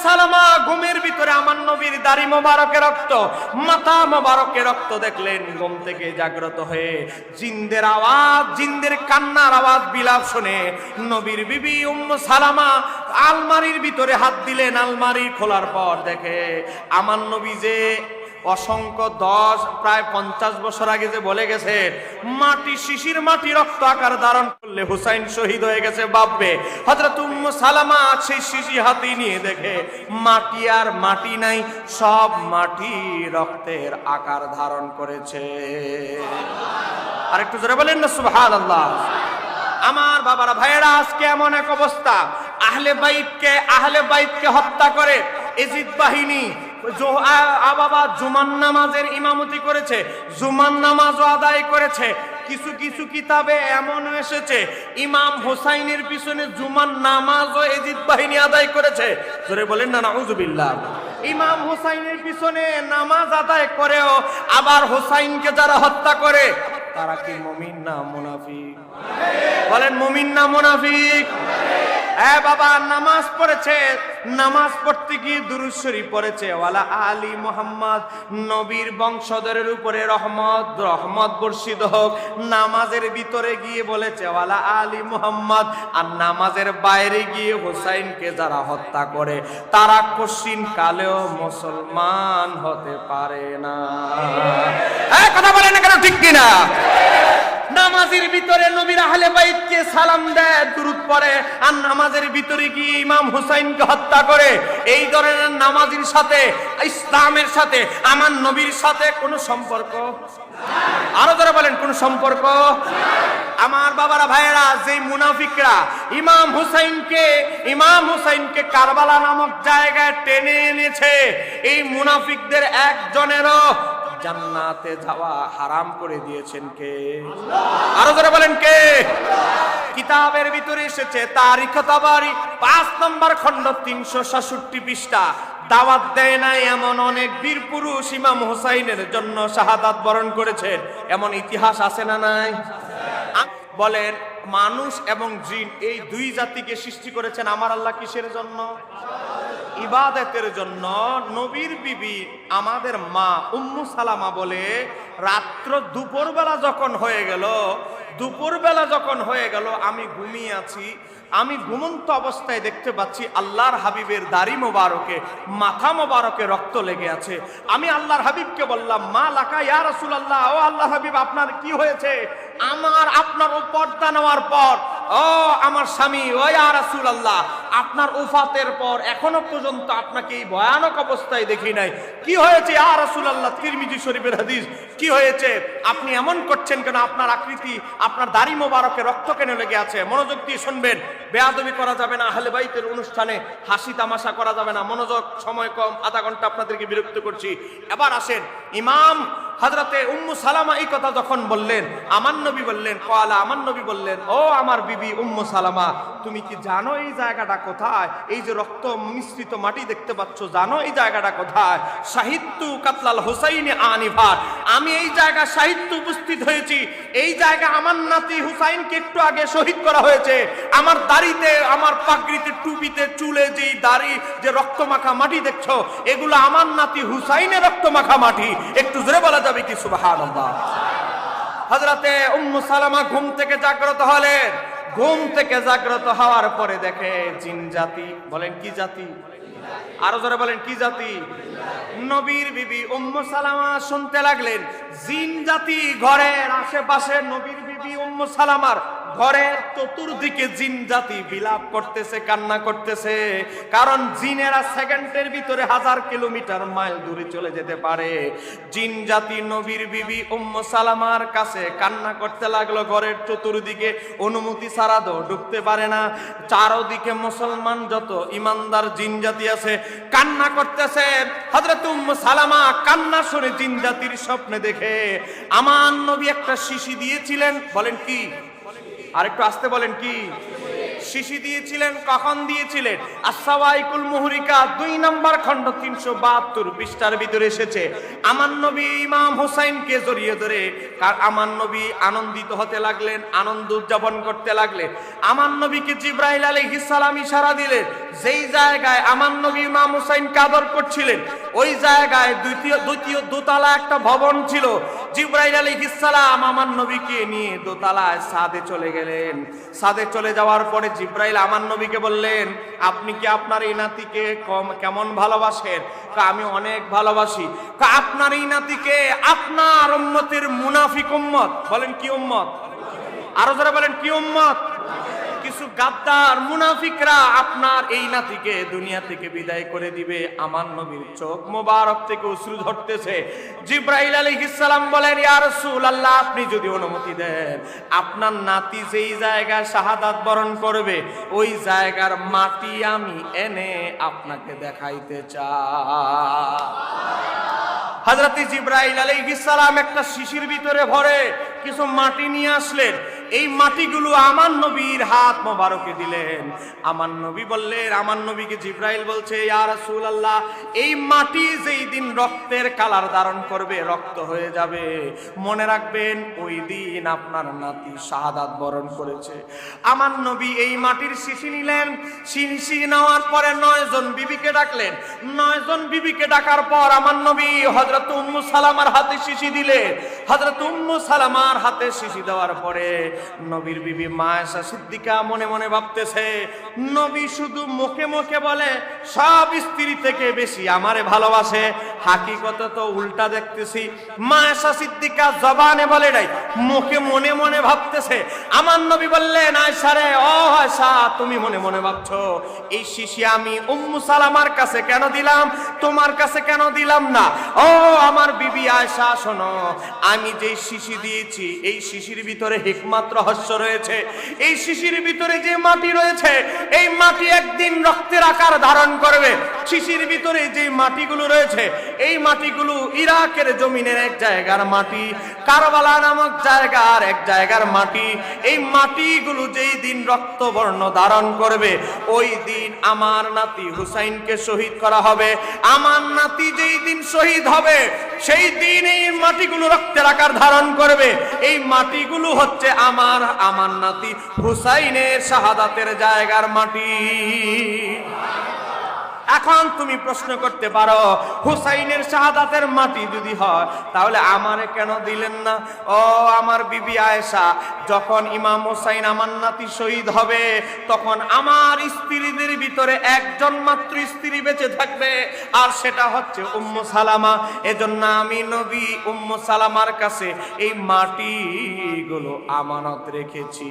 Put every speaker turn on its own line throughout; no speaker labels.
সালামা ঘুমের ভিতরে আমার নবীর দাড়ি মোবারকের রক্ত, মাথা মোবারকের রক্ত দেখলেন। ঘুম থেকে জাগ্রত হয়ে জিনদের আওয়াজ, জিনদের কান্নার আওয়াজ, বিলাপ শুনে নবীর বিবি উম্মু সালামা আলমারির ভিতরে হাত দিলেন। আলমারি খোলার পর দেখে আমার নবী যে অসংখ্য প্রায় 50 বছর আগে যে বলে গেছে মাটি, শিশির মাটি রক্ত আকার ধারণ করলে হুসাইন শহীদ হয়ে গেছে ভাববে, হযরত উম্মু সালামা সেই শিশি হাতে নিয়ে দেখে মাটি আর মাটি নাই, সব মাটি রক্তের আকার ধারণ করেছে। আর একটু জোরে বলেন না সুবহানাল্লাহ। আমার বাবারা, ভাইয়েরা, আজকে এমন এক অবস্থা, আহলে বাইতকে হত্যা করে এজিদ বাহিনী বাবা জুমার নামাজের ইমামতি করেছে, জুমার নামাজও আদায় করেছে। কিছু কিছু কিতাবে এমন এসেছে ইমাম হোসাইনের পিছনে জুমার নামাজও এজিদ বাহিনী আদায় করেছে। জোরে বলেন না নাউজুবিল্লাহ। ইমাম হোসাইনের পিছনে নামাজ আদায় করেও আবার হোসাইনকে যারা হত্যা করে তারা কি মুমিন না মুনাফিক? বলেন মুমিন না মুনাফিক? হ্যাঁ বাবা, নামাজ পড়েছে, নামাজ পড়তে গিয়ে দুরূদ শরীফ পড়েছে, ওয়ালা আলী মুহাম্মদ, নবীর বংশধরের উপরে রহমত বর্ষিত হোক। নামাজের ভিতরে গিয়ে বলেছে ওয়ালা আলী মুহাম্মদ, আর নামাজের বাইরে গিয়ে হোসাইনকে যারা হত্যা করে তারা কশিন কালেও মুসলমান হতে পারে না। হ্যাঁ, কথা বলেন না কেন, ঠিক কিনা? নামাজের ভিতরে নবীর আহলে বাইতকে সালাম দেয়, দুরূদ পড়ে, আর নামাজের ভিতরে গিয়ে ইমাম হুসাইনকে হত্যা করে। এই ধরনের নামাজের সাথে, ইসলামের সাথে, আমার নবীর সাথে কোনো সম্পর্ক? আরো যারা বলেন কোন সম্পর্ক? আমার বাবারা, ভাইয়েরা, যে মুনাফিকরা ইমাম হুসাইনকে কারবালা নামক জায়গায় টেনে এনেছে, এই মুনাফিকদের একজনেরও জান্নাতে যাওয়া হারাম করে দিয়েছেন কে? আরো যারা বলেন কে? কিতাবের ভিতরে এসেছে, তারিখ তাবারি 5 নম্বর খণ্ড 366 পৃষ্ঠা, দাওয়াত দেয় নাই এমন অনেক বীর পুরুষ ইমাম হোসাইনের জন্য শাহাদাত বরণ করেছে। এমন ইতিহাস আছে না নাই? বলেন, মানুষ এবং জিন এই দুই জাতিকে সৃষ্টি করেছেন আমার আল্লাহ কিসের জন্য? ইবাদতের জন্য। নবীর বিবি আমাদের মা উম্মু সালামা বলে, দুপুরবেলা যখন হয়ে গেল আমি ঘুমিয়ে আছি, আমি ঘুমন্ত অবস্থায় দেখতে পাচ্ছি আল্লাহর হাবিবের দাড়ি মোবারকে, মাথা মোবারকে রক্ত লেগে আছে। আমি আল্লাহর হাবিবকে বললাম, মা লাকা ইয়া রাসূলুল্লাহ, ও আল্লাহর হাবিব আপনার কি হয়েছে? আপনার পর্দা নেওয়ার পর, ও আমার স্বামী, ও ইয়া রাসূলুল্লাহ, আপনার ওফাতের পর এখনো পর্যন্ত আপনাকে এই ভয়ানক অবস্থায় দেখি নাই, কি হয়েছে ইয়া রাসূলুল্লাহ? তিরমিজি শরীফের হাদিস। কি হয়েছে? আপনি এমন করছেন কেন? আপনার আকৃতি, আপনার দাড়ি মোবারকে রক্ত কেন লেগে আছে? মনোযোগ দিয়ে শুনবেন, বেয়াদবি করা যাবে না, আহলে বাইতের অনুষ্ঠানে হাসি তামাশা করা যাবে না। মনোযোগ, সময় কম, আধা ঘন্টা আপনাদেরকে বিরক্ত করছি। এবার আসেন, ইমাম হযরতে উম্মু সালামা এই কথা যখন বললেন, আমার নবী বললেন, ও আমার বিবি উম্মু সালামা, তুমি কি জানো এই জায়গাটা কোথায়? এই যে রক্ত মিশ্রিত মাটি দেখতে পাচ্ছ, জানো এই জায়গাটা কোথায়? শাহিদতু কাতলাল হুসাইনি আনিফার, আমি এই জায়গা সাহিত্য উপস্থিত হয়েছি। এই জায়গা আমার নাতি হুসাইনকে একটু আগে শহীদ করা হয়েছে। আমার দাড়িতে, আমার পাগড়িতে, টুপিতে, চুলে যেই দাড়ি, যে রক্ত মাখা মাটি দেখছো, এগুলো আমার নাতি হুসাইনের রক্ত মাখা মাটি। একটু জোরে বলা যাবে কি সুবহানাল্লাহ? হযরতে উম্মু সালামা ঘুম থেকে জাগ্রত হলেন। ঘুম থেকে জাগ্রত হওয়ার পরে দেখে জিন জাতি। বলেন কি জাতি? আরো জোরে বলেন কি জাতি? নবীর বিবি উম্মু সালামা শুনতে লাগলেন, জিন জাতি ঘরের আশেপাশে নবীর বিবি উম্মু সালামার ঘরের চতুর্দিকে জিন জাতি বিলাপ করতেছে, কান্না করতেছে। কারণ জিনেরা সেকেন্ডের ভিতরে 1000 কিলোমিটার মাইল দূরে চলে যেতে পারে। জিন জাতি নবীর বিবি উম্মু সালামার কাছে কান্না করতে লাগলো। ঘরের চতুর্দিকে অনুমতি ছাড়া তো ঢুকতে পারে না। চারদিকে মুসলমান যত ইমানদার জিন জাতি আছে কান্না করতেছে। হযরত উম্মু সালামা কান্না শুনে জিন জাতির স্বপ্নে দেখে আমার নবী একটা শিশি দিয়েছিলেন। বলেন কি? আরেকটু আসতে বলেন কি? শিশি দিয়েছিলেন, কখন দিয়েছিলেন? আস-সাওয়াইকুল মুহরিকা 2 নম্বর খণ্ড 372 পৃষ্ঠার ভিতরে এসেছে। আমার নবী ইমাম হুসাইনকে জড়িয়ে ধরে আমার নবী আনন্দিত হতে লাগলেন, আনন্দ উদযাপন করতে লাগলেন। আমার নবীকে জিবরাইল আলাইহিস সালাম ইশারা দিলেন, যেই জায়গায় আমার নবী ইমাম হুসাইনকে আদর করছিলেন ওই জায়গায় দ্বিতীয় দোতলা একটা ভবন ছিল। জিবরাইল আলাইহিস সালাম আমার নবীকে নিয়ে দোতলায় ছাদে চলে গেলেন। ছাদে চলে যাওয়ার পরে জিবরাইল আমার নবীকে বললেন, আপনি কি আপনার এই নাতিকে কেমন ভালোবাসেন? আমি অনেক ভালোবাসি। আপনার এই নাতিকে আপনার উম্মতের মুনাফিক উম্মত, বলেন কি উম্মত? আরো যারা বলেন কি উম্মত? কিছু গাদ্দার মুনাফিকরা আপনার এই নাতিকে দুনিয়া থেকে বিদায় করে দিবে। আমার নবীর চোখ মোবারক থেকে অশ্রু ঝরতেছে। জিবরাইল আলাইহিস সালাম বলেন, ইয়া রাসূলুল্লাহ, আপনি যদি অনুমতি দেন, আপনার নাতি যেই জায়গায় শাহাদাত বরণ করবে ওই জায়গার মাটি আমি এনে আপনাকে দেখাইতে চাই। হযরত জিবরাইল আলাইহিস সালাম একটা শিশির ভিতরে ভরে কিছু মাটি নিয়ে আসলেন। এই মাটিগুলো আমার নবীর হাত মোবারকে দিলেন। আমার নবী বললেন, আমার নবীকে জিবরাইল বলছে, ইয়া রাসূলুল্লাহ, এই মাটি যেই দিন রক্তের কালার ধারণ করবে, রক্ত হয়ে যাবে, মনে রাখবেন ওই দিন আপনার নাতি শাহাদাত বরণ করেছে। আমার নবী এই মাটির শিশি নিলেন। শিশি নেওয়ার পরে 9 জন বিবিকে ডাকলেন। 9 জন বিবিকে ডাকার পর আমার নবী হযরত উম্মু সালামার হাতে শিশি দিলেন। হযরত উম্মু সালামার হাতে শিশি দেওয়ার পরে নবীর বিবি মা আয়েশা সিদ্দিকা মনে মনে ভাবতেছে, নবী শুধু মুখে মুখে বলে সব স্ত্রী থেকে বেশি আমারে ভালোবাসে, হাকিকতে তো উল্টা দেখতেছি। মা আয়েশা সিদ্দিকা জবানে বলে নাই, মুখে মনে মনে ভাবতেছে। আমার নবী বললেন, আয়েশা রে, ও আয়েশা, তুমি মনে মনে ভাবছো এই শিশি আমি উম্মু সালামার কাছে কেন দিলাম, তোমার কাছে কেন দিলাম না? ও আমার বিবি আয়েশা, শোনো, আমি যেই শিশি দিয়েছি এই শিশির ভিতরে হিকমত রহস্য রয়েছে। এই শিশির ভিতরে যে মাটি রয়েছে এই মাটি একদিন রক্তের আকার ধারণ করবে। শিশির ভিতরে যে মাটিগুলো রয়েছে এই মাটিগুলো ইরাকের জমিনের এক জায়গার মাটি, কারবালা নামক জায়গার এক জায়গার মাটি। এই মাটিগুলো যেই দিন রক্তবর্ণ ধারণ করবে ওই দিন আমার নাতি হুসাইনকে শহীদ করা হবে। আমার নাতি যেই দিন শহীদ হবে সেই দিন এই মাটিগুলো রক্তের আকার ধারণ করবে। এই মাটিগুলো হচ্ছে আমার নাতি হুসাইনের শাহাদাতের জায়গার মাটি। এখন তুমি প্রশ্ন করতে পারো, হুসাইনের শাহাদাতের মাটি যদি হয় তাহলে আমারে কেন দিলেন না? ও আমার বিবি আয়েশা, যখন ইমাম হুসাইন আমার নাতি শহীদ হবে তখন আমার স্ত্রীদের ভিতরে একজন মাত্র স্ত্রী বেঁচে থাকবে, আর সেটা হচ্ছে উম্মু সালামা। এজন্য আমি নবী উম্মু সালামার কাছে এই মাটিগুলো আমানত রেখেছি।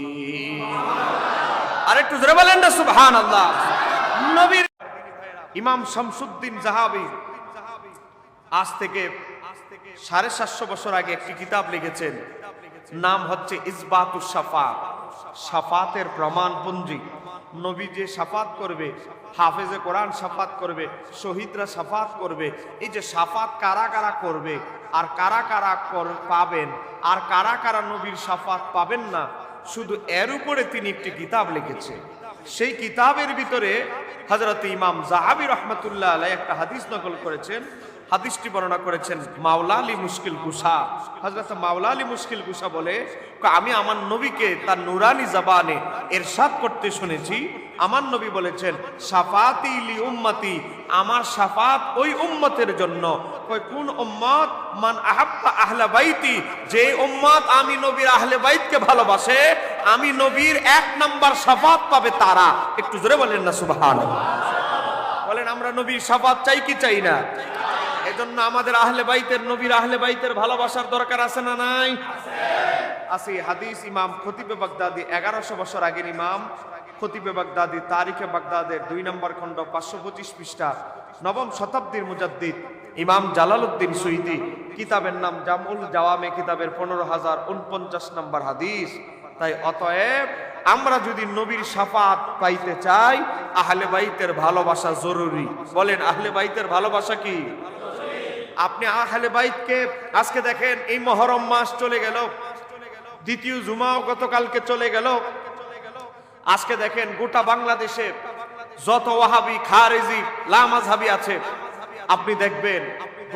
আর একটু জোরে বলেন না সুবহানাল্লাহ। নবীর ইমাম শামসুদ্দিন জাহাবি আজ থেকে 750 বছর আগে একটি কিতাব লিখেছেন, নাম হচ্ছে ইসবাতুস শাফাত, শাফাতের প্রমাণপঞ্জি। নবী যে শাফাত করবে, হাফেজে কোরআন শাফাত করবে, শহীদরা শাফাত করবে, এই যে শাফাত কারা কারা করবে আর কারা কারা পাবেন আর কারা কারা নবীর শাফাত পাবেন না, শুধু এর উপরে তিনি একটি কিতাব লিখেছেন। সেই কিতাবের ভিতরে হযরত ইমাম জাহাবি রহমাতুল্লাহ আলাইহি একটা হাদিস নকল করেছেন। হাদিসটি বর্ণনা করেছেন মাওলা আলী মুশকিল কুশা। হযরত মাওলা আলী মুশকিল কুশা বলে, আমি আমার নবীকে তার নুরানি জবানে ইরশাদ করতে শুনেছি। আমার নবী বলেছেন, শাফাতি লি উম্মতি, আমার শাফাত ওই উম্মতের জন্য। কোন উম্মত? মান আহাব্বা আহলে বাইতি, যে উম্মত আমি নবীর আহলে বাইতকে ভালোবাসে, আমি নবীর 1 নাম্বার শাফাত পাবে তারা। একটু জোরে বলেন না সুবহানাল্লাহ। বলেন, আমরা নবীর শাফাত চাই কি চাই না? এজন্য আমাদের আহলে বাইতের, নবীর আহলে বাইতের ভালোবাসার দরকার আছে না নাই? আছে। হাদিস ইমাম খতিবে বাগদাদি 1100 বছর আগের ইমাম খতিবে বাগদাদি তারিখে বাগদাদের 2 নম্বর খণ্ড 525 পৃষ্ঠা, 9ম শতাব্দীর মুজাদ্দিদ ইমাম জালালউদ্দিন সুয়ুতি, কিতাবের নাম জামউল জাওয়ামে, কিতাবের 15049 নম্বর হাদিস। তাই অতএব আমরা যদি নবীর শাফাত পাইতে চাই, আহলে বাইতের ভালোবাসা জরুরি। বলেন, আহলে বাইতের ভালোবাসা কি? আপনি আহলে বাইতকে আজকে দেখেন, এই মুহররম মাস চলে গেল, দ্বিতীয় জুমাও গতকালকে চলে গেল, আজকে দেখেন গোটা বাংলাদেশে যত ওয়াহাবি খারেজি লামাযহাবি আছে, আপনি দেখবেন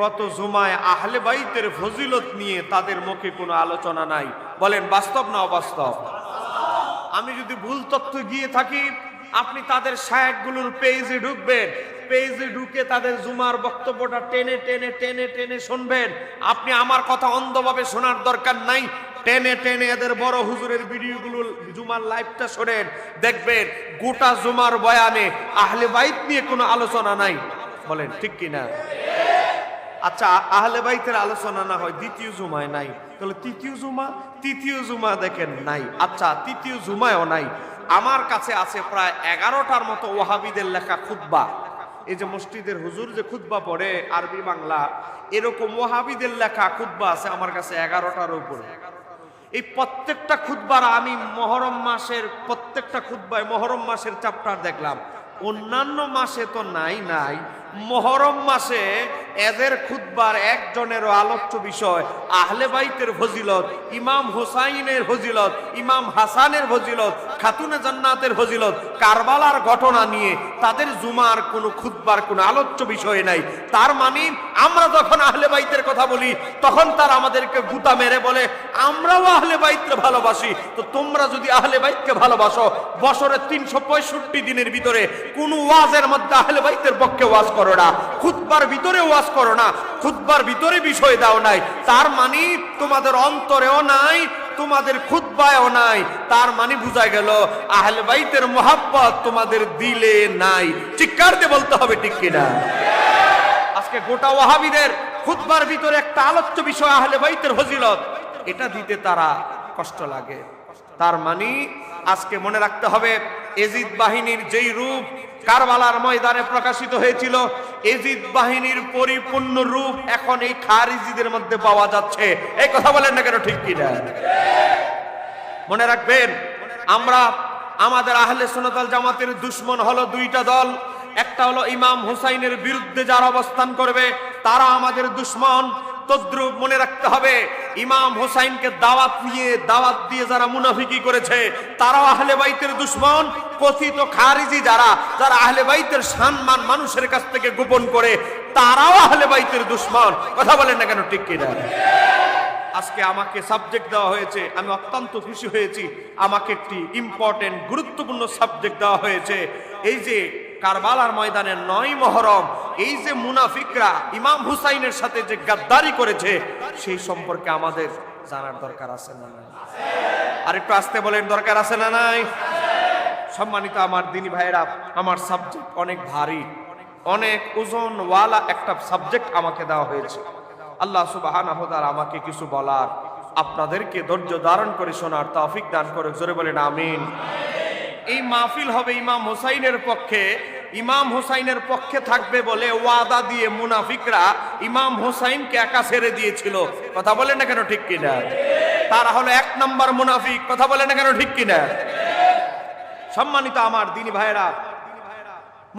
গত জুমায় আহলে বাইতের ফজিলত নিয়ে তাদের মুখে কোনো আলোচনা নাই। বলেন বাস্তব না অবাস্তব? আমি যদি ভুল তথ্য গিয়ে থাকি, আপনি তাদের শায়েখগুলোর পেজে ঢুকবেন, পেজে ঢুকে তাদের জুমার বক্তব্যটা টেনে টেনে টেনে টেনে শুনবেন। আপনি আমার কথা অন্ধভাবে শোনার দরকার নাই, টেনে টেনে এদের বড় হুজুরের ভিডিওগুলো জুমার লাইভটা শোনেন, দেখবেন গোটা জুমার বয়ানে আহলে বাইত নিয়ে কোনো আলোচনা নাই। বলেন ঠিক কিনা? আচ্ছা, আহলে বাইতের আলোচনা না হয় দ্বিতীয় জুমায় নাই, তাহলে তৃতীয় জুমা দেখেন নাই। আচ্ছা, তৃতীয় জুমায়ও নাই। আমার কাছে আছে প্রায় 11টার মতো ওয়াহাবিদের লেখা খুতবা। এই যে মসজিদের হুজুর যে খুতবা পড়ে আরবি বাংলা, এরকম ওয়াহাবিদের লেখা খুতবা আছে আমার কাছে 11টার উপরে। এই প্রত্যেকটা খুতবার আমি মহরম মাসের প্রত্যেকটা খুতবায় মহরম মাসের চ্যাপ্টার দেখলাম। অন্যান্য মাসে তো নাই, মহরম মাসে এদের খুতবার একজনেরও আলোচ্য বিষয় আহলে বাইতের ফজিলত, ইমাম হুসাইনের ফজিলত, ইমাম হাসানের ফজিলত, খাতুনে জান্নাতের ফজিলত, কারবালার ঘটনা নিয়ে তাদের জুমার কোনো খুতবার কোনো আলোচ্য বিষয় নাই। তার মানে আমরা যখন আহলে বাইতের কথা বলি তখন তারা আমাদেরকে গুতা মেরে বলে আমরাও আহলে বাইতকে ভালোবাসি। তো তোমরা যদি আহলে বাইতকে ভালোবাসো, বছরের 365 দিনের ভিতরে কোন ওয়াজের মধ্যে আহলে বাইতের পক্ষে ওয়াজ করো না, খুতবার ভিতরে ওয়াজ করো না, খুতবার ভিতরে বিষয় দাও নাই, তার মানে তোমাদের অন্তরেও নাই, তোমাদের খুতবায়ও নাই। তার মানে বোঝা গেল আহলে বাইতের মোহাব্বত তোমাদের দিলে নাই। চিৎকার দিয়ে বলতে হবে ঠিক কিনা? আজকে গোটা ওয়াহাবিদের খুতবার ভিতরে একটা আলোচ্য বিষয় আহলে বাইতের ফজিলত, এটা দিতে তারা কষ্ট লাগে। তার মানে আজকে মনে রাখতে হবে এজিদ বাহিনীর যেই রূপ কারবালার ময়দানে প্রকাশিত হয়েছিল, এজিদ বাহিনীর পরিপূর্ণ রূপ এখন এই খারিজিদের মধ্যে পাওয়া যাচ্ছে। এই কথা বলেন না কেন, ঠিক কিনা? মনে রাখবেন, আমরা আমাদের আহলে সুন্নাত ওয়াল জামাতের দুশমন হলো দুইটা দল। একটা হলো ইমাম হুসাইনের বিরুদ্ধে যারা অবস্থান করবে তারা আমাদের দুশমন। তদ্রুপ মনে রাখতে হবে ইমাম হুসাইনকে দাওয়াত দিয়ে যারা মুনাফিকি করেছে তারাও আহলে বাইতের দুশমন। কথিত খারিজি যারা আহলে বাইতের সম্মান মানুষের কাছ থেকে গোপন করে তারাও আহলে বাইতের দুশমন। কথা বলেন না কেন, ঠিক কিনা? আজকে আমাকে সাবজেক্ট দেওয়া হয়েছে, আমি অত্যন্ত খুশি হয়েছি। আমাকে একটি ইম্পর্টেন্ট গুরুত্বপূর্ণ সাবজেক্ট দেওয়া হয়েছে। এই যে কারবালার ময়দানে 9 মুহররম এই যে মুনাফিকরা ইমাম হুসাইনের সাথে যে গাদ্দারি করেছে সেই সম্পর্কে আমাদের জানার দরকার আছে না নাই? আর একটু আস্তে বলেন, দরকার আছে না নাই? সম্মানিত আমার দিনী ভাইরা, আমার সাবজেক্ট অনেক ভারী, অনেক ওজনওয়ালা একটা সাবজেক্ট আমাকে দেওয়া হয়েছে। আল্লাহ সুবহানাহু ওয়া তাআলা আমাকে কিছু বলার, আপনাদেরকে ধৈর্য ধারণ করে শোনার তৌফিক দান করে। জোরে বলেন আমিন। এই মাহফিল হবে ইমাম হুসাইনের পক্ষে। ইমাম হুসাইনের পক্ষে থাকবে বলে ওয়াদা দিয়ে মুনাফিকরা ইমাম হুসাইনকে একা ছেড়ে দিয়েছিল। কথা বলেন না কেন, ঠিক কিনা? তারা হলো 1 নম্বর মুনাফিক। কথা বলেন না কেন, ঠিক কিনা? সম্মানিত আমার দিনী ভাইরা,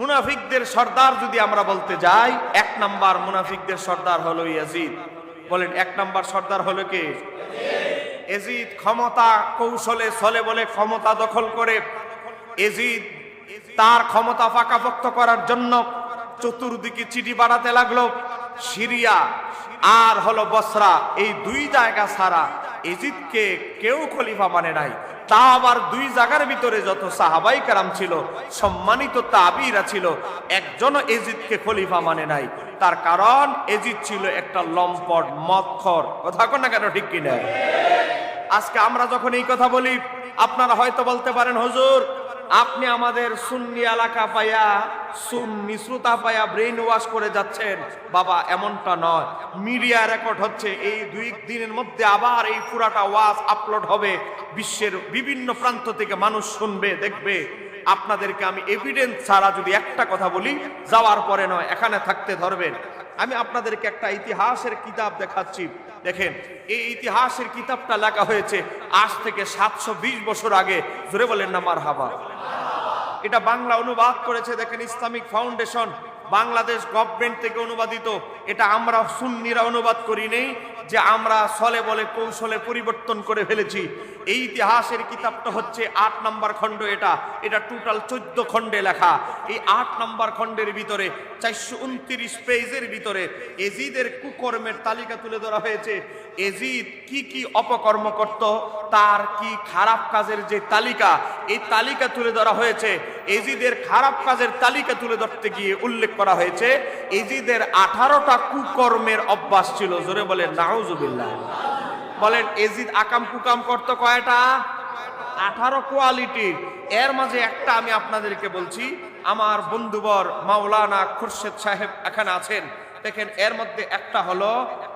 মুনাফিকদের সর্দার যদি আমরা বলতে যাই, 1 নম্বর মুনাফিকদের সর্দার হলো ইয়াজিদ। বলেন 1 নম্বর সর্দার হলো কে? ইয়াজিদ ক্ষমতা কৌশলে চলে বলে ক্ষমতা দখল করে। ইয়াজিদ তার ক্ষমতা পাকাপোক্ত করার জন্য চতুর্দিকে চিঠি বাড়াতে লাগলো। সিরিয়া আর হলো বসরা, এই 2 জায়গা ছাড়া ইয়াজিদকে কেউ খলিফা মানে নাই। তা আবার 2 জায়গার ভিতরে যত সাহাবাই কেরাম ছিল, সম্মানিত তাবিরা ছিল, একজনও ইয়াজিদকে খলিফা মানে নাই। তার কারণ ইয়াজিদ ছিল একটা লম্পট মদখোর। কথা কোন না কেন, ঠিক কিনা? আজকে আমরা যখন এই কথা বলি, আপনারা হয়তো বলতে পারেন হুজুর আপনি আমাদের সুন্নি এলাকা পায়া, সুন্নি শ্রোতা পায়া ব্রেইন ওয়াশ করে যাচ্ছেন। বাবা, এমনটা নয়। মিডিয়া রেকর্ড হচ্ছে, এই 2 দিনের মধ্যে আবার এই পুরাটা ওয়াজ আপলোড হবে, বিশ্বের বিভিন্ন প্রান্ত থেকে মানুষ শুনবে, দেখবে। আপনাদেরকে আমি এভিডেন্স ছাড়া যদি একটা কথা বলি, যাওয়ার পরে নয়, এখানে থাকতে ধরবেন। আমি আপনাদেরকে একটা ইতিহাসের কিতাব দেখাচ্ছি। দেখেন, এই ইতিহাসের কিতাবটা লেখা হয়েছে আজ থেকে 720 বছর আগে। জোরে বলেন না মারহাবা। এটা বাংলা অনুবাদ করেছে, দেখেন, ইসলামিক ফাউন্ডেশন বাংলাদেশ গভর্নমেন্ট থেকে অনুবাদিত, এটা আমরা সুন্নিরা অনুবাদ করি নেই যে আমরা ছলে বলে কৌশলে পরিবর্তন করে ফেলেছি। এই ইতিহাসের কিতাবটা হচ্ছে 8 নম্বর খণ্ড, এটা টোটাল 14 খণ্ডে লেখা। এই 8 নম্বর খণ্ডের ভিতরে 429 পেজের ভিতরে এজিদের কুকর্মের তালিকা তুলে ধরা হয়েছে। এজিদ কি কি অপকর্ম করত, তার কি খারাপ কাজের যে তালিকা, এই তালিকা তুলে ধরা হয়েছে। এজিদের খারাপ কাজের তালিকা তুলে ধরতে গিয়ে উল্লেখ করা হয়েছে এজিদের 18টা কুকর্মের অভ্যাস ছিল। জোরে বলেন নাউজুবিল্লাহ। বলেন এজিদ আকাম কুকাম করত কয়টা? 18 কোয়ালিটির। এর মাঝে একটা আমি আপনাদেরকে বলছি, আমার বন্ধুবর মাওলানা খুরশেদ সাহেব এখানে আছেন, দেখেন এর মধ্যে একটা হলো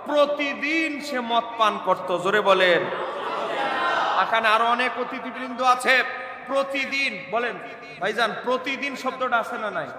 প্রতিদিন সে মদ পান করত। জোরে বলেন। এখানে আরো অনেক অতিথিবৃন্দ আছে, প্রতিদিন বলেন ভাইজান, প্রতিদিন শব্দটা আছে না নাই?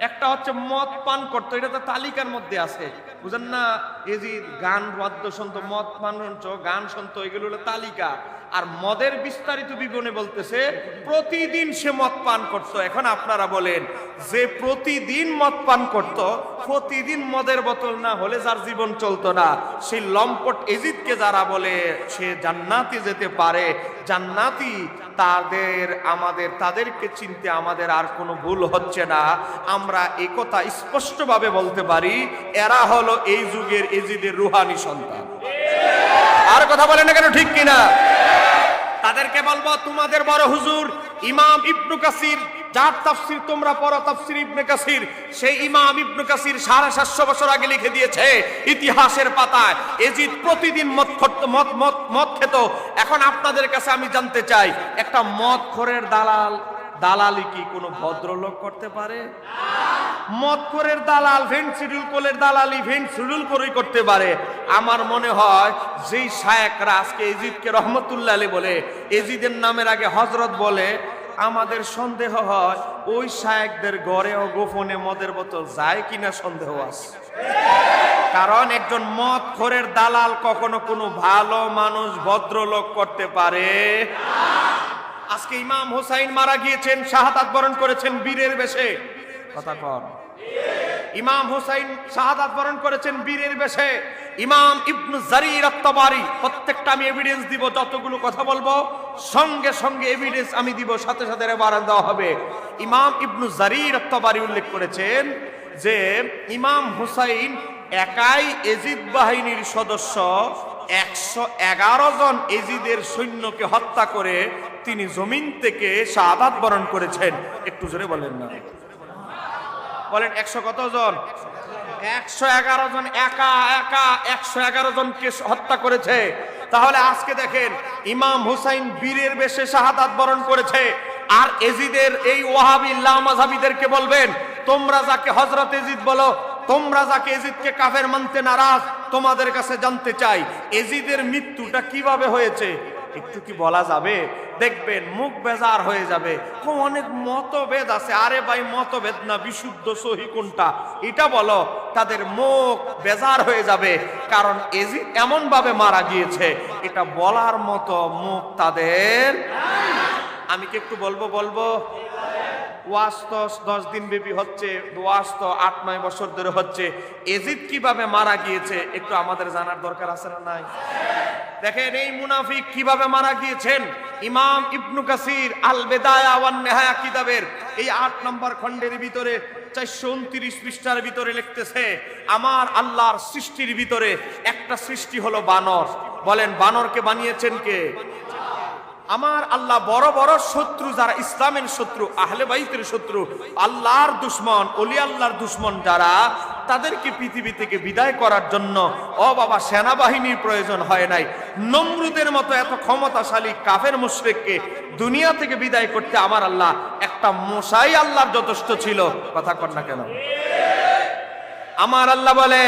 একটা হচ্ছে মদ পান করতো, এটা তো তালিকার মধ্যে আছে, বুঝেন না? এই যে গান বাদ্য শুনতো, মদ পান শুনতো, গান শুনতো, এগুলো হলো তালিকা। আর মদের বিস্তারিত বিবরণে বলতেছে প্রতিদিন সে মদ পান করত। এখন আপনারা বলেন, যে প্রতিদিন মদ পান করত, প্রতিদিন মদের বোতল না হলে যার জীবন চলতো না, সেই লম্পট এজিদকে যারা বলে সে জান্নাতে যেতে পারে, জান্নাতি, তাদেরকে চিনতে আমাদের আর কোনো ভুল হচ্ছে না। আমরা একথা স্পষ্টভাবে বলতে পারি, এরা হলো এই যুগের এজিদের রুহানি সন্তান। আর কথা বলেন না কেন, ঠিক কিনা? তাদেরকে বলবো, তোমাদের বড় হুজুর ইমাম ইবনে কাসির, যার তাফসীর তোমরা পড়ো, তাফসীর ইবনে কাসির, সেই ইমাম ইবনে কাসির 750 বছর আগে লিখে দিয়েছে ইতিহাসের পাতায়, এজিদ প্রতিদিন মদ খেত। এখন আপনাদের কাছে আমি জানতে চাই, একটা মদখোরের দালালি কি কোনো ভদ্রলোক করতে পারে? মদখোরের দালাল, ভেন্সিডিউল কোলের দালালি ভেন্সিডিউল করেই করতে পারে। আমার মনে হয় যেই শায়েখরা আজকে এজিদকে রহমতুল্লাহ আলাইহি বলে, এজিদের নামের আগে হযরত বলে, আমাদের সন্দেহ হয় ওই শায়েখদের ঘরেও গোপনে মদের বোতল যায় কিনা সন্দেহ আছে। কারণ একজন মদখোরের দালাল কখনো কোনো ভালো মানুষ ভদ্রলোক করতে পারে না। আজকে ইমাম হুসাইন মারা গিয়েছেন, শাহাদাত বরণ করেছেন বীরের বেশে। কথা কন। ইমাম হুসাইন শাহাদাত বরণ করেছেন বীরের বেশে। ইমাম ইবনে জারির আত-তাবারি, প্রত্যেকটা আমি এভিডেন্স দিব, যতগুলো কথা বলবো সঙ্গে সঙ্গে এভিডেন্স আমি দিব, সাথে সাথে রেফারেন্স দেওয়া হবে। ইমাম ইবনে জারির আত-তাবারি উল্লেখ করেছেন যে ইমাম হুসাইন একাই এজিদ বাহিনীর সদস্য 111 জন এজিদের সৈন্যকে হত্যা করে তিনি জমিন থেকে শাহাদাত বরণ করেছেন। একটু জোরে বলেন না, বলেন 100 কত জন? 111 জন, একা 111 জনকে হত্যা করেছে। তাহলে আজকে দেখেন, ইমাম হুসাইন বীরের বেশে শাহাদাত বরণ করেছে, আর এজিদের এই ওয়াহাবি লামাযহাবীদেরকে বলবেন, তোমরা যাকে হযরত এজিদ বলো, তোমরা যাকে এজিদকে কাফের মানতে নারাজ, তোমাদের কাছে জানতে চাই এজিদের মৃত্যুটা কিভাবে হয়েছে, একটু কি বলা যাবে? দেখবেন মুখ বেজার হয়ে যাবে। অনেক মতভেদ আছে, আরে ভাই মতভেদ না, বিশুদ্ধ সহি কোনটা এটা বলো, তাদের মুখ বেজার হয়ে যাবে। কারণ এজিদ এমন ভাবে মারা গিয়েছে, এটা বলার মতো মুখ তাদের। আমি কি একটু বলবো? ওয়াজ তো 10 দিন ব্যাপী হচ্ছে, ওয়াজ তো 8-9 বছর ধরে হচ্ছে। এজিদ কিভাবে মারা গিয়েছে একটু আমাদের জানার দরকার আছে না নাই? দেখেন এই মুনাফিক কিভাবে মারা গিয়েছেন। ইমাম ইবনে কাসির আল বিদায়া ওয়ান নিহায়া কিতাবের এই 8 নম্বর খণ্ডের ভিতরে 429 পৃষ্ঠার ভিতরে লিখতেছে, আমার আল্লাহর সৃষ্টির ভিতরে একটা সৃষ্টি হলো বানর। বলেন বানরকে বানিয়েছেন কে? আমার আল্লাহ বড় বড় শত্রু, যারা ইসলামের শত্রু, আহলে বাইতের শত্রু, আল্লাহর দুশমন, ওলি আল্লাহর দুশমন যারা, তাদেরকে পৃথিবী থেকে বিদায় করার জন্য ও বাবা সেনাবাহিনীর প্রয়োজন হয় নাই। নমরুদের মতো এত ক্ষমতাশালী কাফের মুশরিককে দুনিয়া থেকে বিদায় করতে আমার আল্লাহ একটা মশাই আল্লাহর যথেষ্ট ছিল। কথা কর না কেন? আমার আল্লাহ বলে,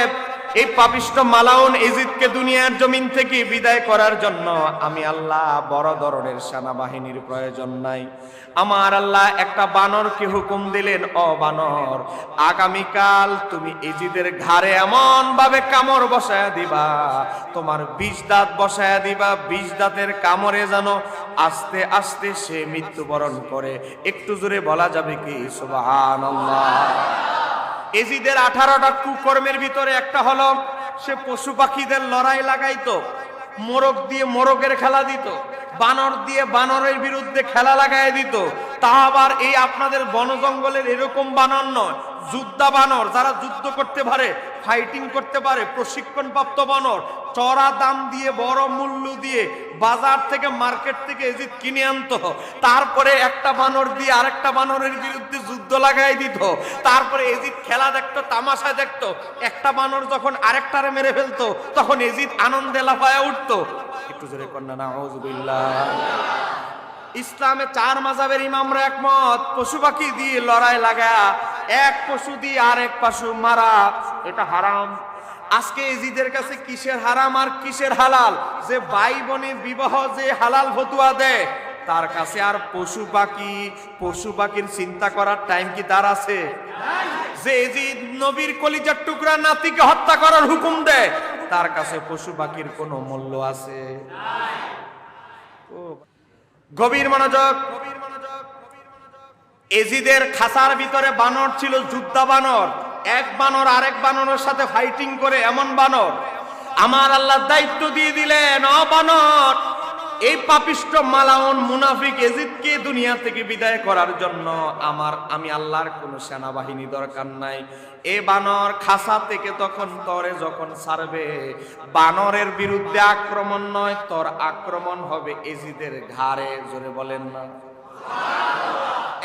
এই পাপিষ্ট মালাউন এজিদকে দুনিয়ার জমিন থেকে বিদায় করার জন্য আমি আল্লাহ বড় ধরনের সেনাবাহিনীর প্রয়োজন নাই। আমার আল্লাহ একটা বানরকে হুকুম দিলেন, ও বানর, আগামীকাল তুমি এজিদের ঘাড়ে এমন ভাবে কামড় বসায়া দিবা, তোমার 20 দাঁত বসায়া দিবা, 20 দাঁতের কামড়ে যেন আস্তে আস্তে সে মৃত্যুবরণ করে। একটু জোরে বলা যাবে কি সুবহানাল্লাহ? এজিদের 18টা কুকর্মের ভিতরে একটা হলো সে পশু পাখিদের লড়াই লাগাইতো, মোরগ দিয়ে মোরগের খেলা দিত, বানর দিয়ে বানরের বিরুদ্ধে খেলা লাগাই দিত। তা আবার এই আপনাদের বন জঙ্গলের এরকম বানর নয়, যোদ্ধা বানর, যারা যুদ্ধ করতে পারে, ফাইটিং করতে পারে, প্রশিক্ষণপ্রাপ্ত বানর। চড়া দাম দিয়ে, বড় মূল্য দিয়ে বাজার থেকে, মার্কেট থেকে এজিদ কিনে আনতো। তারপরে একটা বানর দিয়ে আরেকটা বানরের বিরুদ্ধে যুদ্ধ লাগাই দিত। তারপরে এজিদ খেলা দেখতো, তামাশা দেখতো। একটা বানর যখন আরেকটারে মেরে ফেলতো, তখন এজিদ আনন্দে লাফায়া উঠতো। একটু জোরে কন্যা নাউযুবিল্লাহ। ইসলামে 4 মাযহাবের ইমামরা একমত, পশু পাখি দিয়ে লড়াই লাগা, এক পশু দিয়ে আরেক পশু মারা, এটা হারাম। আজকে এজিদের কাছে কিসের হারাম আর কিসের হালাল? যে ভাই বোনের বিবাহ যে হালাল ফতোয়া দেয়, তার কাছে আর পশু পাখির চিন্তা করার টাইম কি তার আছে? যে এজিদ নবীর কলিজার টুকরা নাতিকে হত্যা করার হুকুম দেয়, তার কাছে পশু পাখির কোনো মূল্য আছে? গভীর মনোযোগ। এজিদের খাসার ভিতরে বানর ছিল, যোদ্ধা বানর। এক বানর আরেক বানরের সাথে ফাইটিং করে, এমন বানর। আমার আল্লাহ দায়িত্ব দিয়ে দিলেন, ও বানর, এই পাপিষ্ট মালাউন মুনাফিক এজিদকে দুনিয়া থেকে বিদায় করার জন্য আমি আল্লাহর কোনো সেনাবাহিনী দরকার নাই। এ বানর খাসা থেকে তখন তরে যখন ছাড়বে, বানরের বিরুদ্ধে আক্রমণ নয়, তোর আক্রমণ হবে এজিদের ঘাড়ে। জোরে বলেন না।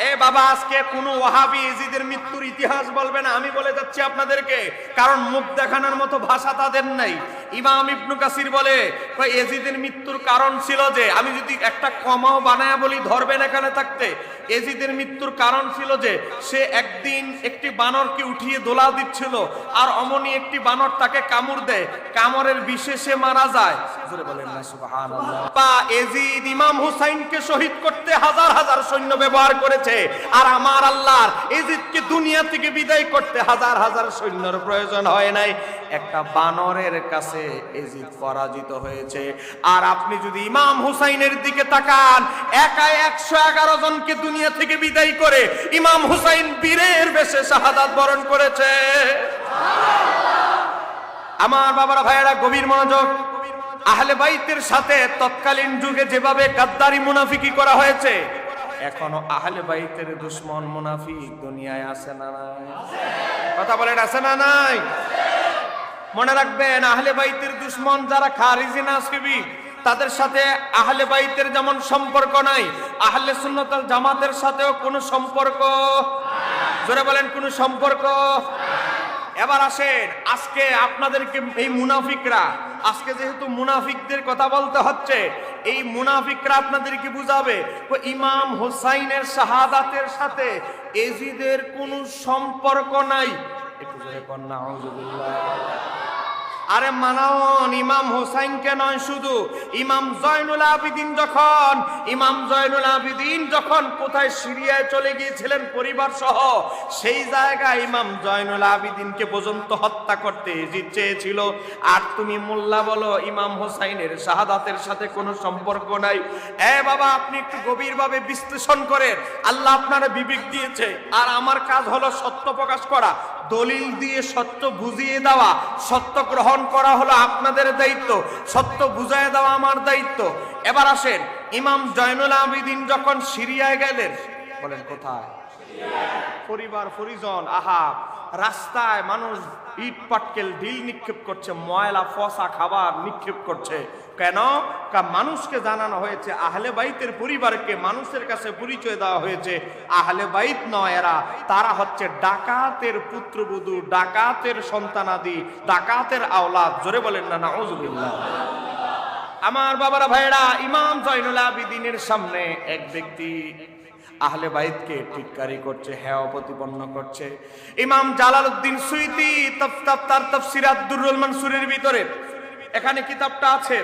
এ বাবা, আজকে কোন ওয়াহাবি এজিদের মৃত্যুর ইতিহাস বলবে না, আমি বলে যাচ্ছি আপনাদেরকে, কারণ মুখ দেখানোর মতো ভাষা তাদের নাই। ইমাম ইবনে কাসির বলে এজিদের মৃত্যুর কারণ ছিল যে, আমি যদি একটা কমাও বানায়া বলি ধরবেন এখানে থাকতে, এজিদের মৃত্যুর কারণ ছিল যে সে একদিন একটি বানরকে উঠিয়ে দোলা দিচ্ছিল, আর অমনি একটি বানর তাকে কামড় দেয়, কামড়ের বিষে সে মারা যায়। জোরে বলেন না সুবহানাল্লাহ। বা এজিদ ইমাম হুসাইনকে শহীদ করতে হাজার হাজার সৈন্য ব্যবহার করেছে, আর আমার আল্লাহর এজিদকে দুনিয়া থেকে বিদায় করতে হাজার হাজার সৈন্যর প্রয়োজন হয় নাই। একটা বানরের কাছে এজিদ পরাজিত হয়েছে। আর আপনি যদি ইমাম হুসাইনের দিকে তাকান, একাই 111 জনকে দুনিয়া থেকে বিদায় করে ইমাম হুসাইন বীরের বেশে শাহাদাত বরণ করেছে। আমার বাবারা, ভাইয়েরা, গভীর মনোযোগ। আহলে বাইতের সাথে তৎকালীন যুগে যেভাবে গাদ্দারি মুনাফিকি করা হয়েছে, এখনো আহলে বাইতের দুশমন মুনাফিক দুনিয়ায় আছে না নাই? কথা বলেন, আছে না নাই? মনে রাখবেন, আহলে বাইতের দুশমন যারা খারিজি নাসিবি, তাদের সাথে আহলে বাইতের যেমন সম্পর্ক নাই, আহলে সুন্নাত ওয়াল জামাতের সাথেও কোনো সম্পর্ক, জোরে বলেন, কোনো সম্পর্ক। এবার আসেন, আজকে আপনাদেরকে এই মুনাফিকরা, আজকে যেহেতু মুনাফিকদের কথা বলতে হচ্ছে, এই মুনাফিকরা আপনাদেরকে বুঝাবে ইমাম হুসাইনের শাহাদাতের সাথে এজিদের কোনো সম্পর্ক নাই। একটু জোরে বলেন নাউযুবিল্লাহ। আরে মানাওন, ইমাম হুসাইনকে নয়, শুধু ইমাম জয়নুল আবিদিন যখন কোথায় সিরিয়ায় চলে গিয়েছিলেন পরিবার সহ, সেই জায়গায় ইমাম জয়নুল আবিদিনকে পর্যন্ত হত্যা করতে এজিদ চেয়েছিল। আর তুমি মোল্লা বলো ইমাম হুসাইনের শাহাদাতের সাথে কোনো সম্পর্ক নাই। এ বাবা, আপনি একটু গভীরভাবে বিশ্লেষণ করেন। আল্লাহ আপনারা বিবেক দিয়েছে, আর আমার কাজ হলো সত্য প্রকাশ করা, দলিল দিয়ে সত্য বুঝিয়ে দেওয়া। সত্য গ্রহণ করা হলো আপনাদের দায়িত্ব, সত্য বুঝায় দেওয়া আমার দায়িত্ব। এবার আসেন, ইমাম জয়নুল আবিদিন যখন সিরিয়ায় গেলেন, বলেন কোথায়? পরিবার পরিজন, আহা, রাস্তায় মানুষ ইট পাটকেল ঢিল নিক্ষেপ করছে, ময়লা ফসা খাবার নিক্ষেপ করছে। কেন? মানুষকে জানানো হয়েছে, আহলে বাইতের পরিবারকে মানুষের কাছে পরিচয় দেওয়া হয়েছে আহলে বাইত নয়, তারা হচ্ছে ডাকাতের পুত্রবধূ, ডাকাতের সন্তানাদি, ডাকাতের আওলাদ। জোরে বলেন না নাউযুবিল্লাহ। আমার বাবারা, ভাইয়েরা, ইমাম জয়নুল আবিদিনের সামনে এক ব্যক্তি আহলে বাইতকে টিটকারি করছে, হেয় প্রতিপন্ন করছে। ইমাম জালালউদ্দিন সুয়ুতী তার তাফসীর আদ-দুররুল মানসুরের ভিতরে, এখানে কিতাবটা আছে,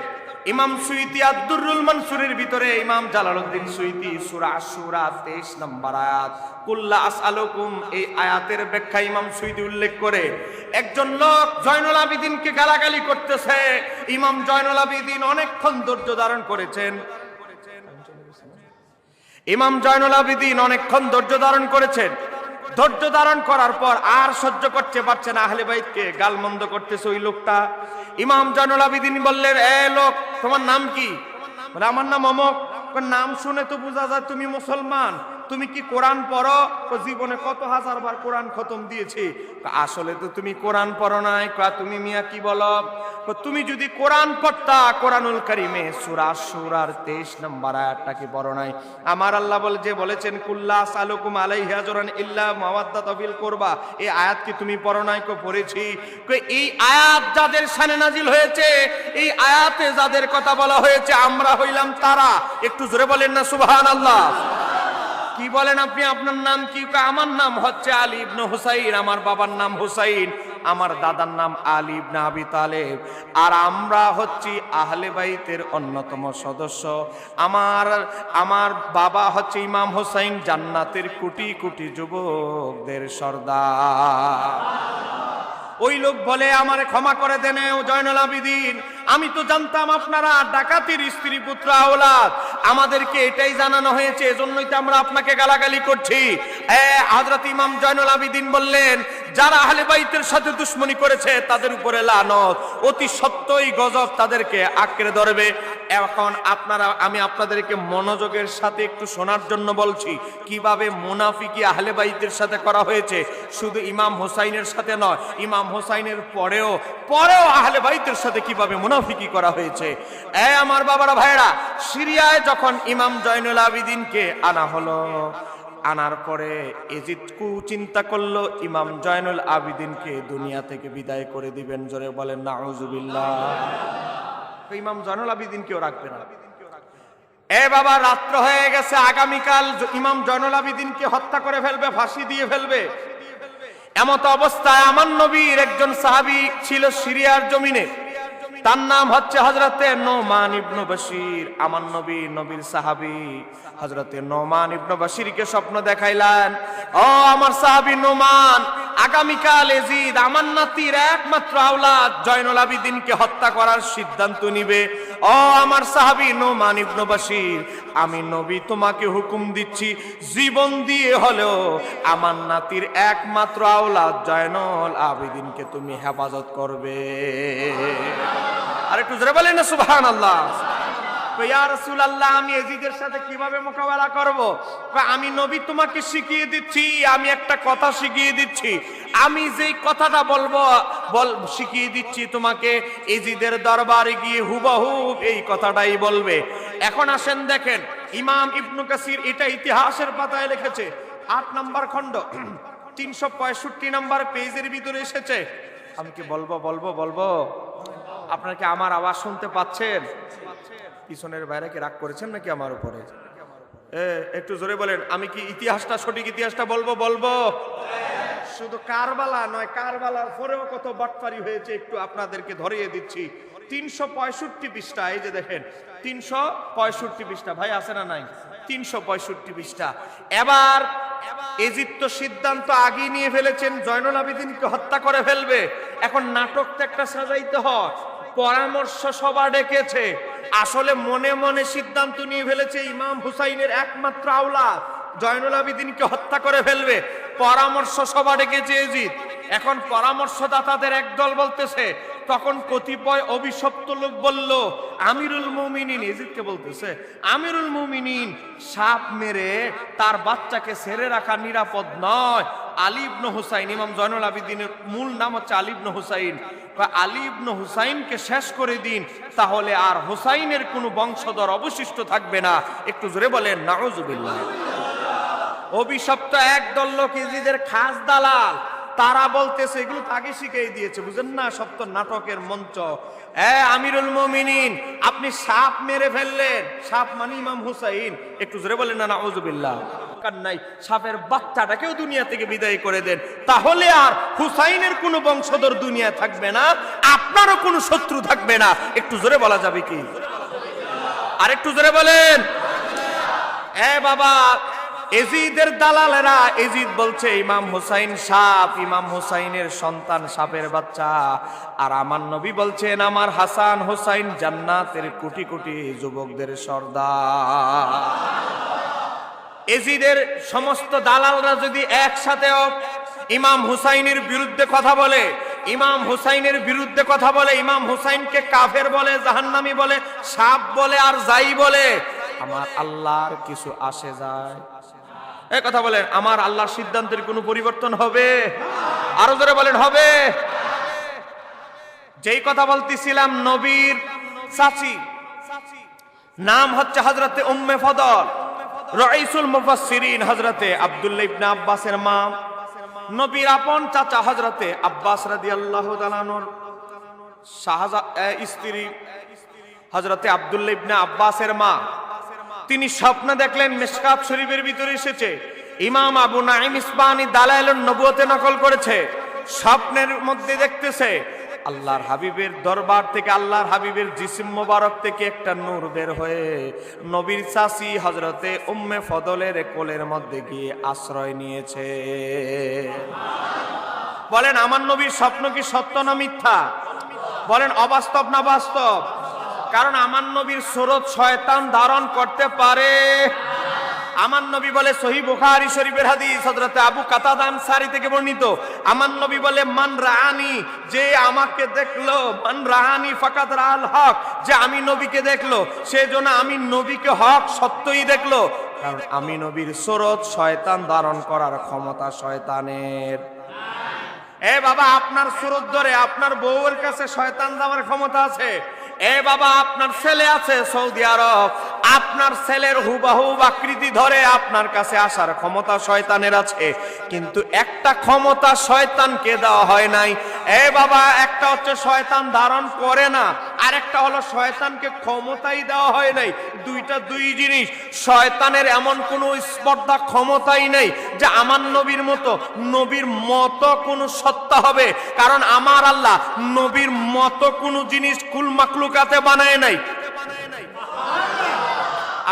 ইমাম সুয়ুতী আদ-দুররুল মানসুরের ভিতরে ইমাম জালালউদ্দিন সুয়ুতী সূরা আশ-শুরা 23 নম্বর আয়াত, কুল্লা আসআলুকুম, এই আয়াতের ব্যাখ্যা ইমাম সুয়ুতী উল্লেখ করে একজন লোক জয়নুল আবিদিনকে গালাগালি করতেছে। ইমাম জয়নুল আবিদিন অনেকক্ষণ ধৈর্য ধারণ করেছেন। ইমাম জয়নুল আবিদিন অনেকক্ষণ ধৈর্য ধারণ করেছেন। ধৈর্য ধারণ করার পর আর সহ্য করতে পারছে না, আহলে বাইতকে গালমন্দ করতেছে ওই লোকটা। ইমাম জয়নুল আবেদিন বললেন, এ লোক, তোমার নাম কি? বলে, আমার নাম অমক। নাম শুনে তো বোঝা যায় তুমি মুসলমান। তুমি কি কোরআন পড়ো? জীবনে কত হাজারবার কোরআন খতম দিয়েছি। আসলে তো তুমি কোরআন পড়ো নাই। তুমি মিয়া কি বলো? তুমি যদি কোরআন পড়তা, কোরআনুল কারীমে সূরা সূরার 23 নম্বর আয়াতটা কি পড়ো নাই? আমার আল্লাহ বলেছেন কুল্লা সালুকুম আলাইহি আজরান ইল্লা মাওয়াদ্দাতা ফিল কুরবা, এই আয়াত কি তুমি পড়ো নাই? পড়েছি। এই আয়াত যাদের শানে নাজিল হয়েছে, এই আয়াতে যাদের কথা বলা হয়েছে, আমরা হইলাম তারা। একটু জোরে বলেন না সুবহানাল্লাহ। কি বলেন আপনি? আপনার নাম কি? আমার নাম হচ্ছে আলী ইবনে হুসাইন, আমার বাবার নাম হুসাইন, আমার দাদার নাম আলী ইবনে আবি তালেব, আর আমরা হচ্ছি আহলে বাইতের অন্যতম সদস্য। আমার বাবা হচ্ছে ইমাম হুসাইন, জান্নাতের কোটি কোটি যুবকদের সর্দার। ওই লোক বলে, আমারে ক্ষমা করে দেন ও জয়নুল আবেদিন, আমি তো জানতাম আপনারা ডাকাতির স্ত্রী পুত্র আওলাদ, আমাদেরকে এটাই জানানো হয়েছে, এজন্যই তো আমরা আপনাকে গালাগালি করছি। হযরত ইমাম জয়নুল আবেদিন বললেন, যারা আহলে বাইতের সাথে দুশমনি করেছে তাদের উপরে লানত, অতি সত্যই গজব তাদেরকে আঁকড়ে ধরবে। এখন আমি আপনাদেরকে মনোযোগের সাথে একটু শোনার জন্য বলছি, কিভাবে মুনাফিকি আহলে বাইতের সাথে করা হয়েছে। শুধু ইমাম হুসাইনের সাথে নয়, ইমাম হুসাইনের পরেও আহলে বাইতের সাথে কিভাবে মুনাফিকি করা হয়েছে। আমার বাবারা ভাইরা, সিরিয়ায় যখন ইমাম জয়নুল আবেদিনকে আনা হলো, আনার পরে এজিদ চিন্তা করলো ইমাম জয়নুল আবেদিনকে দুনিয়া থেকে বিদায় করে দিবেন। জোরে বলেন নাউজুবিল্লাহ। ইমাম জয়নুল আবেদিনকেও রাখবে না। বাবা, রাত্র হয়ে গেছে, আগামীকাল ইমাম জয়নুল আবেদিনকে হত্যা করে ফেলবে, ফাঁসি দিয়ে ফেলবে। এমত অবস্থায় আমার নবীর একজন সাহাবী ছিল সিরিয়ার জমিনে, তার নাম হচ্ছে হযরতে নোমান ইবনে বশির। আমার নবীর সাহাবী হযরতে নোমান ইবনে বশিরকে স্বপ্ন দেখাইলেন, ও আমার সাহাবী নোমান, আগামীকাল এজিদ আমার নাতির একমাত্র আওলাদ জয়নুল আবেদিনকে হত্যা করার সিদ্ধান্ত নিবে। ও আমার সাহাবী নোমান ইবনে বশির, আমি নবী তোমাকে হুকুম দিচ্ছি, জীবন দিয়ে হলেও আমার নাতির একমাত্র আওলাদ জয়নুল আবেদিনকে তুমি হেফাজত করবে। আর একটু জোরে বলেন না সুবহানাল্লাহ। ইয়া রাসূলুল্লাহ, আমি এজিদের সাথে কিভাবে মোকাবেলা করব? আমি নবী তোমাকে শিখিয়ে দিচ্ছি, আমি একটা কথা শিখিয়ে দিচ্ছি, আমি যেই কথাটা বলবো শিখিয়ে দিচ্ছি তোমাকে, এজিদের দরবারে গিয়ে হুবহুব এই কথাটাই বলবে। এখন আসেন দেখেন, ইমাম ইবনে কাসির এটা ইতিহাসের পাতায় লিখেছে, 8 নম্বর খণ্ড 365 নম্বর পেজের ভিতরে এসেছে। আমি কি বলবো? আপনারা কি আমার আওয়াজ শুনতে পাচ্ছেন? পিছনের বাইরে কি রাগ করেছেন নাকি আমার উপরে? একটু জোরে বলেন, আমি কি ইতিহাসটা, সঠিক ইতিহাসটা বলবো? শুধু কারবালা নয়, কারবালার পরেও কত বাটপারি হয়েছে একটু আপনাদেরকে ধরিয়ে দিচ্ছি। 365 পৃষ্ঠা, এই যে দেখেন 365 পৃষ্ঠা, ভাই আছে না নাই? 365 পৃষ্ঠা। এবার এজিদ তো সিদ্ধান্ত আগে নিয়ে ফেলেছেন, জয়নুল আবেদিনকে হত্যা করে ফেলবে। এখন নাটক তো একটা সাজাইতে হয়, পরামর্শ সভা ডেকেছে। আসলে মনে মনে সিদ্ধান্ত নিয়ে ফেলেছে ইমাম হুসাইনের একমাত্র আওলাদ জয়নুল আবেদিনকে হত্যা করে ফেলবে। পরামর্শ সভা ডেকেছে এজিদ। এখন পরামর্শদাতাদের একদল বলতেছে, তখন কতিপয় অভিশপ্ত লোক বলল, আমিরুল মুমিনিন, এজিদকে বলতেছে, আমিরুল মুমিনিন, সাপ মেরে তার বাচ্চাকে ছেড়ে রাখা নিরাপদ নয়। আলী ইবনে হুসাইন, ইমাম জয়নুল আবেদিনের মূল নাম হচ্ছে আলী ইবনে হুসাইন, আলী ইবনে হুসাইনকে শেষ করে দিন, তাহলে আর হুসাইনের কোনো বংশধর অবশিষ্ট থাকবে না। একটু জোরে বলেন নাউজুবিল্লাহ। অভিশপ্ত একদল লোক এজিদের খাস দালাল, তারা বলতেছে, এগুলো আগে শিখিয়ে দিয়েছে, বুঝেন না, সব তো নাটকের মঞ্চ। আমিরুল মুমিনিন, আপনি সাপ মেরে ফেললেন, সাপ মানে ইমাম হুসাইন, একটু জোরে বলেন না নাউজুবিল্লাহ। নাই, সাপের বাচ্চাটাকেও দুনিয়া থেকে বিদায় করে দেন, তাহলে আর হুসাইনের কোনো বংশধর দুনিয়া থাকবে না, আপনারও কোনো শত্রু থাকবে না। একটু জোরে বলা যাবে কি? আর একটু জোরে বলেন। বাবা, এজিদের দালালেরা, এজিদ বলছে ইমাম হুসাইন সাপ, ইমাম হুসাইনের সন্তান সাপের বাচ্চা, আর আমার নবী বলছেন আমার হাসান হুসাইন জান্নাতের কোটি কোটি যুবকদের সর্দার। এজিদের সমস্ত দালালরা যদি একসাথেও ইমাম হুসাইনের বিরুদ্ধে কথা বলে, ইমাম হুসাইনের বিরুদ্ধে কথা বলে, ইমাম হুসাইনকে কাফের বলে, জাহান্নামী বলে, সাপ বলে, আর যাই বলে, আমার আল্লাহর কিছু আসে যায়? এই কথা বলেন, আমার আল্লাহর সিদ্ধান্তের কোনো পরিবর্তন হবে? আরো জোরে বলেন, হবে? যেই কথা বলতেছিলাম, নবীর চাচি নাম হচ্ছে হযরতে উম্মে ফদল, রাইসুল মুফাসসিরিন হযরতে আব্দুল্লাহ ইবনে আব্বাসের মা, নবীর আপন চাচা হযরতে আব্বাস রাদিয়াল্লাহু তাআলা আনহুর স্ত্রী হযরতে আব্দুল্লাহ ইবনে আব্বাসের মা। তিনি স্বপ্ন দেখলেন, মিশকাত শরীফের ভিতরে এসেছে, ইমাম আবু নাঈম ইসবাহানী দালাইলুন নবুয়তে নকল করেছে। স্বপ্নের মধ্যে দেখতেছে আল্লাহর হাবিবের দরবার থেকে, আল্লাহর হাবিবের জিসিম মোবারক থেকে একটা নূর বের হয়ে নবীর চাচি হযরতে উম্মে ফদলের কোলের মধ্যে গিয়ে আশ্রয় নিয়েছে। বলেন, আমার নবীর স্বপ্ন কি সত্য না মিথ্যা? বলেন, অবাস্তব না বাস্তব? কারণ আমার নবীর সুরত শয়তান ধারণ করতে পারে। আমার নবী বলে, সহিহ বুখারী শরীফের হাদিস, হযরত আবু কাতাদা আনসারী থেকে বর্ণিত, আমার নবী বলে, মান রাআনি, যে আমাকে দেখলো, মান রাআনি ফাকাদ রাআল হক, যে আমি নবীকে দেখলো সেজন্য আমি নবীকে হক সত্যই দেখলো। কারণ আমি নবীর সুরত শয়তান ধারণ করার ক্ষমতা শয়তানের। এ বাবা, আপনার সুরত ধরে আপনার বউয়ের কাছে শয়তান দেওয়ার ক্ষমতা আছে। এ বাবা, আপনার ছেলে আছে সৌদি আরব, আপনার ছেলের হুবাহু আকৃতি ধরে আপনার কাছে আসার ক্ষমতা শয়তানের আছে। কিন্তু একটা ক্ষমতা শয়তানকে দেওয়া হয় নাই। এ বাবা, একটা হচ্ছে শয়তান ধারণ করে না, আর একটা হলো শয়তানকে ক্ষমতাই দেওয়া হয় নাই। দুইটা দুই জিনিস। শয়তানের এমন কোনো স্পর্ধা ক্ষমতাই নেই যে আমার নবীর মতো, নবীর মতো কোনো সত্তা হবে। কারণ আমার আল্লাহ নবীর মতো কোনো জিনিস কুল মাখলুকাতে বানায় নাই।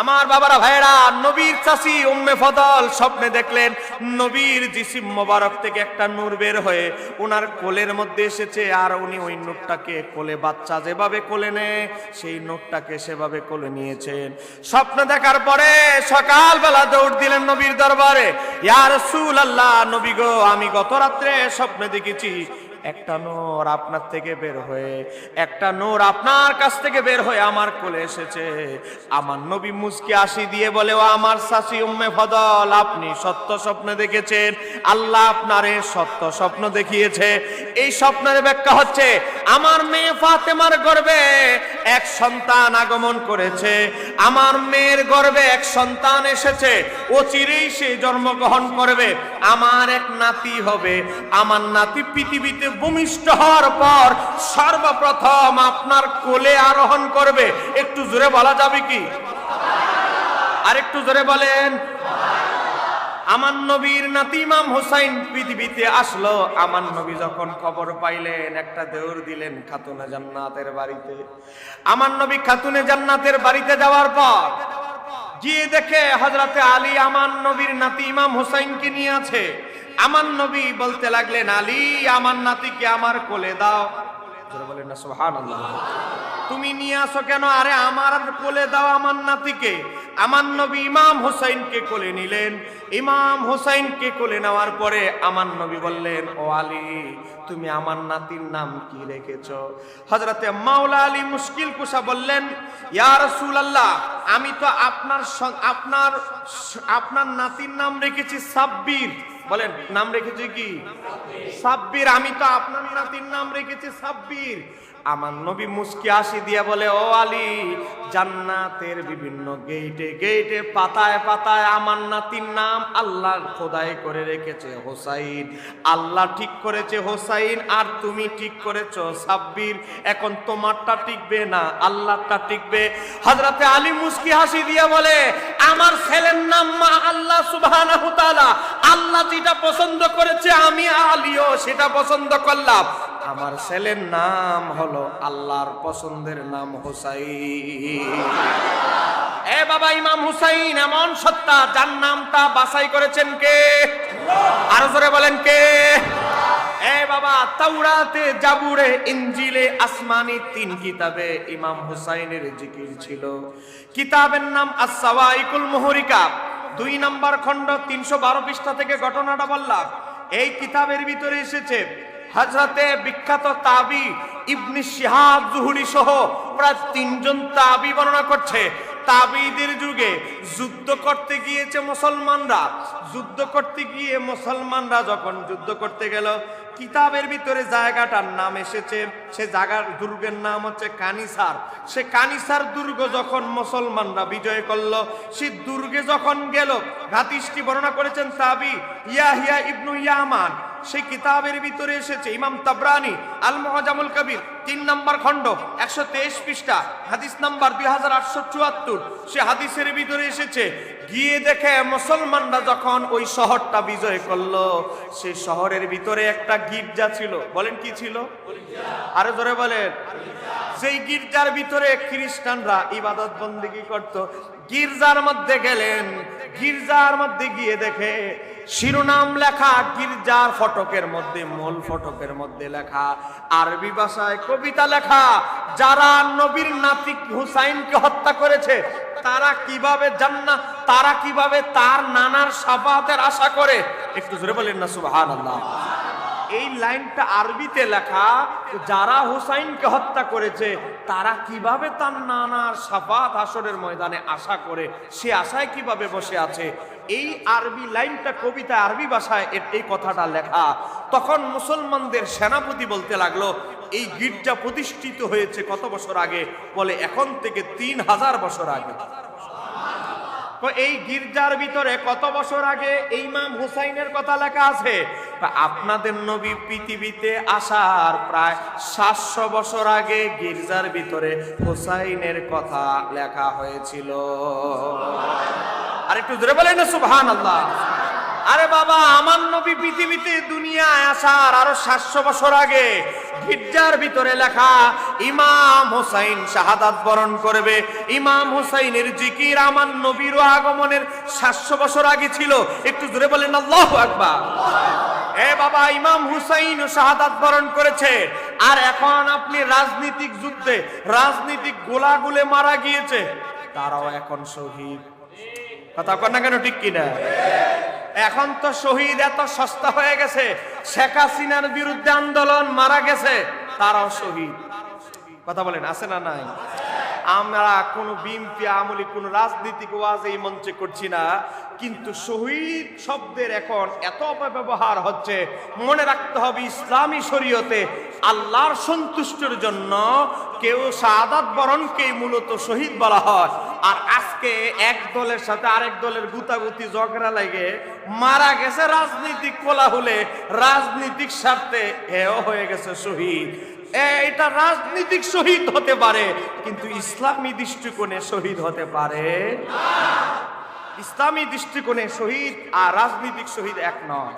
আমার বাবারা, ভাইরা, নবীর চাচি উম্মে ফদল স্বপ্নে দেখলেন নবীর জিসিম মোবারক থেকে একটা নূর বের হয়ে ওনার কোলের মধ্যে এসেছে, আর উনি ওই নূরটাকে কোলে, বাচ্চা যেভাবে কোলে নেয় সেই নূরটাকে সেভাবে কোলে নিয়েছেন। স্বপ্ন দেখার পরে সকালবেলা দৌড় দিলেন নবীর দরবারে, ইয়া রাসূলুল্লাহ, নবী গো, আমি গত রাত্রে স্বপ্নে দেখেছি একটা নূর আপনার থেকে বের হয়ে, একটা নূর আপনার কাছ থেকে বের হয়ে আমার কোলে এসেছে। আমার নবী মুস্কি হাসি দিয়ে বলে, ও আমার চাচি উম্মে ফদল, আপনি সত্য স্বপ্ন দেখেছেন, আল্লাহ আপনারে সত্য স্বপ্ন দেখিয়েছে। এই স্বপ্নের ব্যাখ্যা হচ্ছে, আমার মেয়ে ফাতেমার গর্ভে এক সন্তান আগমন করেছে, আমার মেয়ের গর্ভে এক সন্তান এসেছে, ও চিরেই সে জন্মগ্রহণ করবে, আমার এক নাতি হবে। আমার নাতি পৃথিবীতে ভূমিষ্ঠ হওয়ার পর সর্বপ্রথম আপনার কোলে আরোহণ করবে। একটু জোরে বলা যাবে কি? আর একটু জোরে বলেন। আমার নবীর নাতি ইমাম হুসাইন পৃথিবীতে আসলো। আমার নবী যখন খবর পাইলেন, একটা দৌড় দিলেন খাতুনে জান্নাতের বাড়িতে। আমার নবী খাতুনে জান্নাতের বাড়িতে যাওয়ার পর গিয়ে দেখে হযরতে আলী আমার নবীর নাতি ইমাম হুসাইনকে নিয়ে আছে। আমার নবী বলতে লাগলেন, আলী, আমার নাতিকে আমার কোলে দাও। জোরে বলেন না সুবহানাল্লাহ। তুমি নিয়ে আসো কেন? আরে আমার কোলে দাও আমার নাতিকে। আমার নবী ইমাম হুসাইনকে কোলে নিলেন। ইমাম হুসাইনকে কোলে নেওয়ার পরে আমার নবী বললেন, ও আলী, তুমি আমার নাতির নাম কি রেখেছো? হযরতে মাওলা আলী মুশকিল কুশা বললেন, ইয়া রাসূলুল্লাহ, আমি তো আপনার নাতির নাম রেখেছি সাব্বির। বলেন, নাম রেখেছি কি? সাব্বির। আমি তো আপনার নাতির নাম রেখেছি সাব্বির। আমার নবী মুস্কি হাসি দিয়ে বলে, ও আলী, জান্নাতের বিভিন্ন গেটে গেটে পাতায় পাতায় আমার নাতির নাম আল্লাহ খোদাই করে রেখেছে হোসাইন। আল্লাহ ঠিক করেছে হোসাইন, আর তুমি ঠিক করেছো সাব্বির। এখন তোমারটা টিকবে না, আল্লাহটা টিকবে। হযরতে আলী মুস্কি হাসি দিয়ে বলে, আমার ছেলের নাম মা আল্লাহ সুবহানাহু তাআলা, আল্লাহ যেটা পছন্দ করেছে আমি আলীও সেটা পছন্দ করলাম। আমার ছেলের নাম হলো আল্লাহর পছন্দের নাম হুসাইন। এ বাবা, ইমাম হুসাইন এমন সত্তা যার নামটা বাছাই করেছেন কে? আর জোরে বলেন কে? এ বাবা, তাওরাতে, জাবুরে, ইনজিলে, আসমানি তিন কিতাবে ইমাম হুসাইনের জিকির ছিল। কিতাবের নাম আস-সাওয়াইকুল মুহরিকা, 2 নম্বর খণ্ড 312 পৃষ্ঠা থেকে ঘটনাটা বললাম। এই কিতাবের ভিতরে এসেছে হযরতে বিখ্যাত তাবি ইবনে শিহাব জুহরি সহ প্রায় 3 জন তাবি বর্ণনা করছে। তাবিদের যুগে যুদ্ধ করতে গিয়েছে মুসলমানরা, যুদ্ধ করতে গিয়ে মুসলমানরা যখন যুদ্ধ করতে গেল, কিতাবের ভিতরে জায়গাটার নাম এসেছে, সে জায়গার দুর্গের নাম হচ্ছে কানিসার। সে কানিসার দুর্গ যখন মুসলমানরা বিজয় করলো, সে দুর্গে যখন গেল, হাদিসটি বর্ণনা করেছেন তাবি ইয়াহিয়া ইবনু ইয়ামান। সেই কিতাবের ভিতরে এসেছে ইমাম তাবরানি আল মুআজামুল কবির 3 নম্বর খণ্ড 123 পৃষ্ঠা হাদিস নাম্বার 2874। সে হাদিসের ভিতরে এসেছে, গিয়ে দেখে মুসলমানরা যখন ওই শহরটা বিজয় করলো, সেই শহরের ভিতরে একটা গির্জা ছিল। বলেন কি ছিল? আরো জোরে বলেন। সেই গির্জার ভিতরে খ্রিস্টানরা ইবাদত বন্দেগী করত। গির্জার মধ্যে গেলেন, গির্জার মধ্যে গিয়ে দেখে শিরোনাম লেখা গির্জার ফটকের মধ্যে, মূল ফটকের মধ্যে লেখা আরবি ভাষায় কবিতা লেখা, যারা নবীর নাতি হুসাইনকে হত্যা করেছে তারা কিভাবে জান্নাত, তারা কিভাবে তার নানার শাফাতের আশা করে। একটু জোরে বলেন না সুবহানাল্লাহ। এই লাইনটা আরবিতে লেখা, যারা হুসাইনকে হত্যা করেছে তারা কিভাবে তার নানার শাফাত হাসরের ময়দানে আশা করে, সে আশায় কিভাবে বসে আছে। এই আরবি লাইনটা কবিতা আরবি ভাষায় এই কথাটা লেখা। তখন মুসলমানদের সেনাপতি বলতে লাগলো, এই গির্জা প্রতিষ্ঠিত হয়েছে কত বছর আগে? বলে এখন থেকে 3000 বছর আগে। এই গির্জার ভিতরে কত বছর আগে এই ইমাম হুসাইনের কথা লেখা আছে? আপনাদের নবী পৃথিবীতে আসার প্রায় 700 বছর আগে গির্জার ভিতরে হুসাইনের কথা লেখা হয়েছিল। আর একটু জোরে বলেন না সুবহানাল্লাহ। আরে বাবা, আমার নবী পৃথিবীতে দুনিয়ায় আসার আরো 700 বছর আগে গির্জার ভিতরে লেখা ইমাম হুসাইন শাহাদাত বরণ করবে। ইমাম হুসাইনের জিকির আমার নবীর আগমনের 700 বছর আগে ছিল। একটু জোরে বলেন আল্লাহু আকবার। এ বাবা, ইমাম হুসাইন শাহাদাত বরণ করেছে, আর এখন আপনি রাজনৈতিক যুদ্ধে রাজনৈতিক গোলাগুলে মারা গিয়েছে, তারাও এখন শহীদ। কথা কন না কেন, ঠিক কিনা? এখন তো শহীদ এত সস্তা হয়ে গেছে। শেখ হাসিনার বিরুদ্ধে আন্দোলন মারা গেছে, তারাও শহীদ। কথা বলেন, আছে না নাই? আমরা কোন বিএনপি আমলি কোন রাজনীতিক ওয়াজ এই মঞ্চে করছি না, কিন্তু শহীদ শব্দের এখন এত অপব্যবহার হচ্ছে। মনে রাখতে হবে, ইসলামী শরীয়তে আল্লাহর সন্তুষ্টির জন্য কেউ শাহাদাত বরণকেই মূলত শহীদ বলা হয়। আর আজকে এক দলের সাথে আরেক দলের গুতাগুতি ঝগড়া লাগে মারা গেছে রাজনৈতিক কোলাহলে, রাজনৈতিক স্বার্থে এও হয়ে গেছে শহীদ। এটা রাজনৈতিক শহীদ হতে পারে, কিন্তু ইসলামী দৃষ্টিকোণে শহীদ হতে পারে না। ইসলামী দৃষ্টিকোণে শহীদ আর রাজনৈতিক শহীদ এক নয়।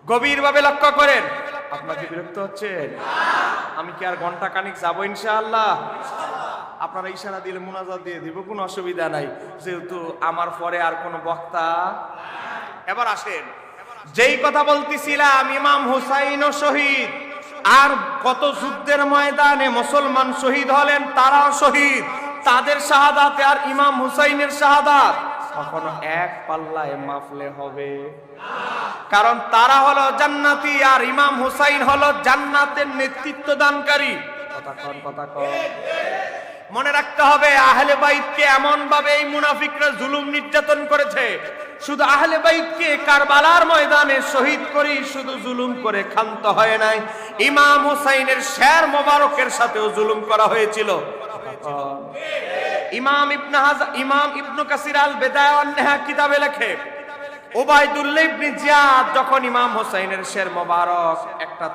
গভীরভাবে লক্ষ্য করেন। আপনাকে বিরক্ত হচ্ছে? আমি কি আর ঘন্টা খানিক যাবো ইনশাআল্লাহ? আপনারা ইশারা দিলে মুনাজাত দিয়ে দিব, কোনো অসুবিধা নাই, যেহেতু আমার পরে আর কোনো বক্তা। এবার আসেন, যেই কথা বলতেছিলাম, ইমাম হুসাইনও শহীদ। আর কত যুদ্ধের ময়দানে মুসলমান শহীদ হলেন, তারাও শহীদ। তাদের শাহাদাতে আর ইমাম হুসাইনের শাহাদাত কখনো এক পাল্লায় মাপলে হবে? কারণ তারা হলো জান্নাতি আর ইমাম হুসাইন হলো জান্নাতের নেতৃত্ব দানকারী। কথা কন। মনে রাখতে হবে, আহলে বাইতকে এমন ভাবে এই মুনাফিকরা জুলুম নির্যাতন করেছে। শুধু আহলে বাইতকে কারবালার ময়দানে শহীদ করে শুধু জুলুম করে ক্ষান্ত হয় নাই, ইমাম হুসাইনের শের মোবারকের সাথেও জুলুম করা হয়েছিল। ইমাম ইবনে কাসির আল বিদায়া ওয়ান নিহা কিতাবে লেখে, উবাইদুল্লাহ ইবনে জিয়াদ যখন ইমাম হুসাইনের শের মোবারক একটা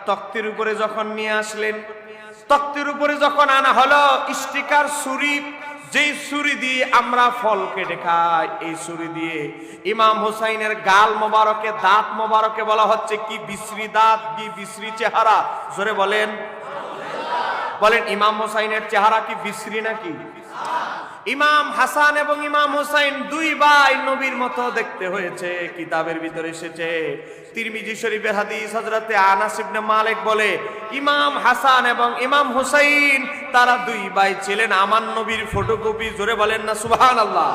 তখ্তের উপরে যখন নিয়ে আসলেন, তখ্তের উপরে যখন আনা হলো স্টিকার ছুরি, যেই ছুরি দিয়ে আমরা ফল কেটে খাই, এই ছুরি দিয়ে ইমাম হুসাইনের গাল মোবারকে, দাঁত মোবারকে বলা হচ্ছে কি বিশ্রী দাঁত, কি বিশ্রী চেহারা। জোরে বলেন। ইমাম হুসাইনের চেহারা কি বিশ্রী নাকি? ইমাম হাসান এবং ইমাম হুসাইন দুই ভাই নবীর মতো দেখতে হয়েছে। কিতাবের ভিতরে এসেছে, তিরমিজি শরীফের হাদিস, হযরতে আনাস ইবনে মালিক বলে ইমাম হাসান এবং ইমাম হুসাইন তারা দুই ভাই ছিলেন আমার নবীর ফটোকপি। জোরে বলেন না সুবহানাল্লাহ।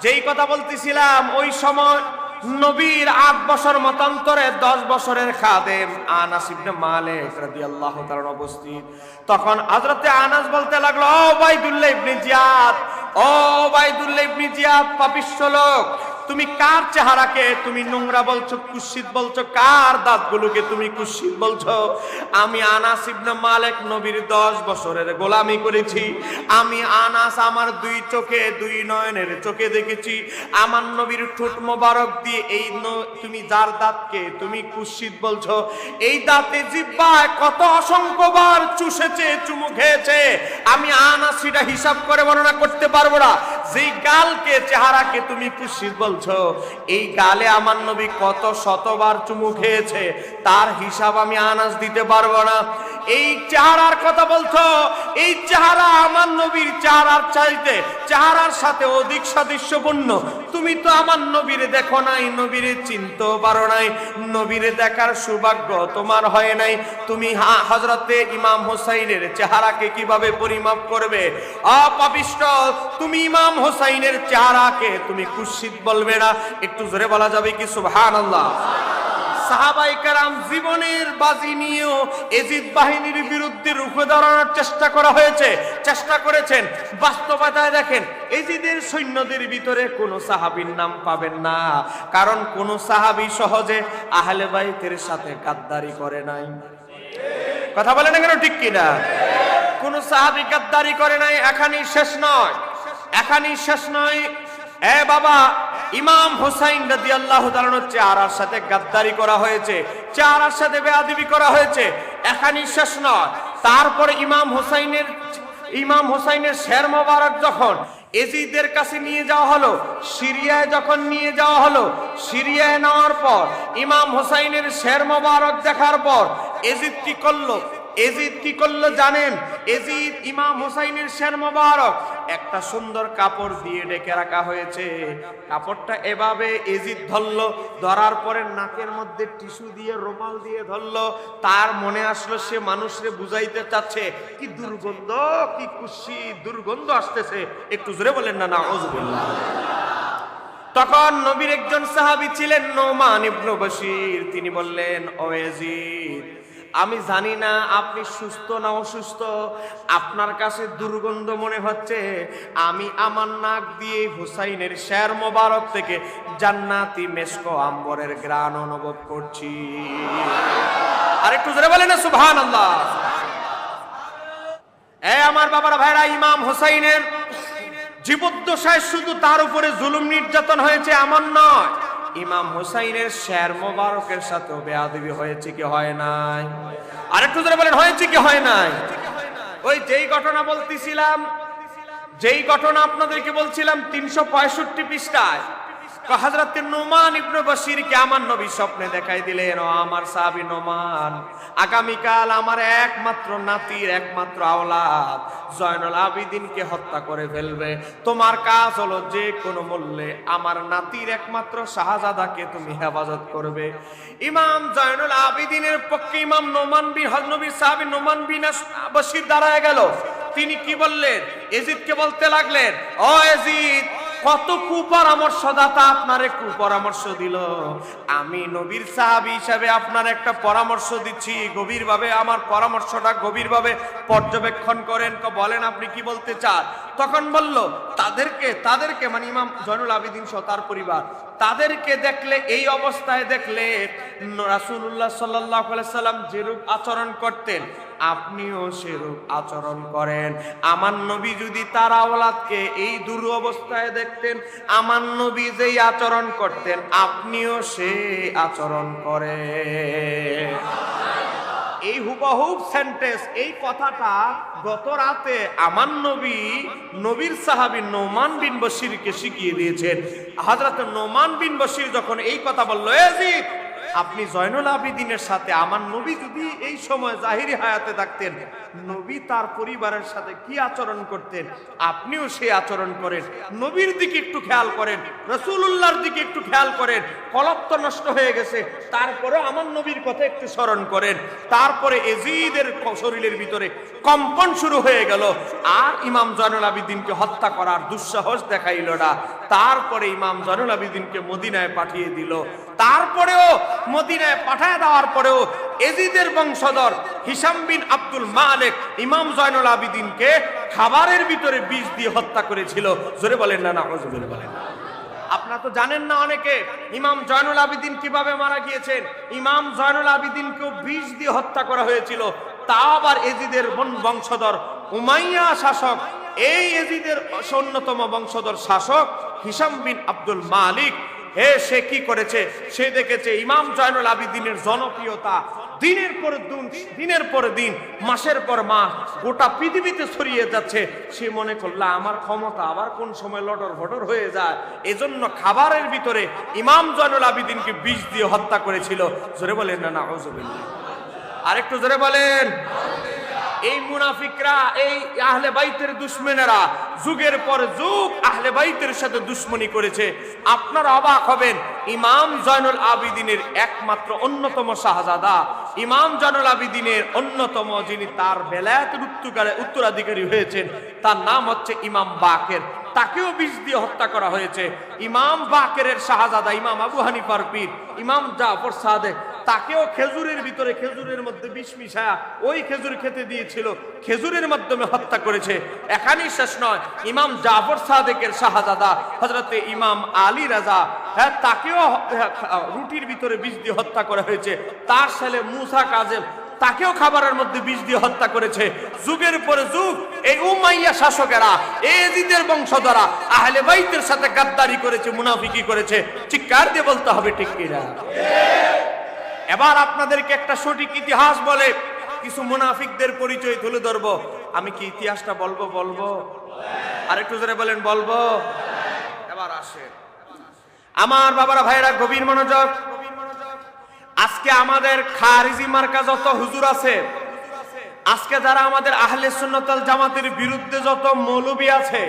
যেই কথা বলতেছিলাম, ওই সময় নবীর 8 বছর মতান্তরে 10 বছরের খাদেম আনাস ইবনে মালিক রাদিয়াল্লাহু তাআলা উপস্থিত। তখন হযরতে আনাস বলতে লাগলো, ও উবাইদুল্লাহ ইবনে জিয়াদ, ও উবাইদুল্লাহ ইবনে জিয়াদ, পাপিষ্ঠ লোক, তুমি কার চেহারাকে তুমি নোংরা বলছো, কুৎসিত বলছো? কার দাঁতগুলোকে তুমি কুৎসিত বলছো? আমি আনাস ইবনে মালিক নবীর 10 বছরের গোলামি করেছি। আমি আনাস আমার 2 চোখে, 2 নয়নের চোখে দেখেছি আমার নবীর ঠোঁট মোবারক দিয়ে এই তুমি যার দাঁতকে তুমি কুৎসিত বলছো, এই দাঁতে জিহ্বায় কত অসংখ্যবার চুষেছে, চুমু খেয়েছে, আমি আনাস সেটা হিসাব করে বর্ণনা করতে পারবো না। যেই গালকে চেহারাকে তুমি কুৎসিত বলছো, এই গালে আমার নবী কত শতবার চুমু খেয়েছে তার হিসাব আমি আনাস দিতে পারবো না। এই চেহারার কথা বলছো, এই চেহারা আমার নবীর চেহারার চাইতে চেহারার সাথে অধিক সাদৃশ্যপূর্ণ। তুমি তো আমার নবীরে দেখো নাই, নবীরে চিনতেও পারো নাই, নবীরে দেখার সৌভাগ্য তোমার হয় নাই। তুমি হযরতে ইমাম হুসাইনের চেহারাকে কিভাবে পরিমাপ করবে? অপাপিষ্ট, তুমি ইমাম হুসাইনের চেহারাকে তুমি কুৎসিত বলবে না? একটু জোরে বলা যাবে কি সুবহানাল্লাহ? সাহাবায়ে কেরাম জীবনের বাজি নিয়েও এজিদ বাহিনীর বিরুদ্ধে রুখে দাঁড়ানোর চেষ্টা করা হয়েছে, চেষ্টা করেছেন। বাস্তবতায় দেখেন, এজিদের সৈন্যদের ভিতরে কোন সাহাবীর নাম পাবেন না, কারণ কোন সাহাবী সহজে আহলে বাইতের সাথে গাদ্দারি করে নাই। কথা বলেন না কেন, ঠিক কিনা? কোন সাহাবী গাদ্দারি করে নাই। এখানেই শেষ নয়, এখানেই শেষ নয়। এ বাবা, ইমাম হুসাইন রাদিয়াল্লাহু তাআলা চেহারার সাথে গাদ্দারি করা হয়েছে, চেহারার সাথে বেয়াদবি করা হয়েছে, এখানেই শেষ নয়। তারপরে ইমাম হুসাইনের শের মোবারক যখন এজিদের কাছে নিয়ে যাওয়া হলো, সিরিয়ায় যখন নিয়ে যাওয়া হলো, সিরিয়ায় নেওয়ার পর ইমাম হুসাইনের শের মোবারক দেখার পর এজিদ কি করলো? এজিদ কি করলো জানেন? এজিদ ইমাম হুসাইনের শের মোবারক একটা সুন্দর কাপড় দিয়ে ঢেকে রাখা হয়েছে। কাপড়টা এভাবে এজিদ ধরলো, ধরার পরে নাকের মধ্যে টিস্যু দিয়ে, রুমাল দিয়ে ধরলো। তার মনে আসলো সে মানুষরে বুঝাইতে চাচ্ছে কি দুর্গন্ধ, কি কুৎসিত দুর্গন্ধ আসতেছে। একটু জোরে বলেন না নাউযুবিল্লাহ। তখন নবীর একজন সাহাবী ছিলেন নোমান ইবনে বশির, তিনি বললেন, ও এজিদ, আমি জানি না আপনি সুস্থ না অসুস্থ, আপনার কাছে দুর্গন্ধ মনে হচ্ছে, আমি আমার নাক দিয়ে হুসাইনের শের মোবারক থেকে জান্নাতি মেশক আম্বরের ঘ্রাণ অনুভব করছি। আর একটু জোরে বলেন না সুবহানাল্লাহ। আমার বাবারা, ভাইরা, ইমাম হুসাইনের জীবদ্দশায় শুধু তার উপরে জুলুম নির্যাতন হয়েছে এমন নয়, ইমাম হুসাইনের শের মোবারকের সাথে বেয়াদবি হয়েছে কি হয় নাই? আরেকটু জোরে বলেন, হয়েছে কি হয় নাই? ওই যেই ঘটনা বলতেছিলাম, যেই ঘটনা আপনাদেরকে বলছিলাম 365 পৃষ্ঠায়, হযরত নোমান ইবনে বশিরকে আমার নবী স্বপ্নে দেখাই দিলেন, ও আমার সাহাবী নোমান, আগামীকাল আমার একমাত্র নাতির একমাত্র আওলাদ জয়নুল আবিদিনকে হত্যা করে ফেলবে। তোমার কাজ হলো যে কোনো মূল্যে আমার নাতির একমাত্র শাহজাদাকে তুমি হেফাজত করবে। ইমাম জয়নুল আবিদিনের পক্ষে ইমাম নোমান বিন নবীর সাহাবী নোমান বিন বশির দাঁড়ায় গেল। তিনি কি বললেন? এজিদকে বলতে লাগলেন, ও এজিদ, কত কুপরামর্শদাতা আপনারে কুপরামর্শ দিল, আমি নবীর সাহাবী হিসাবে আপনার একটা পরামর্শ দিচ্ছি, গভীরভাবে আমার পরামর্শটা গভীরভাবে পর্যবেক্ষণ করেন, বলেন আপনি কি বলতে চান? তখন বলল, তাদেরকে মানে ইমাম জয়নুল আবিদিন সহ তার পরিবার, তাদেরকে দেখলে, এই অবস্থায় দেখলে রাসূলুল্লাহ সাল্লাল্লাহু আলাইহি সাল্লাম যেরূপ আচরণ করতেন আপনিও সেরূপ আচরণ করেন। আমার নবী যদি তার আওলাদকে এই দুরবস্থায় দেখতেন, আমার নবী যেই আচরণ করতেন আপনিও সেই আচরণ করেন। এই হুবহুব সেন্টেন্স, এই কথাটা গত রাতে আমার নবীর সাহাবী নোমান বিন বশিরকে শিখিয়ে দিয়েছেন। হযরত নোমান বিন বশির যখন এই কথা বলল, এজিদ, আপনি জয়নুল আবিদিনের সাথে আমার নবী যদি এই সময় জাহিরি হায়াতে থাকতেন নবী তার পরিবারের সাথে কি আচরণ করতেন, আপনিও সেই আচরণ করেন। নবীর দিকে একটু খেয়াল করেন, রাসূলুল্লাহর দিকে একটু খেয়াল করেন। কলব তো নষ্ট হয়ে গেছে, তারপরে আমার নবীর কথা একটু স্মরণ করেন। তারপরে এজিদের শরীরের ভিতরে কম্পন শুরু হয়ে গেল, আর ইমাম জয়নুল আবেদিনকে হত্যা করার দুঃসাহস দেখাইল না। তারপরে ইমাম জয়নুল আবেদিনকে মদিনায় পাঠিয়ে দিল। তারপরেও মদিনায় পাঠায় দেওয়ার পরেও এজিদের বংশধর হিশাম বিন আব্দুল মালিক ইমাম জয়নুল আবেদিনকে খাবারের ভিতরে বিষ দিয়ে হত্যা করেছিল। জোরে বলেন না নাউযুবিল্লাহ বলেন। আপনারা তো জানেন না অনেকে ইমাম জয়নুল আবেদিন কিভাবে মারা গিয়েছেন। ইমাম জয়নুল আবেদিনকেও বিষ দিয়ে হত্যা করা হয়েছিল। তা আবার এজিদের বংশধর উমাইয়া শাসক, এই এজিদের অন্যতম বংশধর শাসক হিশাম বিন আব্দুল মালিক, সে কি করেছে, সে দেখেছে ইমাম জয়নুল আবেদিনের জনপ্রিয়তা দিনের পর দিন মাসের পর মাস গোটা পৃথিবীতে ছড়িয়ে যাচ্ছে। সে মনে করল আমার ক্ষমতা আবার কোন সময় লটর ফটর হয়ে যায়, এজন্য খাবারের ভিতরে ইমাম জয়নুল আবেদিনকে বিষ দিয়ে হত্যা করেছিল। জোরে বলেন না নাউযুবিল্লাহ, আরেকটু জোরে বলেন। এই মুনাফিকরা, এই আহলে বাইতের দুশমনেরা যুগের পর যুগ আহলে বাইতের সাথে দুশমনি করেছে। আপনারা অবাক হবেন, ইমাম জয়নুল আবেদিনের একমাত্র অন্যতম শাহজাদা, ইমাম জয়নুল আবেদিনের অন্যতম যিনি তার বেলায়েতের উত্তরাধিকারী হয়েছেন, তার নাম হচ্ছে ইমাম বাকের। তাকেও বিষ দিয়ে হত্যা করা হয়েছে। ইমাম বাকেরের শাহজাদা ইমাম আবু হানিফার পীর ইমাম জাফর সাদেক, তাকেও খেজুরের ভিতরে খেজুরের মধ্যে বিষ মিশায়া ওই খেজুর খেতে দিয়েছিল, খেজুরের মাধ্যমে হত্যা করেছে। এখানেই শেষ নয়, ইমাম জাফর সাদেকের শাহজাদা হযরতে ইমাম আলী রাজা, তাকেও রুটির ভিতরে বিষ দিয়ে হত্যা করা হয়েছে। তার ছেলে মুসা কাজেম, তাকেও খাবারের মধ্যে বিষ দিয়ে হত্যা করেছে। যুগের পরে যুগ এই উমাইয়া শাসকেরা, এজিদের বংশধরা আহলে বাইতের সাথে গাদ্দারি করেছে, মুনাফিকি করেছে। চিৎকার দিয়ে বলতে হবে ঠিক কিনা? এবার আপনাদেরকে একটা সঠিক ইতিহাস বলে কিছু মুনাফিকদের পরিচয় তুলে ধরবো। আমি কি ইতিহাসটা বলবো? আরেকটু জোরে বলেন বলবো। এবার আসে আমার বাবারা ভাইরা, গভীর মনোযোগ। আজকে আমাদের খারিজি মার্কা যত হুজুর আছে, আজকে যারা আমাদের আহলে সুন্নাত ওয়াল জামাতের বিরুদ্ধে যত মৌলবী আছে,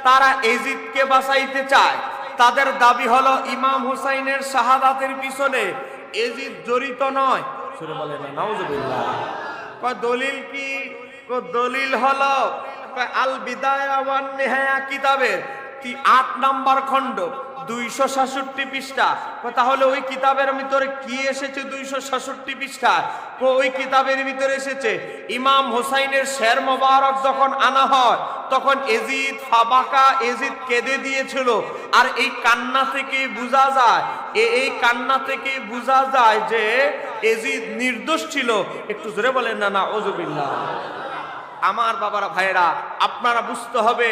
তারা এজিদকে বাঁচাইতে চায়। তাদের দাবি হলো ইমাম হুসাইনের শাহাদাতের পিছনে এজিদ জড়িত নয়। শুনে বলেন না নাউযুবিল্লাহ। কয় দলিল কি? দলিল হলো আল বিদায়া ওয়ান নিহায়া কিতাবের 8 নম্বর খণ্ড 266 পৃষ্ঠা। তাহলে ওই কিতাবের ভিতরে কি এসেছে? 266 পৃষ্ঠা। ওই কিতাবের ভিতরে এসেছে ইমাম হোসাইনের শের মোবারক যখন আনা হয় তখন এজিদ ফাবাকা, এজিদ কেঁদে দিয়েছিল। আর এই কান্না থেকে বোঝা যায়, এই কান্না থেকে বোঝা যায় যে এজিদ নির্দোষ ছিল। একটু জোরে বলেন না নাউযুবিল্লাহ। আমার বাবারা ভাইয়েরা, আপনারা বুঝতে হবে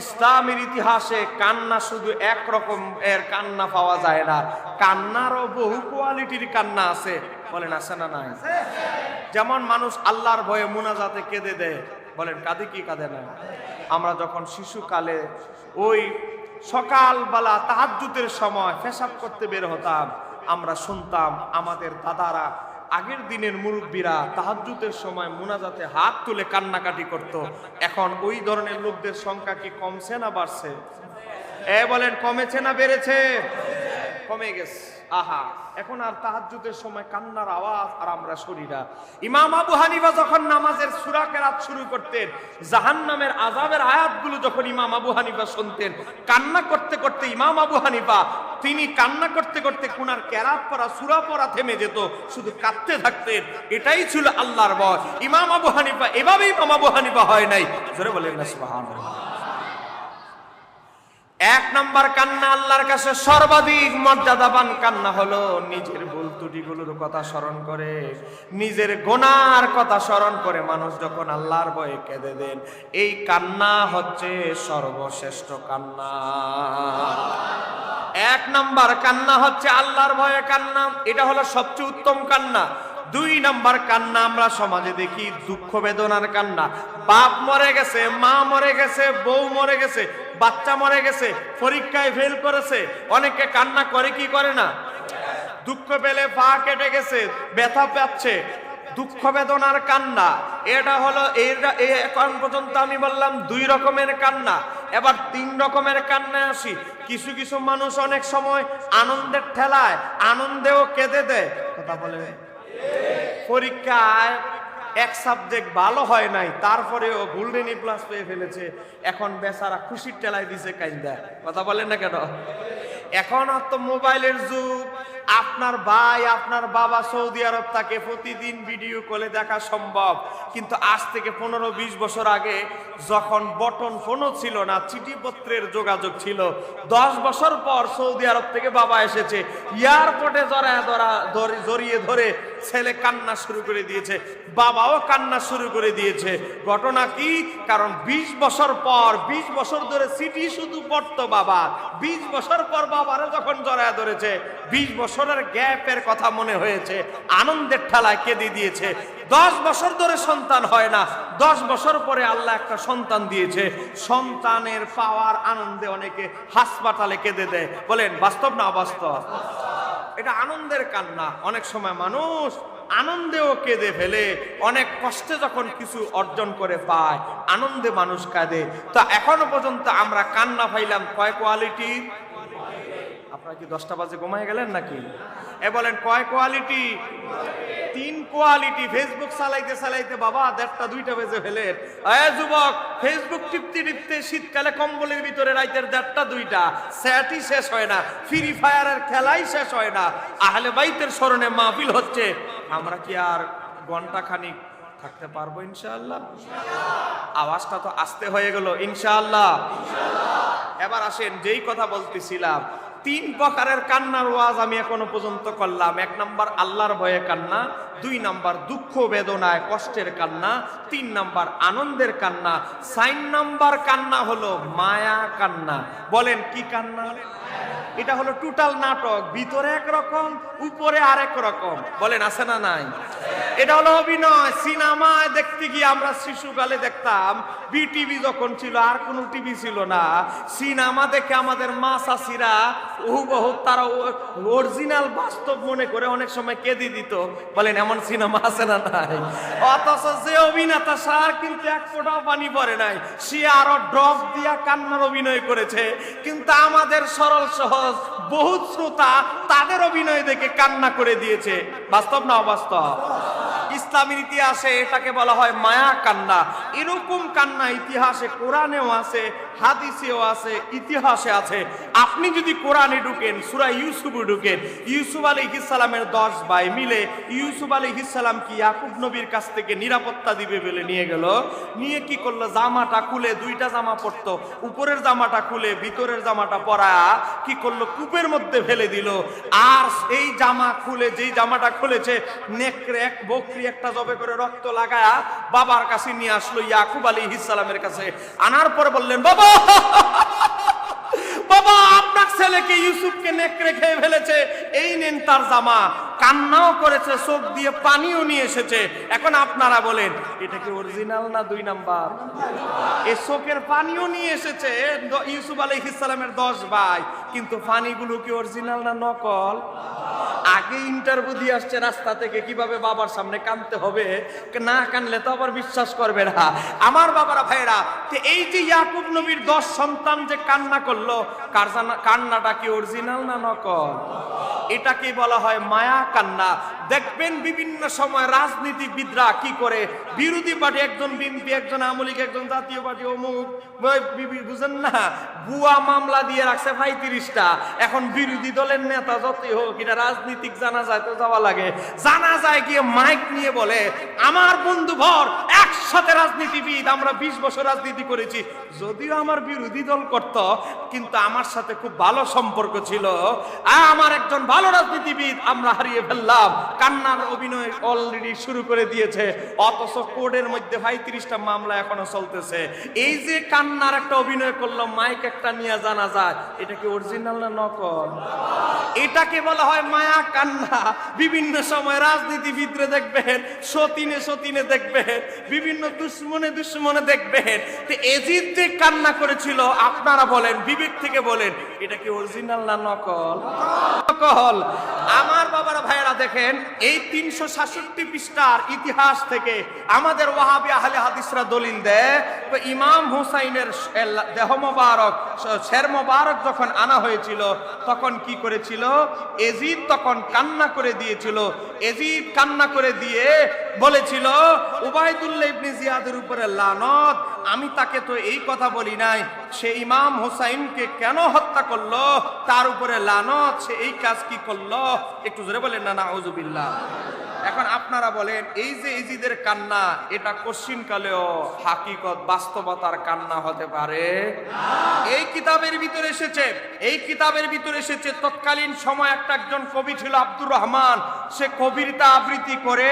ইসলামের ইতিহাসে কান্না শুধু একরকম এর কান্না পাওয়া যায় না, কান্নারও বহু কোয়ালিটির কান্না আছে। বলেন আছে না নাই? যেমন মানুষ আল্লাহর ভয়ে মুনাজাতে কেঁদে দেয়, বলেন কাঁদে কি কাঁদে না? আমরা যখন শিশুকালে ওই সকালবেলা তাহাজ্জুদের সময় পেশাব করতে বের হতাম, আমরা শুনতাম আমাদের দাদারা, আগের দিনের মুরব্বীরা তাহাজ্জুদের সময় মুনাজাতে হাত তুলে কান্নাকাটি করত। এখন ওই ধরনের লোকদের সংখ্যা কি কমছে না বাড়ছে? বলেন কমেছে না বেড়েছে? কমে গেছে। আহা, এখন আর তাহাজ্জুদের সময় কান্নার আওয়াজ আর আমরা শুনি না। ইমাম আবু হানিফা যখন নামাজের সূরা কেরাত শুরু করতেন, জাহান্নামের আযাবের আয়াতগুলো যখন ইমাম আবু হানিফা শুনতেন, কান্না করতে করতে ইমাম আবু হানিফা তিনি কান্না করতে করতে কোনার কেরাত পড়া, সূরা পড়া থেমে যেত, শুধু কাঁদতে থাকতেন। এটাই ছিল আল্লাহর ভয়। ইমাম আবু হানিফা এভাবেই ইমাম আবু হানিফা হয় নাই। জোরে বলেন না সুবহানাল্লাহ। 1 নম্বর কান্না আল্লাহর কাছে সর্বাধিক মর্যাদাবান কান্না হলো নিজের ভুল ত্রুটিগুলোর কথা স্মরণ করে, নিজের গুনার কথা স্মরণ করে মানুষ যখন আল্লাহর ভয়ে কেঁদে দেন, এই কান্না হচ্ছে সর্বশ্রেষ্ঠ কান্না। 1 নম্বর কান্না হচ্ছে আল্লাহর ভয়ে কান্না, এটা হলো সবচেয়ে উত্তম কান্না। 2 নম্বর কান্না আমরা সমাজে দেখি দুঃখ বেদনার কান্না। বাপ মরে গেছে, মা মরে গেছে, বউ মরে গেছে, বাচ্চা মরে গেছে, পরীক্ষায় ফেল করেছে, অনেকে কান্না করে কি করে না? দুঃখ পেলে পা কেটে গেছে, ব্যথা পাচ্ছে, দুঃখ বেদনার কান্না। এটা হলো এখন পর্যন্ত আমি বললাম 2 রকমের কান্না। এবার 3 রকমের কান্নায় আসি। কিছু কিছু মানুষ অনেক সময় আনন্দের ঠেলায় আনন্দেও কেঁদে দেয়। কথা বলে পরীক্ষায় এক সাবজেক্ট ভালো হয় নাই, তারপরেও গোল্ডেন এ প্লাস পেয়ে ফেলেছে, এখন বেচারা খুশির ঠেলায় দিছে কাইন্দা। কথা বলেন না কেন? এখন তো মোবাইলের যুগ। আপনার ভাই আপনার বাবা সৌদি আরব থাকে, প্রতিদিন ভিডিও কলে দেখা সম্ভব। কিন্তু আজ থেকে 15-20 বছর আগে যখন বটন ফোনও ছিল না, চিঠিপত্রের যোগাযোগ ছিল, 10 বছর পর সৌদি আরব থেকে বাবা এসেছে, এয়ারপোর্টে জড়িয়ে ধরে ছেলে কান্না শুরু করে দিয়েছে, বাবাও কান্না শুরু করে দিয়েছে। ঘটনা কি? কারণ 20 বছর পর, 20 বছর ধরে চিঠি শুধু পড়তো বাবা, 20 বছর পর বাবারা যখন জড়ায় ধরেছে, 20 বছরের গ্যাপের কথা মনে হয়েছে, আনন্দের ঠেলায় কেঁদে দিয়েছে। 10 বছর ধরে সন্তান হয় না, 10 বছর পরে আল্লাহ একটা সন্তান দিয়েছে, সন্তানের পাওয়ার আনন্দে অনেকে হাসপাতালে কেঁদে দেয়। বলেন বাস্তব না অবাস্তব? এটা আনন্দের কান্না। অনেক সময় মানুষ আনন্দেও কেঁদে ফেলে, অনেক কষ্টে যখন কিছু অর্জন করে পায়, আনন্দে মানুষ কাঁদে। তো এখনো পর্যন্ত আমরা কান্না পাইলাম কয় কোয়ালিটির? আপনারা কি 10টা বাজে ঘুমায় গেলেন নাকি? বলেন কয় কোয়ালিটি? 3 কোয়ালিটি। ফেসবুক চালাইতে চালাইতে বাবা 1:30-2টা বেজে ফেলেন। যুবক, ফেসবুক টিপতে টিপতে শীতকালে কম্বলের ভিতরে রাইতের 1:30-2টা, স্যাটই শেষ হয় না, ফ্রি ফায়ারের খেলাই শেষ হয় না, আহলে বাইতের স্মরণে মাহফিল হচ্ছে। আমরা কি আর ঘন্টা খানিক থাকতে পারবো ইনশাআল্লাহ? আওয়াজটা তো আস্তে হয়ে গেল। ইনশাআল্লাহ। এবার আসেন, যেই কথা বলতেছিলাম, 3 প্রকারের কান্নার ওয়াজ আমি এখনো পর্যন্ত করলাম। 1 নাম্বার আল্লাহর ভয়ে কান্না, 2 নাম্বার দুঃখ বেদনায় কষ্টের কান্না, 3 নাম্বার আনন্দের কান্না, 4 নাম্বার কান্না হলো মায়া কান্না। বলেন কি কান্না? এটা হলো টোটাল নাটক, ভিতরে একরকম, উপরে আরেক রকম। বলেন আছে না নাই? এটা হলো অভিনয়। সিনেমায় দেখতে গিয়ে আমরা শিশুকালে দেখতাম, বিটিভি যখন ছিল, আর কোনো টিভি ছিল না, সিনেমা দেখে আমাদের মা চাচিরা হুবহু তারা অরিজিনাল বাস্তব মনে করে অনেক সময় কেঁদে দিত। বলেন এমন সিনেমা আছে না নাই? অথচ যে অভিনেতা সার কিন্তু 1 ফোঁটাও পানি পড়ে নাই, সে আরো ড্রপ দিয়া কান্নার অভিনয় করেছে। কিন্তু আমাদের সরল সহজ বহুত শ্রোতা তাদের অভিনয় দেখে কান্না করে দিয়েছে। বাস্তব না অবাস্তব? ইসলামের ইতিহাসে এটাকে বলা হয় মায়া কান্না। এরকম কান্না ইতিহাসে কোরআনেও আছে, হাদিসেও আছে, ইতিহাসে আছে। আপনি যদি কোরআনে ঢুকেন, সূরা ইউসুফে ঢুকেন, ইউসুফ আলাইহিস সালামের 10 ভাই মিলে ইউসুফ আলাইহিস সালাম কি ইয়াকুব নবীর কাছ থেকে নিরাপত্তা দিবে বলে নিয়ে গেল। নিয়ে কি করলো? জামাটা খুলে, 2টা জামা পরতো, উপরের জামাটা খুলে ভিতরের জামাটা পরা কি করলো? কূপের মধ্যে ফেলে দিল। আর এই জামা খুলে, যেই জামাটা খুলেছে, নেকড়ে এক বকরি একটা জবে করে রক্ত লাগায়া বাবার কাছে নিয়ে আসলো, ইয়াকুব আলাইহিস সালামের কাছে। আনার পর বললেন, বাবা বাবা, আপনার ছেলেকে ইউসুফকে নেকড়ে খেয়ে ফেলেছে, এই নেন তার জামা। কান্নাও করেছে, চোখ দিয়ে পানিও নিয়ে এসেছে। এখন আপনারা বলেন এটা কি অরিজিনাল না 2 নাম্বার? এই চোখের পানিও নিয়ে এসেছে ইউসুফ আলাইহিস সালামের 10 ভাই, কিন্তু পানিগুলো কি অরিজিনাল না নকল? আগে ইন্টারভিউ দিয়ে আসছে রাস্তা থেকে, কিভাবে বাবার সামনে কাঁদতে হবে, না কানলে তো আবার বিশ্বাস করবে না। আমার বাবারা ভাইরা, এই যে ইয়াকুব নবীর 10 সন্তান যে কান্না করলো, কান্নাটা কি অরিজিনাল না নকল? এটাকে বলা হয় মায়া কান্না। দেখবেন বিভিন্ন সময় রাজনীতিবিদরা কি করে, বিরোধী পার্টি একজন বিএনপি, একজন আওয়ামী লীগ, একজন জাতীয় পার্টি অমুক, বুঝেন না, ভুয়া মামলা দিয়ে রাখছে 35টা। এখন বিরোধী দলের নেতা যতই হোক, এটা রাজনীতিক জানা যায় তো যাওয়া লাগে, জানা যায় গিয়ে মাইক নিয়ে বলে, আমার বন্ধু ভর একসাথে রাজনীতিবিদ, আমরা 20 বছর রাজনীতি করেছি, যদিও আমার বিরোধী দল করত, কিন্তু আমার সাথে খুব ভালো সম্পর্ক ছিল, আমার একজন ভালো রাজনীতিবিদ আমরা হারিয়ে ফেললাম। কান্নার অভিনয় অলরেডি শুরু করে দিয়েছে, অথচ কোর্টের মধ্যে 35টা মামলা এখনো চলতেছে। এই যে কান্নার একটা অভিনয় করলো, মাইক একটা নিয়ে জানা যায়, এটা কি অরিজিনাল না নকল? এটাকে বলা হয় মায়া কান্না। বিভিন্ন সময় রাজনীতিবিদরে দেখবেন, সতীনে দেখবেন, বিভিন্ন দুশ্মনে দেখবেন। তো এজিদ যে কান্না করেছিল, আপনারা বলেন, বিবেক থেকে বলেন, এটা কি অরিজিনাল না নকল? নকল। আমার বাবারা ভাইয়েরা দেখেন, এই 366 পৃষ্ঠার ইতিহাস থেকে আমাদের ওয়াহাবি আহলে হাদিসরা দলিল দেয়, তো ইমাম হুসাইনের দেহ মোবারক, শের মোবারক যখন আনা হয়েছিল তখন কি করেছিল? এজিদ তখন কান্না করে দিয়েছিল। এজিদ কান্না করে দিয়ে বলেছিল, উবাইদুল্লাহ ইবনে জিয়াদের উপরে লানত, আমি তাকে তো এই কথা বলি নাই, সে ইমাম হুসাইনকে কেন হত্যা করলো, তার উপরে লানত, সে এই কাজ কি করলো? একটু জোরে বলেন না নাউজুবিল্লাহ। এখন আপনারা বলেন, এই যে এজিদের কান্না, এটা কশিন কালেও হাকিকত বাস্তবতার কান্না হতে পারে? এই কিতাবের ভিতরে এসেছে, এই কিতাবের ভিতরে এসেছে তৎকালীন সময় একজন কবি ছিল আব্দুর রহমান, সে কবিতা আবৃত্তি করে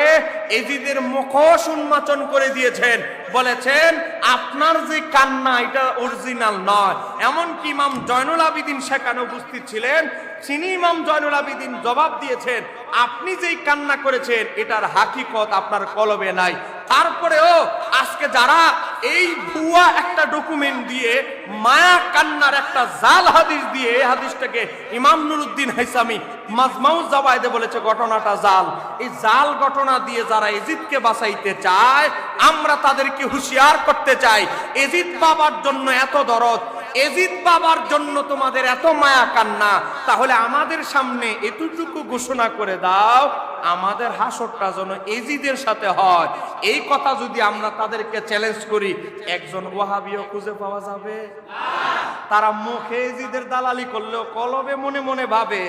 এজিদের মুখোশ উন্মোচন করে দিয়েছেন, বলেছেন আপনার যে কান্না এটা অরিজিনাল নয়। এমনকি ইমাম জয়নুল আবিদিন সেখানে উপস্থিত ছিলেন, তিনি ইমাম জয়নুল আবিদিন জবাব দিয়েছেন, আপনি যেই কান্না করেছেন এটার হাকিকত আপনার কলবে নাই। তারপরেও আজকে যারা এই ভুয়া একটা ডকুমেন্ট দিয়ে মায়া কান্নার একটা জাল হাদিস দিয়ে, এই হাদিসটাকে ইমাম নুরুদ্দিন হাইসামি মাজমাউজ জাওয়ায়েদে বলেছে ঘটনাটা জাল, এই জাল ঘটনা দিয়ে যারা এজিদকে বাঁচাইতে চায়, আমরা তাদেরকে হুঁশিয়ার করতে চাই, এজিদ বাবার জন্য এত দরদ, এজিদ বাবার জন্য তোমাদের এত মায়া কান্না, তাহলে আমাদের সামনে এতটুকু ঘোষণা করে দাও, আমাদের হাসরটা যেন এজিদের সাথে হয়। এই কথা যদি আমরা তাদেরকে চ্যালেঞ্জ করি, একজন ওয়াহাবিও খুঁজে পাওয়া যাবে? তারা মুখে এজিদের দালালি করলেও কলবে মনে মনে ভাবে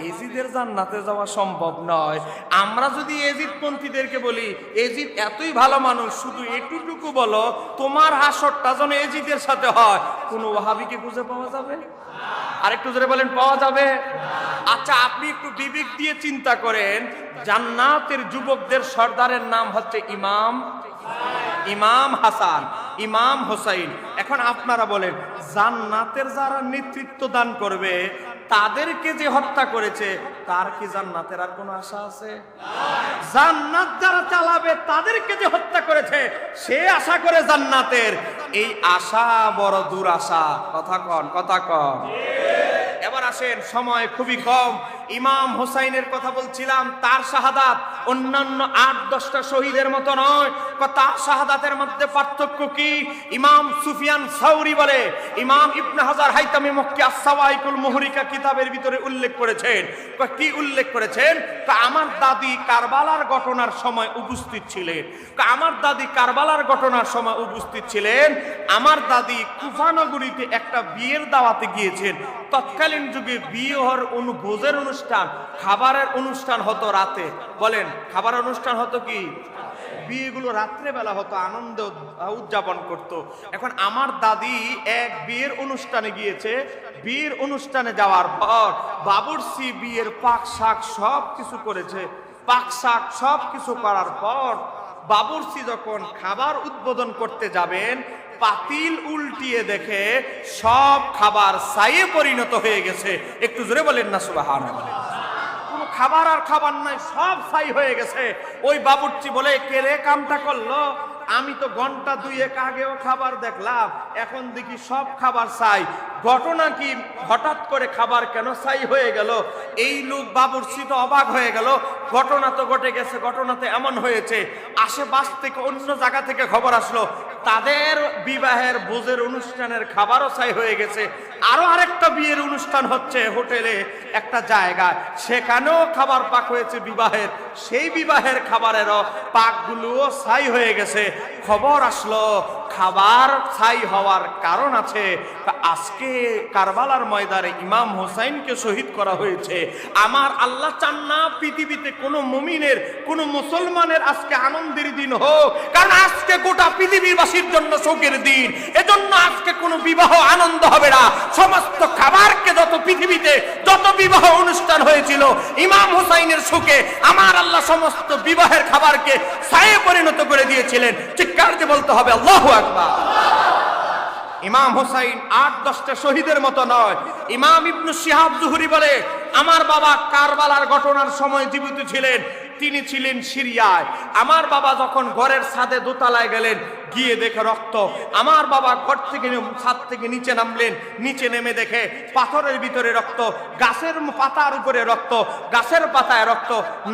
এজিদের জান্নাতে যাওয়া সম্ভব নয়। আমরা যদি এজিদ পন্থীদেরকে বলি, এজিদ এতই ভালো মানুষ, শুধু এটুকু বলো তোমার হাসরটা যেন এজিদের সাথে হয়, কোন ওয়াহাবিকে খুঁজে পাওয়া যাবে? আরেকটু জোরে বলেন, পাওয়া যাবে? আচ্ছা, আপনি একটু বিবেক দিয়ে চিন্তা করেন, জান্নাতের যুবকদের সর্দারের নাম হচ্ছে ইমাম হাসান, ইমাম হোসাইন। এখন আপনারা বলেন, জান্নাতের যারা নেতৃত্ব দান করবে, তাদেরকে যে হত্যা করেছে, তার কি জান্নাতের আর কোনো আশা আছে? জান্নাত যারা চালাবে, তাদেরকে যে হত্যা করেছে, সে আশা করে জান্নাতের। এই আশা বড় দূর আশা। কথা কন, কথা কন। এবার আসেন, সময় খুবই কম, ইমাম হোসাইনের কথা বলছিলাম, তার শাহাদাত অন্যান্য ৮-১০টা শহীদের মতো নয়। তার শাহাদাতের মধ্যে পার্থক্য কি? ইমাম সুফিয়ান সাউরি বলে, ইমাম ইবনে হাজার হাইতামি মক্কি আস-সাওয়াইকুল মুহরিকা কিতাবের ভিতরে উল্লেখ করেছেন। কি উল্লেখ করেছেন? আমার দাদি কারবালার ঘটনার সময় উপস্থিত ছিলেন। আমার দাদি কারবালার ঘটনার সময় উপস্থিত ছিলেন। আমার দাদি কুফা নগরীতে একটা বিয়ের দাওয়াতে গিয়েছেন। তৎকালীন যুগে বিয়ে হওয়ার ভোজের অনুষ্ঠান, খাবারের অনুষ্ঠান হতো রাতে। বলেন, খাবার অনুষ্ঠান হতো কি? বিয়েগুলো রাত্রে বেলা হতো, আনন্দ উদযাপন করত। এখন আমার দাদি এক বিয়ের অনুষ্ঠানে গিয়েছে। বিয়ের অনুষ্ঠানে যাওয়ার পর বাবুর্চি বিয়ের পাক শাক সব কিছু করেছে। পাক শাক সব কিছু করার পর বাবুর্চি যখন খাবার উদ্বোধন করতে যাবেন, পাতিল উল্টিয়ে দেখে সব খাবার ছাইয়ে পরিণত হয়ে গেছে। একটু জোরে বলেন না সুবহানাল্লাহ। কোনো খাবার আর খাবার নাই, সব ছাই হয়ে গেছে। ওই বাবুর্চি বলে, কে রে কামটা করলো? আমি তো ঘন্টা ২-১ আগেও খাবার দেখলাম, এখন দেখি সব খাবার ছাই। ঘটনা কি? হঠাৎ করে খাবার কেন ছাই হয়ে গেল? এই লোক বাবুর্চি তো অবাক হয়ে গেল। ঘটনা তো ঘটে গেছে, ঘটনাতে এমন হয়েছে। আশেপাশ থেকে অন্য জায়গা থেকে খবর আসলো, তাদের বিবাহের ভোজের অনুষ্ঠানের খাবারও ছাই হয়ে গেছে। আরো আরেকটা বিয়ের অনুষ্ঠান হচ্ছে হোটেলে একটা জায়গায়, সেখানেও খাবার পাক হয়েছে বিবাহের, সেই বিবাহের খাবারেরও পাকগুলোও ছাই হয়ে গেছে। খবর আসলো খাবার ছাই হওয়ার কারণ আছে। আজকে কারবালার ময়দানে ইমাম হোসাইনকে শহীদ করা হয়েছে। আমার আল্লাহ চান না পৃথিবীতে কোনো মুমিনের, কোনো মুসলমানের আজকে আনন্দের দিন হোক, কারণ আজকে গোটা পৃথিবীবাসীর জন্য শোকের দিন। এজন্য আজকে কোনো বিবাহ আনন্দ হবে না। সমস্ত খাবারকে, যত পৃথিবীতে যত বিবাহ অনুষ্ঠান হয়েছিল, ইমাম হোসাইনের শোকে আমার আল্লাহ সমস্ত বিবাহের খাবারকে ছায়ে পরিণত করে দিয়েছিলেন। চিৎকার দিয়ে বলতে হবে আল্লাহু আকবার। ইমাম হোসাইন ৮-১০টা শহীদের মতো নয়। ইমাম ইবনে শিহাব জুহরি বলে, আমার বাবা কারবালার ঘটনার সময় জীবিত ছিলেন। তিনি ছিলেন সিরিয়ায়। আমার বাবা যখন ঘরের ছাদে দোতলায় গেলেন, গিয়ে দেখে রক্ত। আমার বাবা ঘর থেকে ছাদ থেকে নিচে নামলেন, নিচে নেমে দেখে পাথরের ভিতরে রক্ত, গাছের পাতার উপরে রক্ত, গাছের পাতায় রক্ত।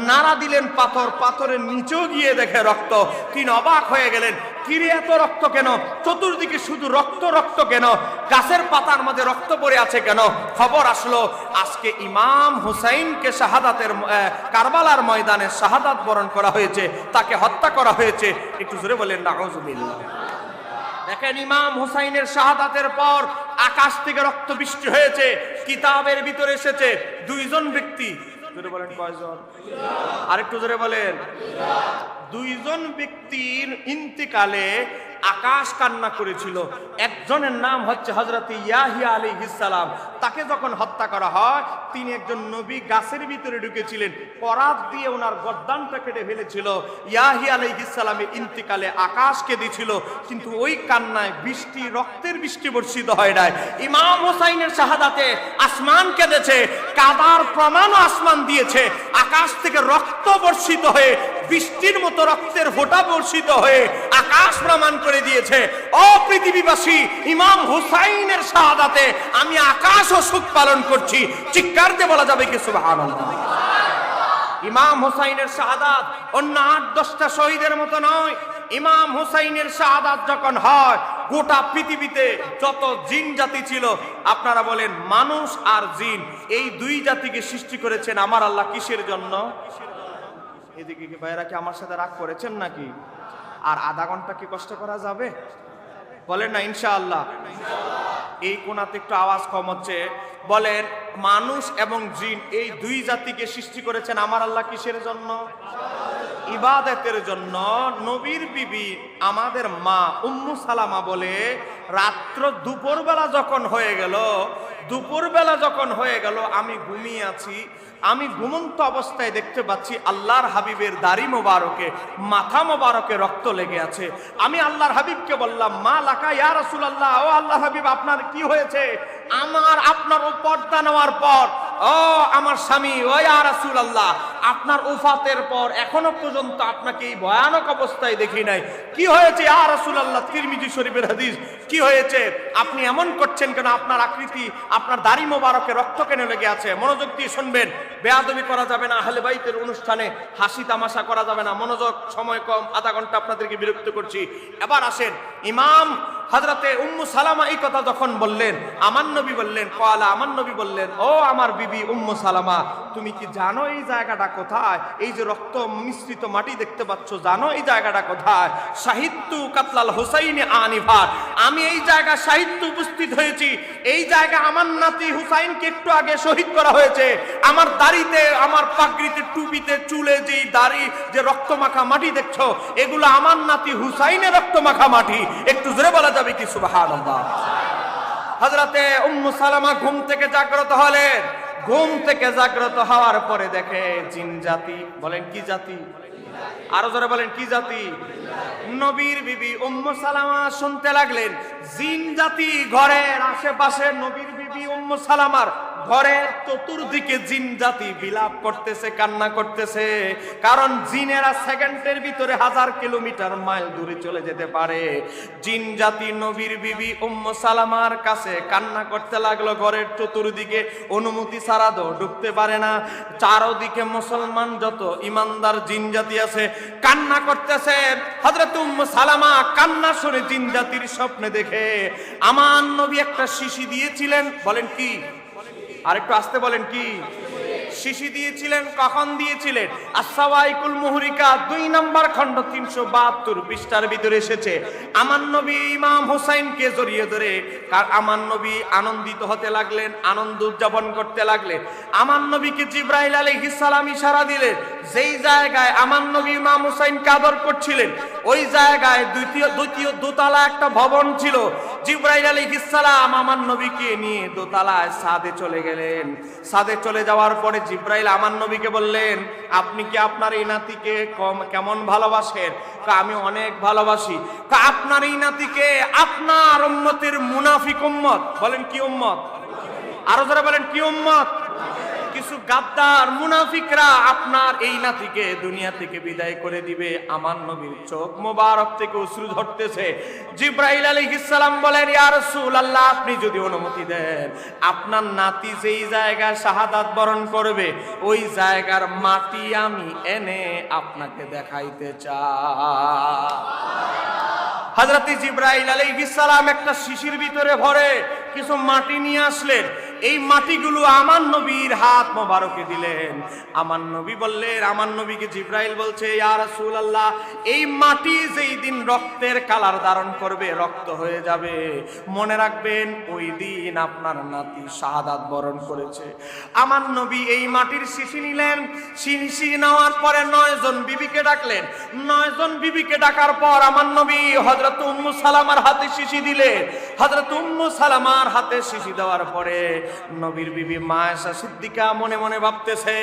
নাড়া দিলেন পাথর, পাথরের নিচেও গিয়ে দেখে রক্ত। তিনি অবাক হয়ে গেলেন, কিরে এত রক্ত কেন? চতুর্দিকে শুধু রক্ত রক্ত কেন? গাছের পাতার মধ্যে রক্ত পড়ে আছে কেন? খবর আসলো আজকে ইমাম হুসাইনকে শাহাদাতের কারবালার ময়দানে শাহাদাত বরণ করা হয়েছে, তাকে হত্যা করা হয়েছে। একটু জোরে বলেন নাউজুবিল্লাহ। দেখেন, ইমাম হুসাইনের শাহাদাতের পর আকাশ থেকে রক্ত বৃষ্টি হয়েছে। কিতাবের ভিতরে এসেছে দুইজন ব্যক্তি। জোরে বলেন কয়জন? আরেকটু জোরে বলেন। দুইজন ব্যক্তির ইন্তিকালে আকাশ কান্না করেছিল। একজনের নাম হচ্ছে হযরত ইয়াহিয়া আলাইহিস সালাম। তাকে যখন হত্যা করা হয়, তিনি একজন নবী গাছের ভিতরে ঢুকেছিলেন, করাত দিয়ে ওনার গর্দানটা কেটে ফেলেছিল। ইয়াহিয়া আলাইহিস সালামের ইন্তিকালে আকাশ কেঁদেছিল, কিন্তু ওই কান্নায় বৃষ্টি, রক্তের বৃষ্টি বর্ষিত হয় নাই। ইমাম হুসাইনের শাহাদাতে আসমান কেঁদেছে, কাদার প্রমাণও আসমান দিয়েছে। আকাশ থেকে রক্ত বর্ষিত হয়ে, বৃষ্টির মতো রক্তের ফোঁটা বর্ষিত হয়ে আকাশ প্রমাণ করে দিয়েছে, ও পৃথিবীবাসী, ইমাম হুসাইনের শাহাদাতে আমি আকাশও সুখ পালন করছি। চিৎকার দিয়ে বলা যাবে কি সুবহানাল্লাহ। ইমাম হুসাইনের শাহাদাত অন্য ৮-১০টা শহীদের মতো নয়। ইমাম হুসাইনের শাহাদাত যখন হয়, গোটা পৃথিবীতে যত জিন জাতি ছিল, আপনারা বলেন মানুষ আর জিন, এই দুই জাতিকে সৃষ্টি করেছেন আমার আল্লাহ কিসের জন্য? এদিকে কি ভাইরা কি আমার সাথে রাগ করেছেন নাকি? আর আধা ঘন্টা কি কষ্ট করা যাবে? বলেন না ইনশাআল্লাহ। এই কোনাতে একটু আওয়াজ কম হচ্ছে। বলেন, মানুষ এবং জিন এই দুই জাতিকে সৃষ্টি করেছেন আমার আল্লাহ কিসের জন্য? ইবাদতের জন্য। নবীর বিবি আমাদের মা উম্মু সালামা বলে, রাত্র দুপুরবেলা যখন হয়ে গেল, আমি ঘুমিয়ে আছি, আমি ঘুমন্ত অবস্থায় দেখতে পাচ্ছি আল্লাহর হাবিবের দাড়ি মোবারকে, মাথা মোবারকে রক্ত লেগে আছে। আমি আল্লাহর হাবিবকে বললাম, মা লাকা ইয়া রাসূলুল্লাহ, ও আল্লাহর হাবিব আপনার কি হয়েছে? আপনার পর্দা নেওয়ার পর, ও আমার স্বামী, ও ইয়া রাসূলুল্লাহ, আপনার ওফাতের পর এখনো পর্যন্ত আপনাকে এই ভয়ানক অবস্থায় দেখি নাই। কি হয়েছে ইয়া রাসূলুল্লাহ? তিরমিজি শরীফের হাদিস। কি হয়েছে? আপনি এমন করছেন কেন? আপনার আকৃতি, আপনার দাড়ি মোবারকে রক্ত কেন লেগে আছে? মনোযোগ দিয়ে শুনবেন, বেয়াদবি করা যাবে না, আহলে বাইতের অনুষ্ঠানে হাসি তামাশা করা যাবে না। মনোযোগ, সময় কম, আধা ঘন্টা আপনাদেরকে বিরক্ত করছি। এবার আসেন, ইমাম হযরতে উম্মু সালামা এই কথা যখন বললেন, আমার নবী বললেন, ও আমার বিবি উম্মু সালামা, তুমি কি জানো এই জায়গাটা কোথায়? এই যে রক্ত মিশ্রিত মাটি দেখতে পাচ্ছ, জানো এই জায়গাটা কোথায়? শাহিদতু কাতলাল হুসাইন আনিফা, আমি এই জায়গা সাহিত্য উপস্থিত হয়েছি। এই জায়গা আমার নাতি হুসাইনকে একটু আগে শহীদ করা হয়েছে। আমার দাড়িতে, আমার পাগড়িতে, টুপিতে, চুলে যেই দাড়ি, যে রক্ত মাখা মাটি দেখছো, এগুলো আমার নাতি হুসাইনের রক্ত মাখা মাটি। একটু জোরে বলা যাবে কি সুবহানাল্লাহ। হযরতে উম্মু সালামা ঘুম থেকে জাগ্রত হলেন। ঘুম থেকে জাগ্রত হওয়ার পরে দেখে জিন জাতি। বলেন কি জাতি? আরো জোরে বলেন কি জাতি? নবীর বিবি উম্মু সালামা শুনতে লাগলেন, জিন জাতি ঘরের আশেপাশে নবীর বিবি উম্মু সালামার ঘরের চতুর্দিকে জিন জাতি বিলাপ করতেছে, কান্না করতেছে। কারণ জিনেরা সেকেন্ডের ভিতরে 1000 কিলোমিটার মাইল দূরে চলে যেতে পারে। জিন জাতি নবীর বিবি উম্মু সালামার কাছে কান্না করতে লাগলো। ঘরের চতুর্দিকে অনুমতি ছাড়া তো ঢুকতে পারে না। চারদিকে মুসলমান যত ইমানদার জিন জাতি আছে কান্না করতেছে। হযরত উম্মু সালামা কান্না শুনে জিন জাতির স্বপ্নে দেখে আমার নবী একটা শিশি দিয়েছিলেন। বলেন কি? আরেকটু আসতে বলেন কি? শিশি দিয়েছিলেন। কখন দিয়েছিলেন? আস-সাওয়াইকুল মুহরিকা 2 নম্বর খণ্ড 372 পৃষ্ঠার ভিতরে এসেছে। আমার নবী ইমাম হুসাইনকে জড়িয়ে ধরে আমার নবী আনন্দিত হতে লাগলেন, আনন্দ উদযাপন করতে লাগলেন। আমার নবীকে জিবরাইল আলাইহিস সালাম ইশারা দিলেন। যেই জায়গায় আমার নবী ইমাম হুসাইনকে আদর করছিলেন, ওই জায়গায় দ্বিতীয় দোতলা একটা ভবন ছিল। জিবরাইল আলাইহিস সালাম আমার নবীকে নিয়ে দোতলায় ছাদে চলে গেলেন। ছাদে চলে যাওয়ার পরে জিবরাইল আমার নবীকে বললেন, আপনি কি আপনার এই নাতিকে কেমন ভালোবাসেন? আমি অনেক ভালোবাসি। আপনার এই নাতিকে আপনার উম্মতের মুনাফিক উম্মত। বলেন কি উম্মত? আরো যারা বলেন কি উম্মত? কি কিছু গাদ্দার মুনাফিকরা আপনার এই নাতিকে দুনিয়া থেকে বিদায় করে দিবে। আমার নবীর চোখ মোবারক থেকে অশ্রু ঝরতেছে। জিব্রাইল আলাইহিস সালাম বলেন, ইয়া রাসূলুল্লাহ, আপনি যদি অনুমতি দেন, আপনার নাতি যেই জায়গায় শাহাদাত বরণ করবে ওই জায়গার মাটি আমি এনে আপনাকে দেখাইতে চাই। হযরত জিব্রাইল আলাইহিস সালাম একটা শিশির ভিতরে ভরে কিছু মাটি নিয়ে আসলেন। এই মাটিগুলো আমার নবীর হাত মোবারকে দিলেন। আমার নবী বললেন, আমার নবীকে জিব্রাইল বলছে, ইয়া রাসূলুল্লাহ, এই মাটি যেই দিন রক্তের কালার ধারণ করবে, রক্ত হয়ে যাবে, মনে রাখবেন ওই দিন আপনার নাতি শাহাদাত বরণ করেছে। আমার নবী এই মাটির শিশি নিলেন। শিশি নেওয়ার পরে 9 জন বিবিকে ডাকলেন। 9 জন বিবিকে ডাকার পর আমার নবী হযরত উম্মু সালামার হাতে শিশি দিলেন। হযরত উম্মু সালামার হাতে শিশি দেওয়ার পরে নবীর বিবি মা আয়েশা সিদ্দিকা মনে মনে ভাবতেছে,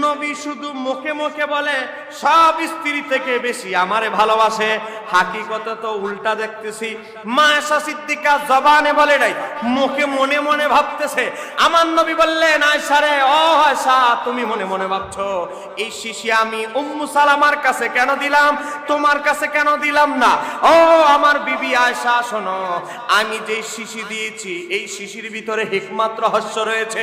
নবী শুধু মুখে মুখে বলে সব স্ত্রী থেকে বেশি আমারে ভালোবাসে, হাকিকতে তো উল্টা দেখতেছি। মা আয়েশা সিদ্দিকা জবানে বলে নাই, মুখে মনে মনে ভাবতেছে। আমার নবী বললেন, আয়েশা রে, ও আয়েশা, তুমি মনে মনে ভাবছো এই শিশি আমি উম্মু সালামার কাছে কেন দিলাম, তোমার কাছে কেন দিলাম না? ও আমার বিবি আয়েশা, শোনো, আমি যে শিশি দিয়েছি এই শিশির ভিতরে হিকমত রহস্য রয়েছে।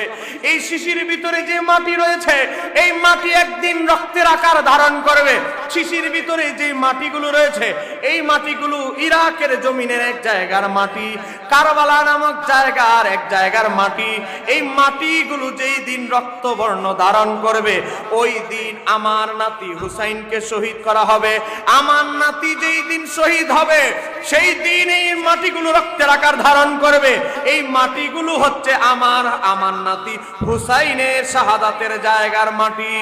এই শিশির ভিতরে যে মাটি রয়েছে এই মাটি একদিন রক্তের আকার ধারণ করবে। শিশির ভিতরে যে মাটিগুলো রয়েছে এই মাটিগুলো ইরাকের জমিনের এক জায়গার মাটি, কারবালা নামক জায়গার এক জায়গার মাটি। এই মাটিগুলো যেই দিন রক্তবর্ণ ধারণ করবে ওই দিন আমার নাতি হুসাইনকে শহীদ করা হবে। আমার নাতি যেই দিন শহীদ হবে সেই দিন এই মাটিগুলো রক্তের আকার ধারণ করবে। এই মাটিগুলো হচ্ছে আমার নাতি হুসাইনের শাহাদাতের জায়গার মাটি।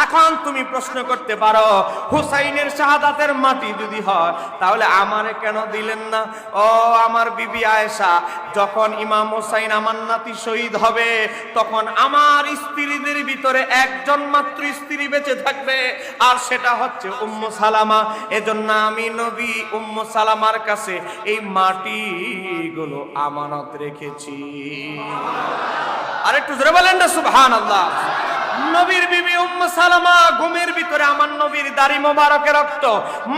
এখন তুমি প্রশ্ন করতে পারো, হুসাইনের শাহাদাতের মাটি যদি হয় তাহলে আমারে কেন দিলেন না? ও আমার বিবি আয়েশা, যখন ইমাম হুসাইন আমার নাতি শহীদ হবে তখন আমার স্ত্রীদের ভিতরে একজন মাত্র স্ত্রী বেঁচে থাকবে, আর সেটা হচ্ছে উম্মু সালামা। এজন্য আমি নবী উম্মু সালামার কাছে এই মাটিগুলো আমানত রেখেছি। আর একটু জোরে বলেন না সুবহানাল্লাহ। নবীর বিবি উম্মু সালামা ঘুমের ভিতরে আমার নবীর দাড়ি মোবারকে রক্ত,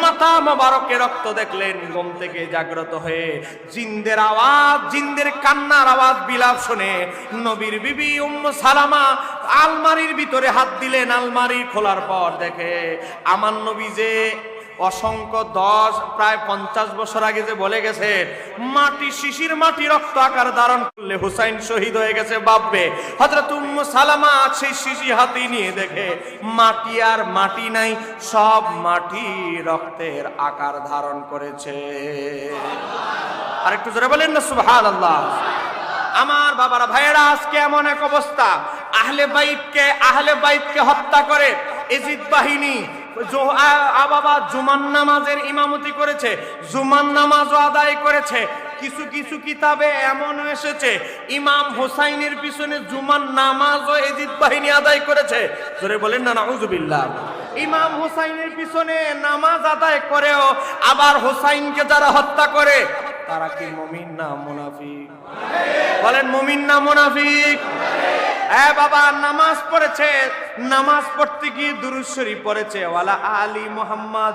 মাথা মোবারকে রক্ত দেখলেন। ঘুম থেকে জাগ্রত হয়ে জিন্দের আওয়াজ, জিন্দের কান্নার আওয়াজ, বিলাপ শুনে নবীর বিবি উম্মু সালামা আলমারির ভিতরে হাত দিলেন। আলমারি খোলার পর দেখে আমার নবী যে অসংখ্য 10 প্রায় 50 বছর আগে যে বলে গেছে মাটি, শিশির মাটি রক্ত আকার ধারণ করলে হুসাইন শহীদ হয়ে গেছে, ভাববে। হযরত উম্মু সালামা সেই শিশি হাতে নিয়ে দেখে মাটি আর মাটি নাই, সব মাটি রক্তের আকার ধারণ করেছে। আর একটু জোরে বলেন না সুবহানাল্লাহ। আমার বাবারা, ভাইয়েরা, আজকে এমন এক অবস্থা, আহলে বাইতকে হত্যা করে এজিদ বাহিনী বাবা জুমার নামাজের ইমামতি করেছে, জুমার নামাজও আদায় করেছে। কিছু কিছু কিতাবে এমন এসেছে ইমাম হোসাইনের পিছনে জুমার নামাজও এজিদ বাহিনী আদায় করেছে। জোরে বলেন না নাউজুবিল্লাহ। ইমাম হোসাইনের পিছনে নামাজ আদায় করেও আবার হোসাইনকে যারা হত্যা করে তারা কি মুমিন না মুনাফিক? বলেন মুমিন না মুনাফিক? বাবা, নামাজ পড়েছে, নামাজ পড়তে গিয়ে দুরূদ শরীফ পড়েছে, ওয়ালা আলী মুহাম্মদ,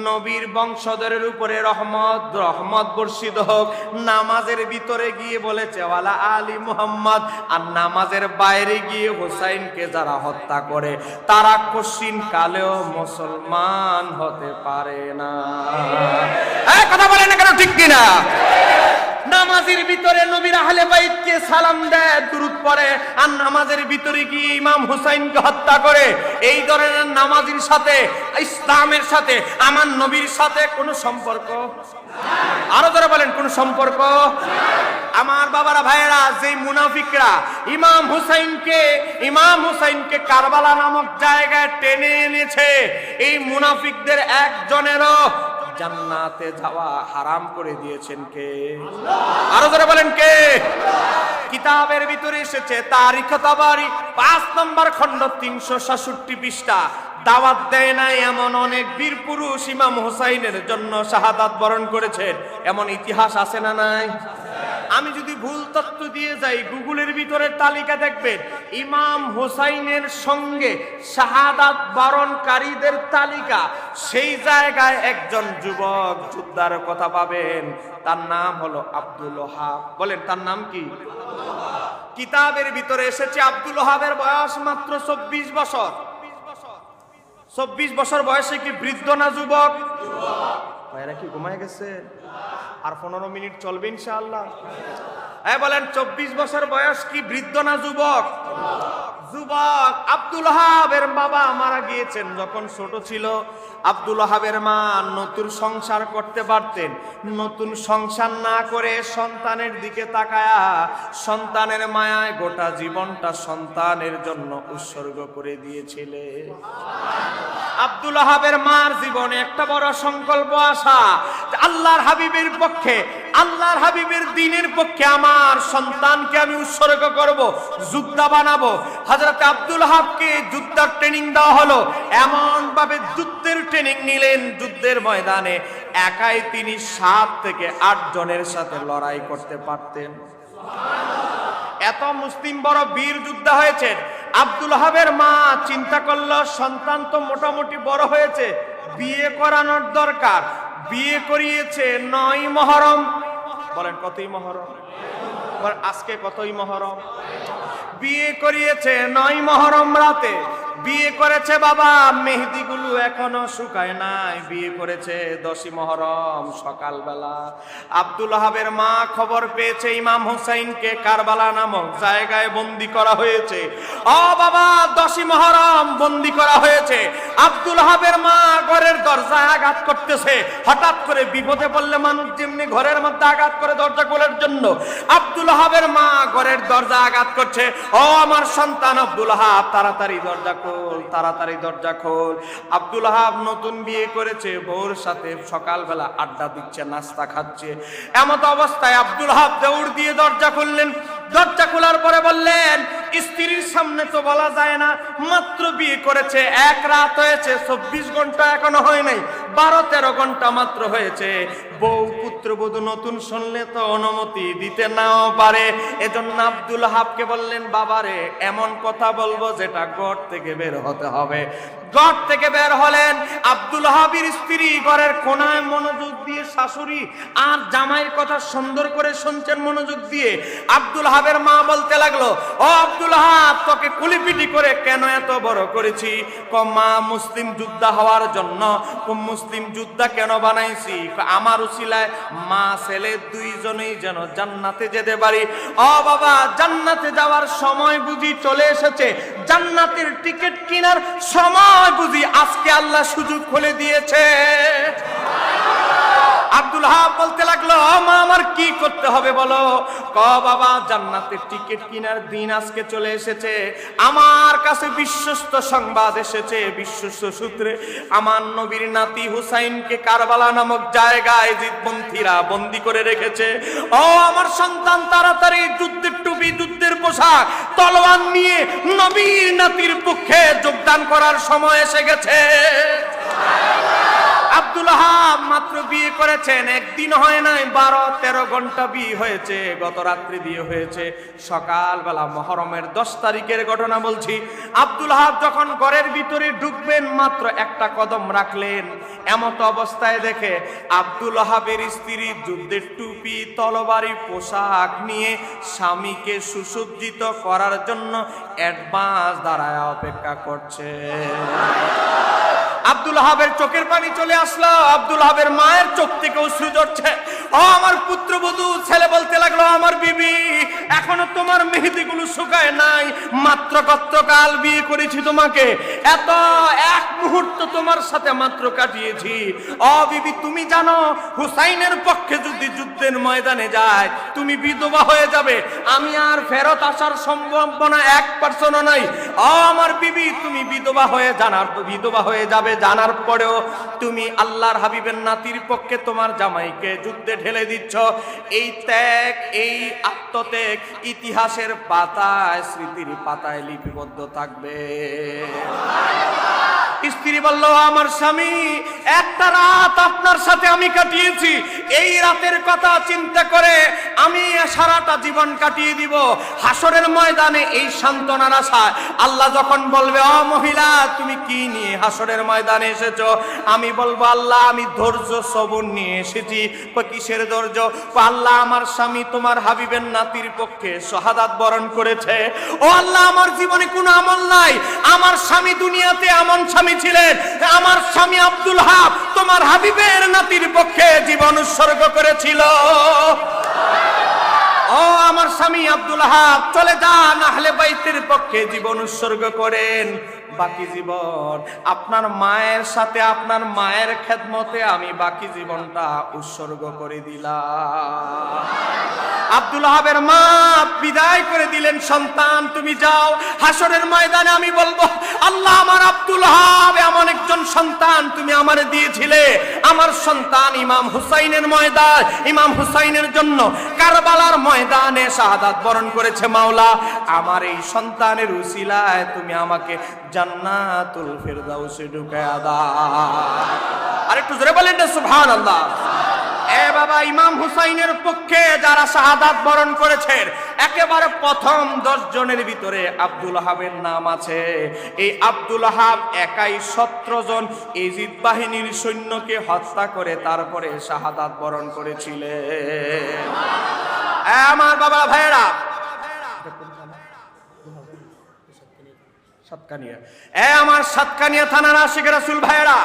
নবীর বংশধরের উপরে রহমত বর্ষিত হোক। নামাজের ভিতরে গিয়ে বলেছে ওয়ালা আলী মুহাম্মদ, আর নামাজের বাইরে গিয়ে হোসাইনকে যারা হত্যা করে তারা কশিন কালেও মুসলমান হতে পারে না। কথা বলেন না কেন, ঠিক কিনা? নামাজের ভিতরে নবীর আহলে বাইতকে সালাম দেয়, দুরূদ পড়ে, আর নামাজের ভিতরে গিয়ে ইমাম হুসাইনকে হত্যা করে। এই ধরনের নামাজের সাথে, ইসলামের সাথে, আমার নবীর সাথে কোনো সম্পর্ক? আরো যারা বলেন কোন সম্পর্ক? আমার বাবারা, ভাইয়েরা, যে মুনাফিকরা ইমাম হুসাইনকে কারবালা নামক জায়গায় টেনে এনেছে, এই মুনাফিকদের একজনেরও জান্নাতে যাওয়া হারাম করে দিয়েছেন কে? আরো যারা বলেন কে? কিতাবের ভিতরে এসেছে, তারিখ তাবারি 5 নম্বর খণ্ড 366 পৃষ্ঠা। দাওয়াত দেয় নাই এমন অনেক বীর পুরুষ ইমাম হুসাইনের জন্য শাহাদাত বরণ করেছেন, এমন ইতিহাস আছে না নাই? আমি যদি ভুল তথ্য দিয়ে যাই, গুগলের ভিতরে তালিকা দেখবেন, ইমাম হুসাইনের সঙ্গে শাহাদাত বরণকারীদের তালিকা, সেই জায়গায় একজন যুবক যোদ্ধার কথা পাবেন, তার নাম হলো আব্দুল ওহাব। বলেন তার নাম কি? কিতাবের ভিতরে এসেছে আব্দুল ওহাবের বয়স মাত্র 24 বছর। 24 বছর বয়সে কি বৃদ্ধ না যুবক? ভাইরা কি ঘুমায় গেছে? আর 15 মিনিট চলবে ইনশাআল্লাহ। বলেন 24 বছর বয়স কি বৃদ্ধ না যুবক? যুবক। আব্দুল ওহাবের বাবা মারা গিয়েছেন যখন ছোট ছিল। আব্দুল ওহাবের মা নতুন সংসার করতে পারতেন, নতুন সংসার না করে সন্তানের দিকে তাকায়া সন্তানের মায়ায় গোটা জীবনটা সন্তানের জন্য উৎসর্গ করে দিয়েছিলেন। আব্দুল ওহাবের মার জীবনে একটা বড় সংকল্প আসা, আল্লাহর হাবিবের পক্ষে, আল্লাহর হাবিবের দ্বীনের পক্ষে আমার সন্তানকে আমি উৎসর্গ করব, যোদ্ধা বানাবো। হযরত আব্দুল ওহাবকে যুদ্ধের ট্রেনিং দেওয়া হলো। এমন ভাবে যুদ্ধের ট্রেনিং নিলেন, যুদ্ধের ময়দানে একাই তিনি 7 থেকে 8 জনের সাথে লড়াই করতে পারতেন। এত মুসলিম বড় বীর যোদ্ধা হয়েছে। আব্দুল ওহাবের মা চিন্তা করলো, সন্তান তো মোটামুটি বড় হয়েছে, বিয়ে করানোর দরকার। বিয়ে করিয়েছে 9 মুহররম। বলেন কতই মুহররম? আজকে কতই মুহররম? বিয়ে করিয়েছে 9 মুহররম রাতে। বিয়ে করেছে বাবা, মেহেদিগুলো এখনো শুকায় নাই। বিয়ে করেছে 10ই মুহররম সকালবেলা। আব্দুল ওহাবের মা খবর পেয়েছে ইমাম হুসাইনকে কারবালা নামক জায়গায় বন্দী করা হয়েছে। ও বাবা, 10ই মুহররম বন্দী করা হয়েছে। আব্দুল ওহাবের মা ঘরের দরজায় আঘাত করতেছে। হঠাৎ করে বিপদে পড়লে মানুষ যেমনি ঘরের মধ্যে আঘাত করে দরজা খোলার জন্য, আব্দুল ওহাবের মা ঘরের দরজা আঘাত করছে। ও আমার সন্তান আব্দুল ওহাব, তাড়াতাড়ি দরজা খোল, তাড়াতাড়ি দরজা খোল। আব্দুল ওহাব নতুন বিয়ে করেছে, বউর সাথে সকালবেলা আড্ডা দিচ্ছে, নাস্তা খাচ্ছে। এমত অবস্থায় আব্দুল ওহাব দৌড় দিয়ে দরজা খুললেন। দরজা খোলার পরে বললেন, স্ত্রীর সামনে তো বলা যায় না, মাত্র বিয়ে করেছে, 1 রাত হয়েছে, 24 ঘন্টা এখনো হয় নাই, 12-13 ঘন্টা মাত্র হয়েছে। বউ পুত্রবধূ নতুন শুনলে তো অনুমতি দিতে নাও পারে। এজন্য আব্দুল ওহাবকে বললেন, বাবারে এমন কথা বলবো যেটা ঘর থেকে বের হতে হবে। ঘর থেকে বের হলেন। আব্দুল ওহাবের স্ত্রী ঘরের কোনায় মনোযোগ দিয়ে শাশুড়ি আর জামাইয়ের কথা সুন্দর করে শুনছেন মনোযোগ দিয়ে। আব্দুল ওহাবের মা বলতে লাগলো, ও আব্দুল ওহাব, তোকে কুলিপিটি করে কেন এত বড় করেছি? মা, মুসলিম যোদ্ধা হওয়ার জন্য। মুসলিম যোদ্ধা কেন বানাইছি? আমার উসিলায় মা ছেলে দুইজনেই যেন জান্নাতে যেতে পারি। ও বাবা, জান্নাতে যাওয়ার সময় বুঝি চলে এসেছে, জান্নাতের টিকিট কেনার সময় বুঝি আজকে আল্লাহ সুযোগ খুলে দিয়েছে। আব্দুল ওহাব বলতে লাগলো, মা আমার কি করতে হবে বলো? বাবা, জান্নাতের টিকিট কেনার দিন আজকে চলে এসেছে। আমার কাছে বিশ্বস্ত সংবাদ এসেছে, বিশ্বস্ত সূত্রে আমার নবীর নাতি হুসাইনকে কারবালা নামক জায়গায় জিদপন্থীরা বন্দী করে রেখেছে। ও আমার সন্তান, তাড়াতাড়ি যুদ্ধের টুপি, যুদ্ধের পোশাক, তলোয়ার নিয়ে নবীর নাতির পক্ষে যোগদান করার সময় এসে গেছে। আব্দুল ওহাব মাত্র বিয়ে করেছেন, একদিন হয় নাই, 12-13 ঘন্টা বিয়ে হয়েছে। গত রাত্রি বিয়ে হয়েছে। সকালবেলা মুহররমের 10 তারিখের ঘটনা বলছি। আব্দুল ওহাব যখন ঘরের ভিতরে ঢুকবেন, মাত্র একটা কদম রাখলেন, এমত অবস্থায় দেখে আব্দুল ওহাবের স্ত্রী যুদ্ধের টুপি, তরবারি, পোশাক নিয়ে স্বামীকে সুসজ্জিত করার জন্য অ্যাডভান্স দাঁড়ায় অপেক্ষা করছে। আব্দুল ওহাবের চোখের পানি চলে আসলো। আব্দুল ওহাবের মায়ের চোখ থেকে অশ্রু ঝরছে। ও আমার পুত্রবধূ, ছেলে বলতে লাগলো, আমার বিবি, এখনো তোমার মেহেদিগুলো শুকায় নাই, মাত্র গতকাল বিয়ে করেছি তোমাকে, এত এক মুহূর্ত তোমার সাথে মাত্র কাটিয়েছি। ও বিবি, তুমি জানো হুসাইনের পক্ষে যদি যুদ্ধের ময়দানে যায় তুমি বিধবা হয়ে যাবে, আমি আর ফেরত আসার সম্ভাবনা 1% নাই। ও আমার বিবি, তুমি বিধবা হয়ে যাবে জানার পরেও তুমি আল্লাহর হাবিবের নাতির পক্ষে তোমার জামাইকে যুদ্ধে ঢেলে দিচ্ছ। এই ত্যাগ, এই আত্মত্যাগ ইতিহাসের পাতায়, স্মৃতির পাতায় লিপিবদ্ধ থাকবে। স্ত্রী বলল, আমার স্বামী, একটা রাত আপনার সাথে আমি কাটিয়েছি, এই রাতের কথা চিন্তা করে আমি সারাটা জীবন কাটিয়ে দিব। হাসরের ময়দানে এই সান্ত্বনার আশায় আল্লাহ যখন বলবে, ও মহিলা তুমি কি নিয়ে হাসরের ময়দানে এসেছো? আমি বলবো, আল্লাহ আমি ধৈর্য সবর নিয়ে এসেছি। কিসের ধৈর্য? আল্লাহ আমার স্বামী তোমার হাবিবের নাতির পক্ষে শাহাদাত বরণ করেছে। ও আল্লাহ আমার জীবনে কোনো আমল নাই, আমার স্বামী দুনিয়াতে এমন স্বামী ছিলেন, আমার স্বামী আব্দুল হাব তোমার হাবিবের নাতির পক্ষে জীবন উৎসর্গ করেছিল। ও আমার স্বামী আব্দুল হাব চলে যান, আহলে বাইতের পক্ষে জীবন উৎসর্গ করেন। বাকি জীবন আপনার মায়ের সাথে আপনার মায়ের খেদমতে আমি বাকি জীবনটা উৎসর্গ করে দিলাম। আব্দুল হাবের মা বিদায় করে দিলেন, সন্তান তুমি যাও। হাসরের ময়দানে আমি বলবো, আল্লাহ আমার আব্দুল হাব এমন একজন সন্তান তুমি আমারে দিয়েছিলে। আমার সন্তান ইমাম হুসাইনের ময়দান, ইমাম হুসাইনের জন্য কারবালার ময়দানে শাহাদাত বরণ করেছে। মাওলা আমার এই সন্তানের উসিলায় তুমি আমাকে জান্নাতুল ফিরদাউসে ঢুকায়া দাও। আরেকটু জোরে বলেন না সুবহানাল্লাহ। এ বাবা, ইমাম হুসাইনের পক্ষে যারা শাহাদাত বরণ করেছেন একেবারে প্রথম 10 জনের ভিতরে আব্দুল হাবের নাম আছে। এই আব্দুল হাব একাই 17 জন ইজিদ বাহিনীর সৈন্যকে হত্যা করে তারপরে শাহাদাত বরণ করেছিলেন। আমার বাবা ভাইরা, সাতকানিয়া, আমার সাতকানিয়া থানার আশিক রাসূল ভাইরা,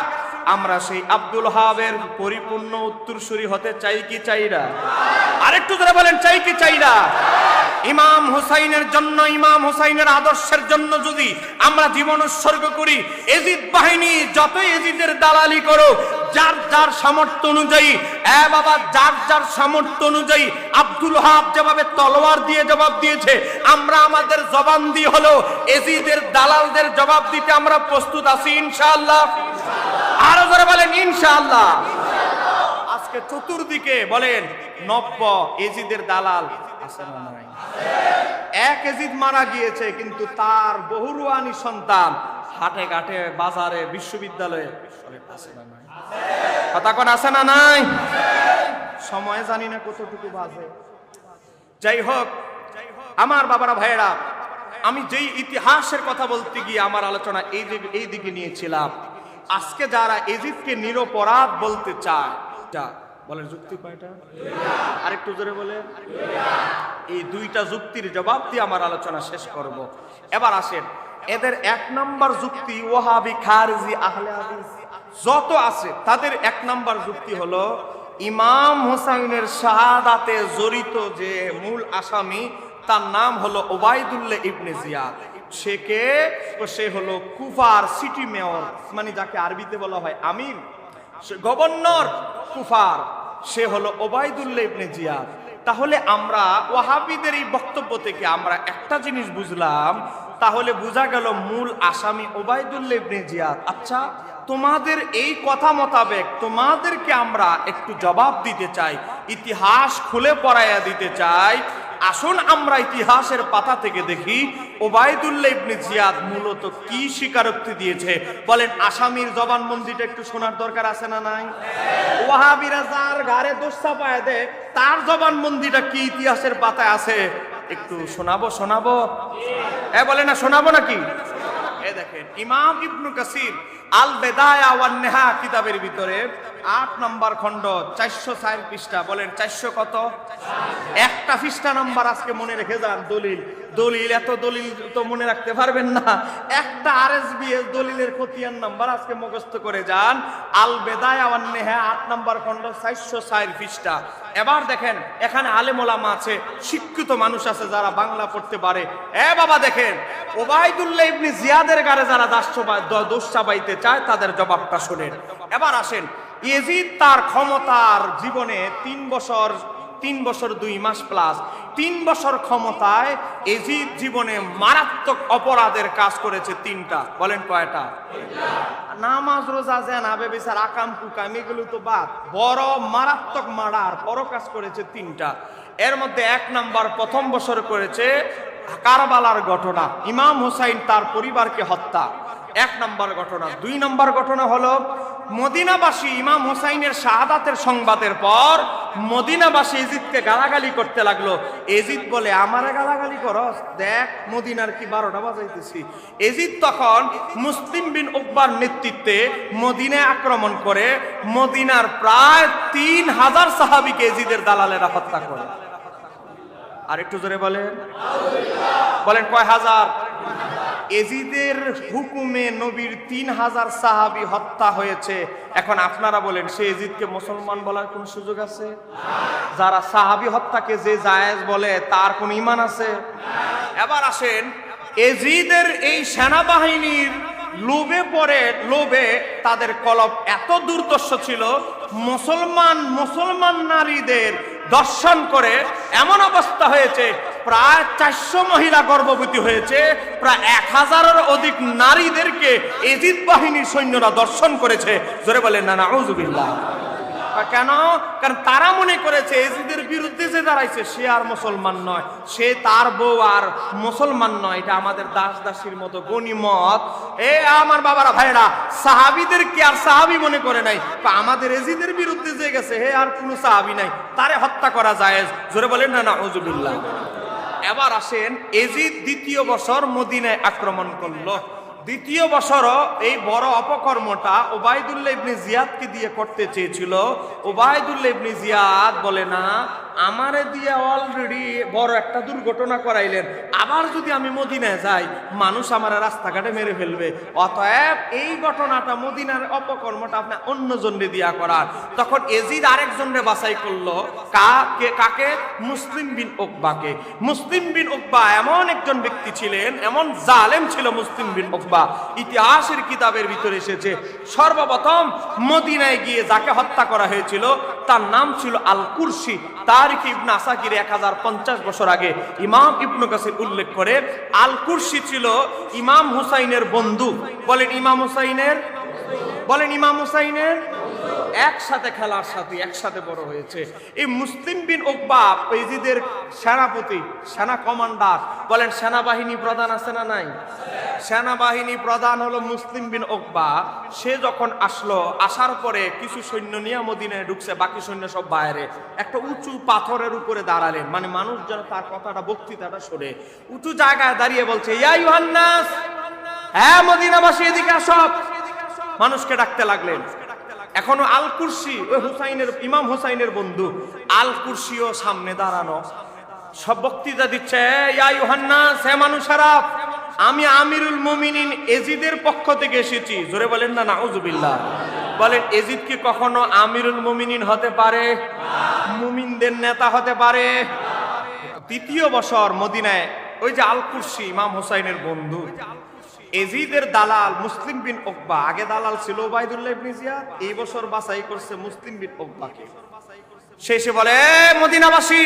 আমরা সেই আব্দুল হাবের পরিপূর্ণ উত্তরসূরি হতে চাই কি চাই না? আরেকটু ধরে বলেন, চাই কি চাই না? ইমাম হুসাইনের জন্য, ইমাম হুসাইনের আদর্শের জন্য যদি আমরা জীবন উৎসর্গ করি, এজিদ বাহিনী যত এজিদের দালালি করো, যার যার সামর্থ্য অনুযায়ী, বাবা যার যার সামর্থ্য অনুযায়ী আব্দুল হাব যেভাবে তলোয়ার দিয়ে জবাব দিয়েছে, আমরা আমাদের জবান দিয়ে হলো এজিদের দালালদের জবাব দিতে আমরা প্রস্তুত আছি ইনশাআল্লাহ। আরো জোরে বলেন ইনশাআল্লাহ। আজকে চতুর্দিকে বলেন 90 এজিদের দালাল আছে না নাই? এক এজিদ মারা গিয়েছে, কিন্তু তার বহুরুয়ানি সন্তান হাটে ঘাটে বাজারে বিশ্ববিদ্যালয়ে আছে না নাই? কথা কোন আছে না নাই? সময় জানি না কতটুকু বাজে। যাই হোক আমার বাবারা ভাইয়েরা, আমি যেই ইতিহাসের কথা বলতে গিয়ে আমার আলোচনা এই দিকে নিয়েছিলাম, আজকে যারা এজিদকে নিরপরাধ বলতে চায়, বলেন যুক্তি কয়টা? আরেকটু জোরে বলে। এই দুইটা যুক্তির জবাব দিয়ে আমার আলোচনা শেষ করব। এবার আসেন, এদের 1 নম্বর যুক্তি ওয়াহাবি, খারিজি, আহলে হাদিস যত আছে তাদের 1 নম্বর যুক্তি হলো ইমাম হুসাইনের শাহাদাতে জড়িত যে মূল আসামি তার নাম হলো ওবায়দুল্লাহ ইবনে জিয়াদ। সে হলো কুফার সিটি মেয়র, মানে যাকে আরবিতে বলা হয় আমির, গভর্নর কুফার, সে হলো ওবায়দুল্লাহ ইবনে জিয়াদ। তাহলে আমরা ওয়াহাবিদের এই বক্তব্য থেকে আমরা একটা জিনিস বুঝলাম, তাহলে বোঝা গেল মূল আসামি ওবায়দুল্লাহ ইবনে জিয়াদ। আচ্ছা, তোমাদের এই কথা মোতাবেক তোমাদেরকে আমরা একটু জবাব দিতে চাই, ইতিহাস খুলে পড়াইয়া দিতে চাই। আসুন আমরা ইতিহাসের পাতা থেকে দেখি ওবায়দুল্লাহ ইবনে জিয়াদ মূলত কি স্বীকারোক্তি দিয়েছে। বলেন, আসামির জবানবন্দিটা একটু শোনার দরকার আছে না নাই? ওয়াহাবিরা যার গারে দোষ চাপায় দেয় তার জবানবন্দিটা কি ইতিহাসের পাতায় আছে? একটু শোনাবো? বলে না শোনাবো নাকি? দেখেন, ইমাম ইবনে কাসির আল বেদায়া ওয়ান নেহা কিতাবের ভিতরে 8 নম্বর খণ্ড 404 পৃষ্ঠা, বলেন 400 কত? একটা পৃষ্ঠা নাম্বার আজকে মনে রেখে যান। দলিল এত দলিল তো মনে রাখতে পারবেন না, একটা আরএসবিএস দলিলের খতিয়ান নাম্বার আজকে মুখস্থ করে যান। আল বেদায়া ওয়ান নেহা 8 নম্বর খণ্ড 404 পৃষ্ঠা। এবার দেখেন, এখানে আলেম ওলামা আছে, শিক্ষিত মানুষ আছে যারা বাংলা পড়তে পারে। বাবা দেখেন, ওবায়দুল্লাহ ইবনে জিয়াদের গারে যারা দোষ চাপাইতে চায় তাদের জবাবটা শুনেন। এবার আসেন, ইয়েজিদ তার ক্ষমতার জীবনে 3 বছর 2 মাস প্লাস 3 বছর ক্ষমতায় ইয়েজিদ জীবনে মারাত্মক অপরাধের কাজ করেছে 3টা। বলেন কয়টা? নামাজ রোজা জানাবে বিচার আকাম কুকাম এগুলো তো বাদ, বড় মারাত্মক মার্ডার বড় কাজ করেছে 3টা। এর মধ্যে 1 নাম্বার প্রথম বছর করেছে কারবালার ঘটনা, ইমাম হুসাইন তার পরিবারকে হত্যা। এক নম্বর ঘটনা। দুই নম্বর ঘটনা হলো মদিনাবাসী ইমাম হুসাইনের শাহাদাতের সংবাদের পর মদিনাবাসী এজিদকে গালাগালি করতে লাগলো। এজিদ বলে, আমারে গালাগালি করস, দেখ মদিনার কি 12টা বাজাইতেছি। এজিদ তখন মুসলিম বিন উকবার নেতৃত্বে মদিনায় আক্রমণ করে মদিনার প্রায় 3000 সাহাবীকে এজিদের দালালেরা হত্যা করে। আর একটু জোরে বলেন, বলেন কয় হাজার? এজিদের হুকুমে নবীর 3000 সাহাবী হত্যা হয়েছে। এখন আপনারা বলেন, সে এজিদকে মুসলমান বলার কোন সুযোগ আছে? যারা সাহাবী হত্যাকে যে জায়েজ বলে তার কোন ঈমান আছে? এবার আসেন, এজিদের এই সেনাবাহিনীর লোভে তাদের কলব এত দুর্দর্শ ছিল, মুসলমান নারীদের দর্শন করে এমন অবস্থা হয়েছে প্রায় 400 মহিলা গর্ভবতী হয়েছে, প্রায় 1000-এর অধিক নারীদেরকে এজিদ বাহিনীর সৈন্যরা দর্শন করেছে। জোরে বলেন না নাউজুবিল্লাহ। কেন? কারণ তারা মনে করেছে এজিদের বিরুদ্ধে যে দাঁড়াইছে সে আর মুসলমান নয়, সে তার বউ আর মুসলমান নয়, এটা আমাদের দাস দাসীর মতো গনিমত। আমার বাবারা ভাইরা, সাহাবীদেরকে আর সাহাবী মনে করে নাই, আমাদের এজিদের বিরুদ্ধে যে গেছে হে আর কোনো সাহাবী নাই, তারে হত্যা করা জায়েজ। জোরে বলেন না নাউজুবিল্লাহ। এবার আসেন, এজিদ দ্বিতীয় বছর মদিনায় আক্রমণ করলো। দ্বিতীয় বছরও এই বড় অপকর্মটা ওবায়দুল্লাহ ইবনে জিয়াদকে দিয়ে করতে চেয়েছিল। ওবায়দুল্লাহ ইবনে জিয়াদ বলে, না, আমারে দিয়ে অলরেডি বড় একটা দুর্ঘটনা করাইলেন, আবার যদি আমি মদিনায় যাই মানুষ আমার রাস্তাঘাটে মেরে ফেলবে, অতএব এই ঘটনাটা মদিনার অপকর্মটা আপনি অন্যজনরে দিয়া করার। তখন এজিদ আরেকজনরে বাছাই করলো। কাকে? মুসলিম বিন উকবাকে। মুসলিম বিন উকবা এমন একজন ব্যক্তি ছিলেন, এমন জালেম ছিল মুসলিম বিন উকবা, ইতিহাসের কিতাবের ভিতরে এসেছে। সর্বপ্রথম মদিনায় গিয়ে যাকে হত্যা করা হয়েছিল তার নাম ছিল আল কুরসি। তারিখ ইবনে আসাকির 1050 বছর আগে ইমাম ইবনে কাসির উল্লেখ করে, আল কুরসি ছিল ইমাম হুসাইনের বন্ধু। বলেন ইমাম হুসাইনের, বলেন ইমাম হুসাইনের একসাথে খেলার সাথে একসাথে বড় হয়েছে। এই মুসলিম বিন উকবা এজিদের সেনাপতি, সেনা কমান্ডার। বলেন সেনাবাহিনী প্রধান আছে না নাই? সেনাবাহিনী প্রধান হলো মুসলিম বিন উকবা। সে যখন আসলো, আসার পরে কিছু সৈন্য নিয়ে মদিনায় ঢুকছে, বাকি সৈন্য সব বাইরে। একটা উঁচু পাথরের উপরে দাঁড়ালেন, মানে মানুষ যেন তার কথাটা বক্তৃতাটা শোনে। উঁচু জায়গায় দাঁড়িয়ে বলছে, ইয়া আইয়ুহান নাস, হ্যাঁ মদিনাবাসী এদিকে আসো। মানুষকে ডাকতে লাগলেন। এখনো আল কুরসি, ওই হুসাইনের, ইমাম হুসাইনের বন্ধু আল কুরসিও সামনে দাঁড়ানো, সব বক্তৃতা দিচ্ছে, ইয়া আইয়ুহান নাস, হে মানুষেরা, আমি আমিরুল মুমিনিন এজিদের পক্ষ থেকে এসেছি। জোরে বলেন না নাউজুবিল্লাহ। বলেন, এজিদ কি কখনো আমিরুল মুমিনিন হতে পারে? মুমিনদের নেতা হতে পারে? দ্বিতীয় বছর মদিনায় ওই যে আল কুরসি ইমাম হুসাইনের বন্ধু, এজিদের দালাল মুসলিম বিন উকবা। আগে দালাল ছিল ওবায়দুল্লাহ ইবনে জিয়াদ, এই বছর বাছাই করছে মুসলিম বিন উকবাকে। শেষে বলে, মদিনাবাসী,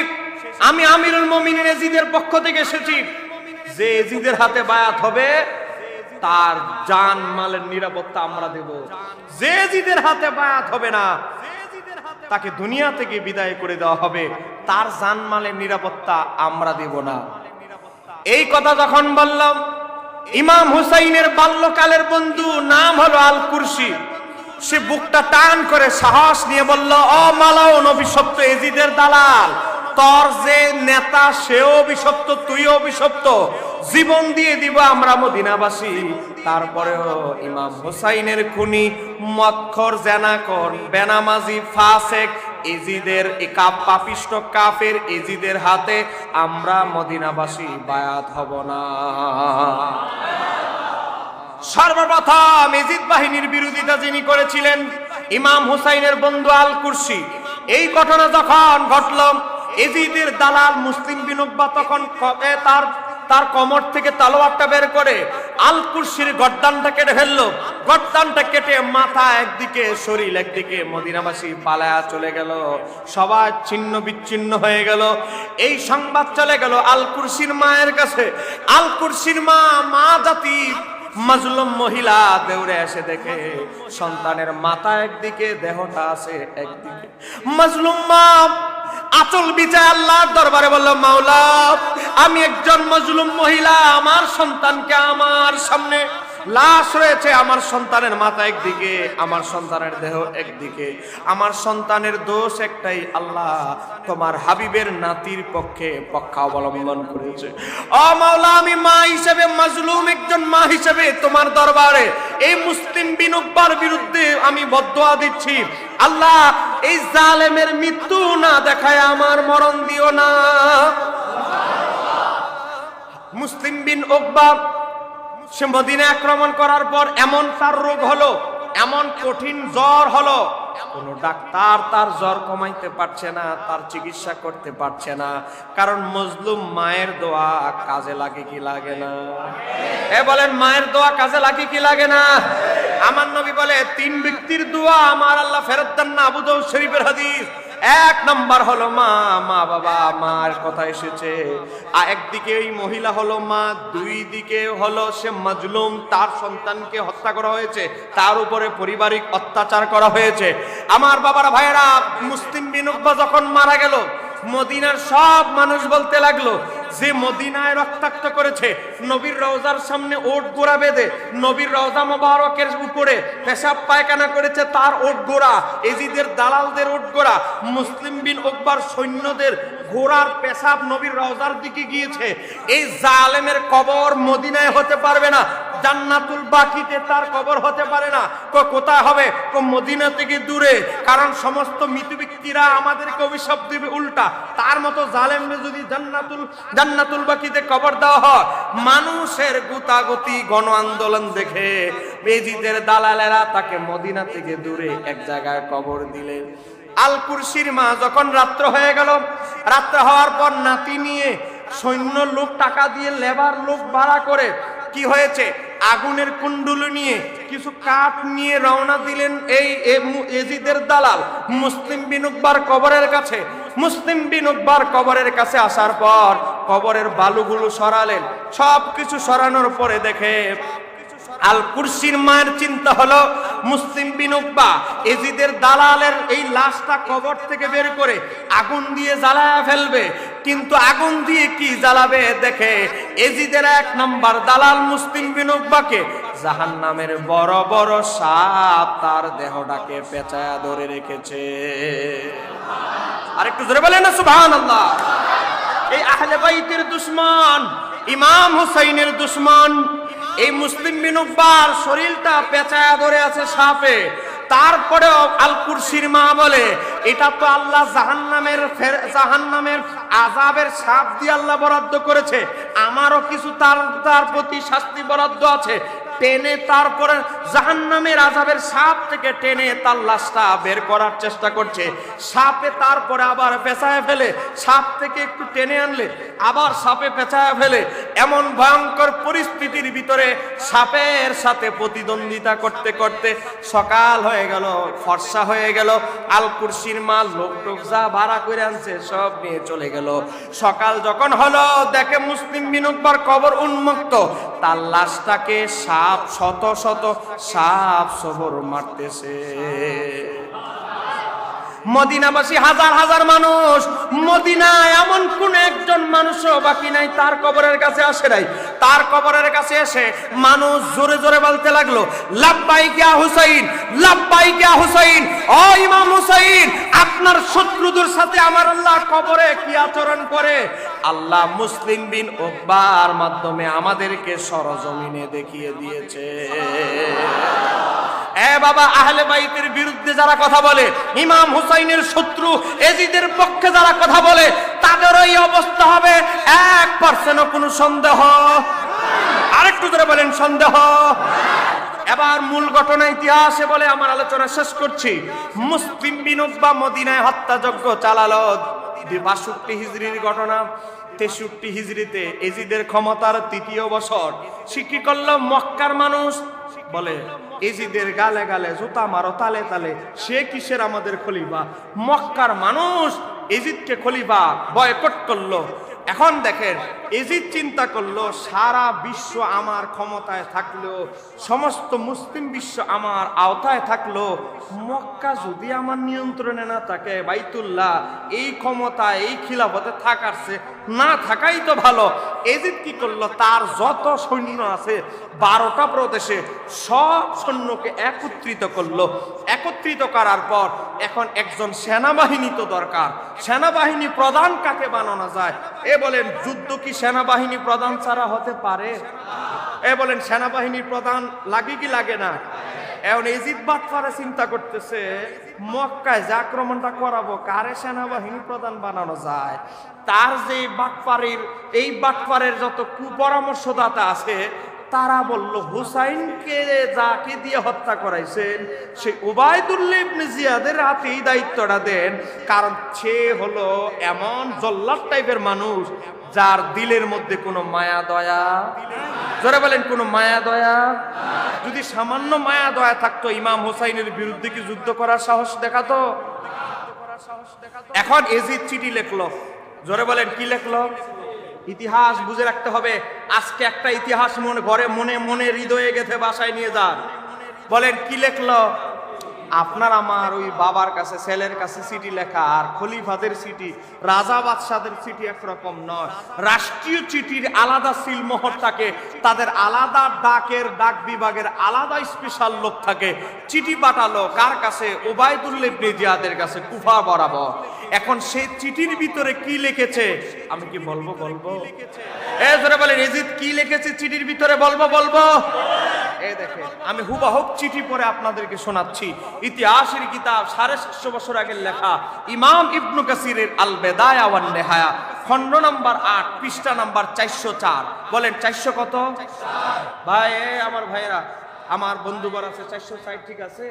আমি আমিরুল মুমিনিন এজিদের পক্ষ থেকে এসেছি। যে এজিদের হাতে বায়াত হবে তার জান মালের নিরাপত্তা আমরা দেব। যে এজিদের হাতে বায়াত হবে না তাকে দুনিয়া থেকে বিদায় করে দেওয়া হবে, তার জান মালের নিরাপত্তা আমরা দেব না। এই কথা যখন বললাম, ইমাম হুসাইনের বাল্যকালের বন্ধু নাম হলো আল কুরসি, সে বুকটা টান করে সাহস নিয়ে বলল, ও মালাউন অভিশপ্ত এজিদের দালাল, তোর যে নেতা সেও অভিশপ্ত, তুইও অভিশপ্ত, জীবন দিয়ে দিব আমরা মদিনাবাসী। তারপরেও ইমাম হুসাইনের খুনি, মদখোর, জেনাকর, বেনামাজি, ফাসেক এজিদের পাপিষ্ট কাফের এজিদের হাতে আমরা মদিনাবাসী বায়াত হব না। সর্বপ্রথম এজিদ বাহিনীর বিরোধিতা যিনি করেছিলেন ইমাম হুসাইনের বন্ধু আল কুরসি। এই ঘটনা যখন ঘটল, এজিদের দালাল মুসলিম বিন উকবা তখন তার কমর থেকে তলোয়ারটা বের করে আল কুরসির গর্দানটা কেটে ফেললো। গর্দানটা কেটে মাথা একদিকে, শরীর একদিকে, মদিনাবাসী পালায়া চলে গেল। সবাই ছিন্ন বিচ্ছিন্ন হয়ে গেল। এই সংবাদ চলে গেল আল কুরসির মায়ের কাছে। আল কুরসির মা জাতি মাজলুম মহিলা দৌড়ে এসে দেখে সন্তানের মাথা একদিকে, দেহটা আছে একদিকে। মাজলুম মা আঁচল বিছায় আল্লাহর দরবারে বলল, মাওলা, আমি একজন মাজলুম মহিলা, আমার সন্তানকে আমার সামনে লাশ রয়েছে, আমার সন্তানের মাথা একদিকে, আমার সন্তানের দেহ একদিকে। আমার সন্তানের দোষ একটাই, আল্লাহ তোমার হাবিবের নাতির পক্ষে পক্ষাবলম্বন করেছে। ও মাওলা, আমি মা হিসেবে, মাজলুম একজন মা হিসেবে তোমার দরবারে এই মুসলিম বিন উকবার বিরুদ্ধে আমি বদদোয়া দিচ্ছি। আল্লাহ, এই জালেমের মৃত্যু না দেখায় আমার মরণ দিও না। মুসলিম বিন উকবা সে মদিনা আক্রমণ করার পর এমন তার রোগ হলো, এমন কঠিন জ্বর হলো, কোন ডাক্তার তার জ্বর কমাইতে পারছে না, তার চিকিৎসা করতে পারছে না। কারণ মজলুম মায়ের দোয়া কাজে লাগে কি লাগে না? বলেন, মায়ের দোয়া কাজে লাগে কি লাগে না? আমার নবী বলে, 3 ব্যক্তির দোয়া আমার আল্লাহ ফেরত দেন না। আবু দাউদ শরীফের হাদিস। 1 নম্বর হলো মা, মা বাবা, মার কথা এসেছে। আর একদিকে ওই মহিলা হলো মা, 2 দিকে হলো সে মাজলুম, তার সন্তানকে হত্যা করা হয়েছে, তার উপরে পারিবারিক অত্যাচার করা হয়েছে। আমার বাবারা, ভাইয়েরা, মুসলিম বিন উকবা যখন মারা গেল, মদিনার সব মানুষ বলতে লাগলো, যে মদিনায় রক্তাক্ত করেছে, নবীর রওজার সামনে ওট গোড়া বেঁধে নবীর রওজা মোবারকের উপরে পেশাব পায়খানা করেছে, তার ওট গোড়া, এজিদের দালালদের ওট গোড়া, মুসলিম বিন উকবার সৈন্যদের ঘোড়ার পেশাব নবীর রওজার দিকে গিয়েছে। এই জালেমের কবর মদিনায় হতে পারবে না, জান্নাতুল বাকিতে তার কবর হতে পারে না। কোথায় হবে? মদিনা থেকে দূরে। কারণ সমস্ত মৃত ব্যক্তিরা আমাদেরকে অভিশাপ দিবে উল্টা। তার মতো জালেমরে যদি জান্নাতুল বাকিতে কবর দেওয়া হয়, মানুষের গুতাগুতি গণ আন্দোলন দেখে বেজিদের দালালেরা তাকে মদিনা থেকে দূরে এক জায়গায় কবর দিলেন। আল কুরসির মা যখন রাত্র হয়ে গেল, রাত্র হওয়ার পর নাতি নিয়ে সৈন্য লোক, টাকা দিয়ে লেবার লোক ভাড়া করে, কি হয়েছে, আগুনের কুণ্ডুলি নিয়ে কিছু কাঠ নিয়ে রওনা দিলেন এই এজিদের দালাল মুসলিম বিন উকবার কবরের কাছে। মুসলিম বিন উকবার কবরের কাছে আসার পর কবরের বালুগুলো সরালেন। সব কিছু সরানোর পরে দেখে আল কুরসির মায়ের চিন্তা হলো, মুসলিম বিন উকবা এজিদের দালালের এই লাশটা কবর থেকে বের করে আগুন দিয়ে জ্বালায় ফেলবে। কিন্তু আগুন দিয়ে কি জ্বালাবে? দেখে এজিদের 1 নম্বর দালাল মুসলিম বিন উকবাকে জাহান্নামের বড় বড় সাপ তার দেহটাকে পেঁচায়া ধরে রেখেছে। আরেকটু জোরে বলেন না সুবহানাল্লাহ। এই আহলে বাইতের দুশমন, ইমাম হুসাইনের দুশমন, এই মুসলিম বিন উকবার শরীরটা পেঁচায়া ধরে আছে সাপে। তারপরেও আল কুরসির মা বলে, এটা তো আল্লাহ জাহান্নামের আযাবের সাপ দিয়ে আল্লাহ বরাদ্দ করেছে, আমারও কিছু তার প্রতি শাস্তি বরাদ্দ আছে। টেনে তারপরে জাহান্নামের আযাবের সাপ থেকে টেনে তার লাশটা বের করার চেষ্টা করছে। সাপে তারপরে আবার পেঁচায় ফেলে, সাপ থেকে একটু টেনে আনলে আবার সাপে পেঁচায় ফেলে। এমন ভয়ঙ্কর পরিস্থিতির ভিতরে সাপের সাথে প্রতিদ্বন্দ্বিতা করতে করতে সকাল হয়ে গেল, ফর্সা হয়ে গেল। আল কুরসির মা লোক টোক যা ভাড়া করে আনছে সব নিয়ে চলে গেল। সকাল যখন হলো, দেখে মুসলিম বিন উকবার কবর উন্মুক্ত, তার লাশটাকে শত শত সাপ সবর মারতেছে। মদিনাবাসী হাজার হাজার মানুষ, মদিনায় এমন কোন একজন মানুষও বাকি নাই তার কবরের কাছে আসে নাই। তার কবরের কাছে এসে মানুষ জোরে জোরে বলতে লাগলো, লাব্বাইক ইয়া হুসাইন, লাব্বাইক ইয়া হুসাইন, ও ইমাম হুসাইন, আপনার শত্রুদের সাথে আমার আল্লাহ কবরে কি আচরণ করে? আল্লাহ মুসলিম বিন উকবার মাধ্যমে আমাদেরকে সরজমিনে দেখিয়ে দিয়েছে। বাবা, আহলে বাইতের বিরুদ্ধে যারা কথা বলে, ইমাম হুসাইনের শত্রু এজিদের পক্ষে যারা কথা বলে, তাদের এই অবস্থা হবে 1% কোনো সন্দেহ? আরেকটু ধরে বলেন সন্দেহ? এবার মূল ঘটনা ইতিহাসে বলে আমার আলোচনা শেষ করছি। মুসলিম বিন উকবা মদিনায় হত্যাযজ্ঞ চালালো 62 হিজরির ঘটনা। 63 হিজরিতে এজিদের ক্ষমতার 3য় বছর সে কি করলো? মক্কার মানুষ বলে, এজিদের গালে গালে জুতা মারো, তালে তালে, সে কিসের আমাদের খলিফা? মক্কার মানুষ এজিদকে খলিফা বয়কট করলো। এখন দেখেন, এজিদ চিন্তা করলো, সারা বিশ্ব আমার ক্ষমতায় থাকলো, সমস্ত মুসলিম বিশ্ব আমার আওতায় থাকলো, মক্কা যদি আমার নিয়ন্ত্রণে না থাকে, বাইতুল্লাহ এই ক্ষমতা এই খিলাফতে থাকার চেয়ে না থাকাই তো ভালো। এজিদ কি করলো, তার যত সৈন্য আছে 12টা প্রদেশে সব সৈন্যকে একত্রিত করলো। একত্রিত করার পর এখন একজন সেনাবাহিনী তো দরকার। সেনাবাহিনী প্রধান কাকে বানানো যায়? বলেন যুদ্ধ কি সেনাবাহিনী প্রধান ছাড়া হতে পারে? বলেন সেনাবাহিনীর প্রধান লাগে কি লাগে না? এখন এজিদ বাটপারে চিন্তা করতেছে, মক্কায় যে আক্রমণটা করাবো কারে সেনাবাহিনী প্রধান বানানো যায়। তার যে এই বাটপারের যত কুপরামর্শদাতা আছে তারা বলল, হুসাইনকে যাকে দিয়ে হত্যা করাইছেন সে উবাইদুল্লাহ ইবনে জিয়াদের হাতেই দায়িত্বটা দেন, কারণ সে হলো এমন জল্লাদ টাইপের মানুষ যার দিলের মধ্যে কোনো মায়া দয়া, যারা বলেন কোনো মায়া দয়া, যদি সামান্য মায়া দয়া থাকতো ইমাম হুসাইনের বিরুদ্ধে কি যুদ্ধ করার সাহস দেখাতো? এখন এজিদ চিঠি লিখলো, জোরে বলেন কি লিখলো? ইতিহাস বুঝে রাখতে হবে। আজকে একটা ইতিহাস ঘরে মনে মনে হৃদয়ে গেথে বাসায় নিয়ে যান। বলেন কি লিখলো? আপনার আমার ওই বাবার কাছে ছেলের কাছে চিঠি লেখা আর খলিফাদের চিঠি, রাজা বাদশাদের চিঠি একরকম নয়। রাষ্ট্রীয় চিঠির আলাদা সিলমোহর থাকে, তাদের আলাদা ডাক বিভাগের আলাদা স্পেশাল লোক থাকে। চিঠি পাঠালো কার কাছে? উবাইদুল্লাহ ইবনে জিয়াদের কাছে, কুফা বরাবর। এখন সেই চিঠির ভিতরে কি লিখেছে আমি কি বলবো? জোরে বলেন এজিদ কি লিখেছে চিঠির ভিতরে? বলবো। দেখেন আমি হুবহু চিঠি পড়ে আপনাদেরকে শোনাচ্ছি। ইতিহাসের কিতাব 750 বছর আগের লেখা, ইমাম ইবনে কাসিরের আল বেদায়া ওয়ান নেহায়া, খণ্ড নাম্বার 8, পৃষ্ঠা নাম্বার 404। বলেন 400 কত? ভাই আমার ভাইরা, আমার বন্ধুবার আছে 460, ঠিক আছে?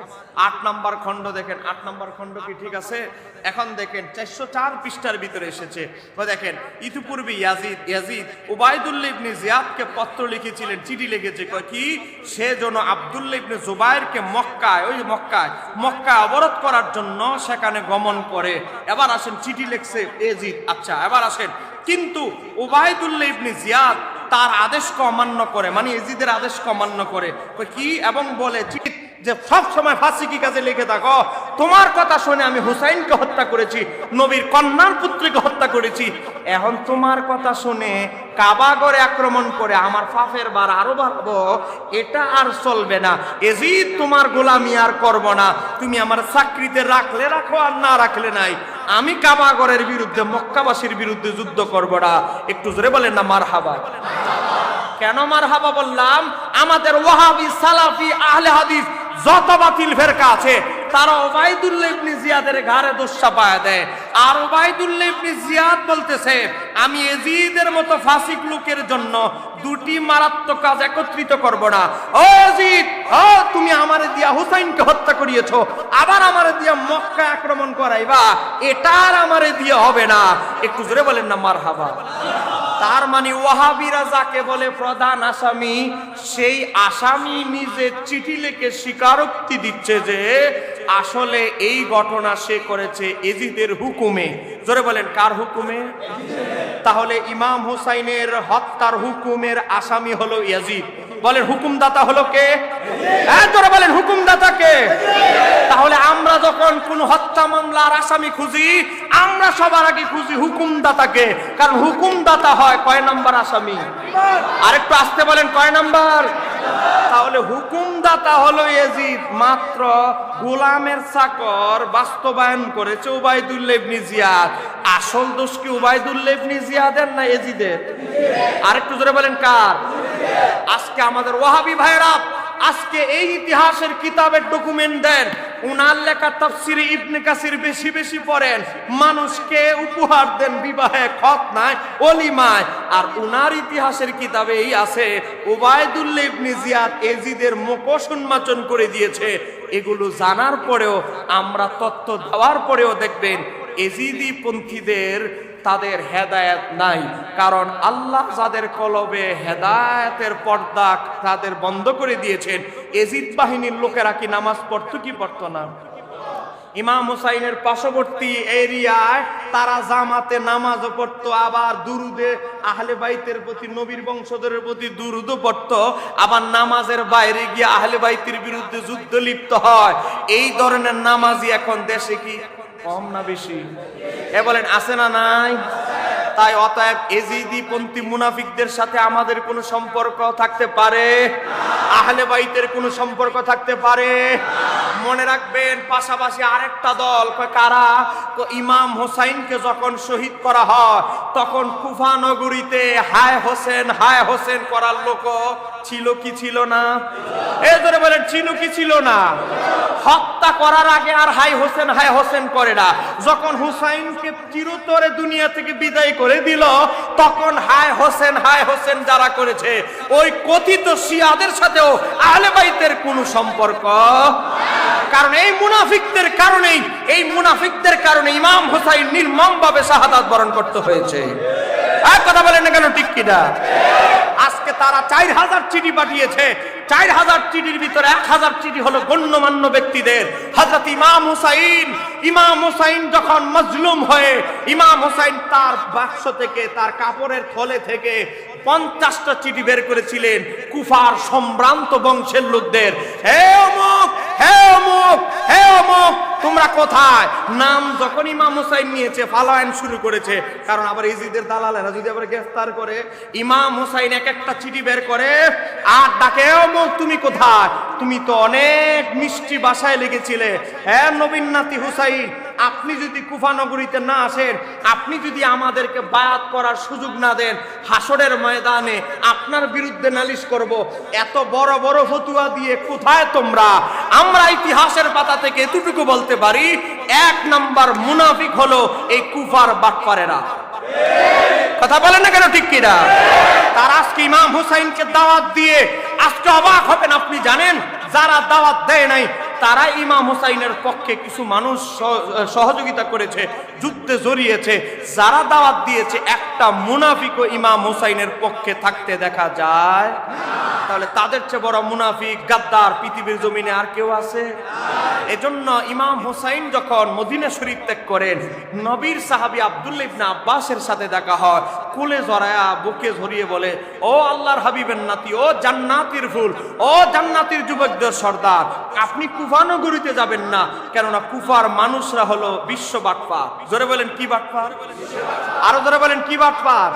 8 নাম্বার খণ্ড দেখেন, 8 নাম্বার খণ্ড কি ঠিক আছে? এখন দেখেন 404 পৃষ্ঠার ভিতরে এসেছে। দেখেন ইতিপূর্বে ইয়াজিদ উবাইদুল্লাহ ইবনে জিয়াদকে পত্র লিখেছিলেন, চিঠি লিখেছে কি সে যেন আব্দুল্লাহ ইবনে জুবাইরকে মক্কায় অবরোধ করার জন্য সেখানে গমন করে। এবার আসেন চিঠি লিখছে ইয়াজিদ, আচ্ছা এবার আসেন, কিন্তু উবাইদুল্লাহ ইবনে জিয়াদ তার আদেশকে অমান্য করে, মানে ইয়াজিদের আদেশকে অমান্য করে কি, এবং বলে যে সব সময় ফাসিকি কাজে লেগে থাকো, তোমার কথা শুনে আমি হুসাইনকে হত্যা করেছি, নবীর কন্যার পুত্রকে হত্যা করেছি, এখন তোমার কথা শুনে কাবাগরে আক্রমণ করে আমার পাপের বার আরো বাড়বো, এটা আর চলবে না। ইয়াজিদ তোমার গোলামি আর করব না, তুমি আমার চাকরিতে রাখলে রাখো আর না রাখলে নাই, আমি কাবাগরের বিরুদ্ধে মক্কাবাসীর বিরুদ্ধে যুদ্ধ করব না। একটু জোরে বলেন না মারহাবা। কেন মারহাবা বললাম? আমাদের ওয়াহাবি সালাফি আহলে হাদিস যত বাতিল ফেরকা আছে তারা উবাইদুল্লাহ ইবনে জিয়াদের ঘাড়ে দোষ চাপায়া দেয়, আর উবাইদুল্লাহ ইবনে জিয়াদ বলতেছে আমি ইয়াজিদের মতো ফাসিক লোকের জন্য দুটি মারাত্মক কাজ একত্রিত করব না। ও ইয়াজিদ, তুমি আমারে দিয়া হুসাইনকে হত্যা করিয়েছো, আবার আমারে দিয়া মক্কা আক্রমণ করাইবা, এটা আর আমারে দিয়া হবে না। একটু জোরে বলেন না মারহাবা। তার মানে ওয়াহাবিরা যাকে বলে প্রধান আসামি, সেই আসামি নিজে চিঠি লিখে স্বীকারোক্তি দিচ্ছে যে আসলে এই ঘটনা সে করেছে ইয়াজিদের হুকুমে। জোরে বলেন কার হুকুমে? তাহলে ইমাম হুসাইনের হত্যার হুকুমের আসামি হলো ইয়াজিদ। বলেন হুকুমদাতা হলো কে? জোরে বলেন হুকুমদাতা কে? তাহলে আমরা যখন কোন হত্যা মামলার আসামি খুঁজি, আমরা সবার আগে খুঁজি হুকুমদাতাকে, কারণ হুকুমদাতা হয় কয় নাম্বার আসামি? আরেকটু আসতে বলেন কয় নাম্বার? তাহলে হুকুমদাতা হলো ইয়াজিদ, মাত্র গোলামের চাকর বাস্তবায়ন করেছে উবাইদুল্লাহ ইবনে জিয়াদ। আসল দোষ কি উবাইদুল্লাহ ইবনে জিয়াদের না ইয়াজিদের? আরেকটু জোরে বলেন কার? আজকে আমাদের ওয়াহাবি ভাইরা আজকে এই ইতিহাসের কিতাবের ডকুমেন্ট দেন, উনার লেখা তাফসিরে ইবনে কাসির বেশি বেশি পড়েন, মানুষকে উপহার দেন বিবাহে, খতনায়, ওলিমায়, আর উনার ইতিহাসের কিতাবেই আছে উবাইদুল্লাহ ইবনে জিয়াদ ইয়াজিদের মুখোশ উন্মোচন করে দিয়েছে। এগুলো জানার পরেও, আমরা তথ্য দেওয়ার পরেও দেখবেন ইয়াজিদি পন্থীদের তাদের হেদায়েত নাই, কারণ আল্লাহ যাদের কলবে হেদায়েতের পর্দা তাদের বন্ধ করে দিয়েছেন। ইয়াজিদ বাহিনীর লোকেরা কি নামাজ পড়তো কি পড়তো না? ইমাম হুসাইনের পার্শ্ববর্তী এরিয়ায় তারা জামাতে নামাজও পড়তো, আবার দুরুদে আহলে বাইতের প্রতি, নবীর বংশধরের প্রতি দুরুদও পড়তো, আবার নামাজের বাইরে গিয়ে আহলে বাইতের বিরুদ্ধে যুদ্ধ লিপ্ত হয়। এই ধরনের নামাজি এখন দেশে কি কম না বেশি? বলেন আছে না নাই? তাই অতএব এজিদি পন্থী মুনাফিকদের সাথে আমাদের কোনো সম্পর্ক থাকতে পারে? আহলে বাইতের কোনো সম্পর্ক থাকতে পারে? মনে রাখবেন, পাশাপাশি আরেকটা দল, কারা? ইমাম হোসাইনকে যখন শহীদ করা হয় তখন কুফা নগরীতে হায় হোসেন করার লোক ছিল কি ছিল না? এই ধরে বলেন, ছিল কি ছিল না? হত্যা করার আগে আর হায় হোসেন করে না। যখন হুসাইনকে চিরতরে দুনিয়া থেকে বিদায় করে দিল তখন হায় হোসেন যারা করেছে ওই কথিত শিয়াদের সাথেও আহলে বাইতের কোনো সম্পর্ক। কারণ এই মুনাফিকদের কারণে ইমাম হুসাইন নির্মমভাবে শাহাদাত বরণ করতে হয়েছে। আর কথা বলেন না কেন, ঠিক কিনা? আজকে তারা 4000 চিঠি পাঠিয়েছে। 4000 চিঠির ভিতরে 1000 চিঠি হলো গণ্যমান্য ব্যক্তিদের। হযরত ইমাম হুসাইন যখন মজলুম হয়ে ইমাম হুসাইন তার বাক্স থেকে, তার কাপড়ের থলে থেকে 50টা চিঠি বের করেছিলেন কুফার সম্ভ্রান্ত বংশের লোকদের। হে অমুক, তোমরা কোথায়? নাম যখন ইমাম হুসাইন নিয়েছে ফালায়ন শুরু করেছে। কারণ আবার ইজিদের দালালেরা যদি আবার গ্রেফতার করে, ইমাম হুসাইন এক একটা চিঠি বের করে আর ডাকে, অমুক তুমি কোথায়? তুমি তো অনেক মিষ্টি বাসায় লেগেছিলে। হ্যাঁ নবীন নাতি হুসাইন, আপনি যদি কুফা নগরীতে না আসেন, আপনি যদি আমাদেরকে বায়াত করার সুযোগ না দেন, হাসরের ময়দানে আপনার বিরুদ্ধে নালিশ করব। এত বড় বড় ফতুয়া দিয়ে কোথায় তোমরা? আমরা ইতিহাসের পাতা থেকে এতটুকু বলতে পারি, 1 নাম্বার মুনাফিক হলো এই কুফার বাটপারেরা। কথা বলেন না কেন, ঠিক কিনা? তারা আজকে ইমাম হুসাইনকে দাওয়াত দিয়ে, আজকে অবাক হবেন, আপনি জানেন যারা দাওয়াত দেয় নাই তারা ইমাম হুসাইনের পক্ষে কিছু মানুষ সহযোগিতা করেছে, যুদ্ধে জড়িয়েছে। যারা দাওয়াত দিয়েছে একটা মুনাফিকও ইমাম হুসাইনের পক্ষে থাকতে দেখা যায়। তাহলে তাদের চেয়ে বড় মুনাফিক গাদ্দার পৃথিবীর জমিনে আর কেউ আছে? এজন্য ইমাম হুসাইন যখন মদিনা শরীফ ত্যাগ করেন, নবীর সাহাবী আব্দুল্লাহ ইবনে আব্বাসের সাথে দেখা হয়। কোলে জড়ায়া বুকে ঝরিয়ে বলে, ও আল্লাহর হাবিবের নাতি, ও জান্নাতের ফুল, ও জান্নাতের যুবকদের সর্দার, আপনি কুফা নগরীতে যাবেন না। কেননা কুফার মানুষরা হলো বিশ্ব বাটপার। জোরে বলেন কি বাটপার? আরো জোরে বলেন কি বাটপার?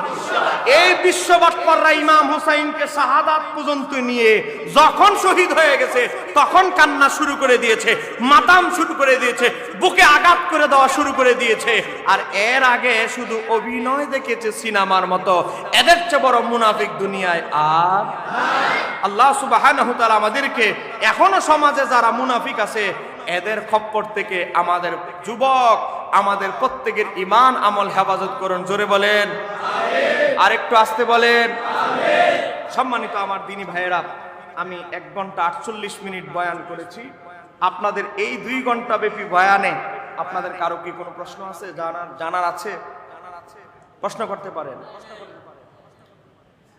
এই বিশ্ব বাটপাররা ইমাম হুসাইনকে শাহাদাত পর্যন্ত নিয়ে যখন শহীদ হয়ে গেছে তখন কান্না শুরু করে দিয়েছে, মাতাম শুরু করে দিয়েছে, বুকে আঘাত করে দেওয়া শুরু করে দিয়েছে। আর এর আগে শুধু অভিনয় দেখেছে সিনেমার মতো। এদের চেয়ে বড় মুনাফিক দুনিয়ায় আর আল্লাহ সুবহানাহু ওয়া তাআলা আমাদেরকে এখনো সমাজে যারা মুনাফিক আছে এদের খপ্পর থেকে আমাদের যুবক, আমাদের প্রত্যেকের ঈমান আমল হেফাজত করুন। জোরে বলেন আমিন। আর একটু আস্তে বলেন আমিন। সম্মানিত আমার দিনী ভাইয়েরা, আমি 1 ঘন্টা 48 মিনিট বয়ান করেছি। আপনাদের এই 2 ঘন্টা ব্যাপী বয়ানে আপনাদের কারো কি কোনো প্রশ্ন আছে? জানার আছে? প্রশ্ন করতে পারেন।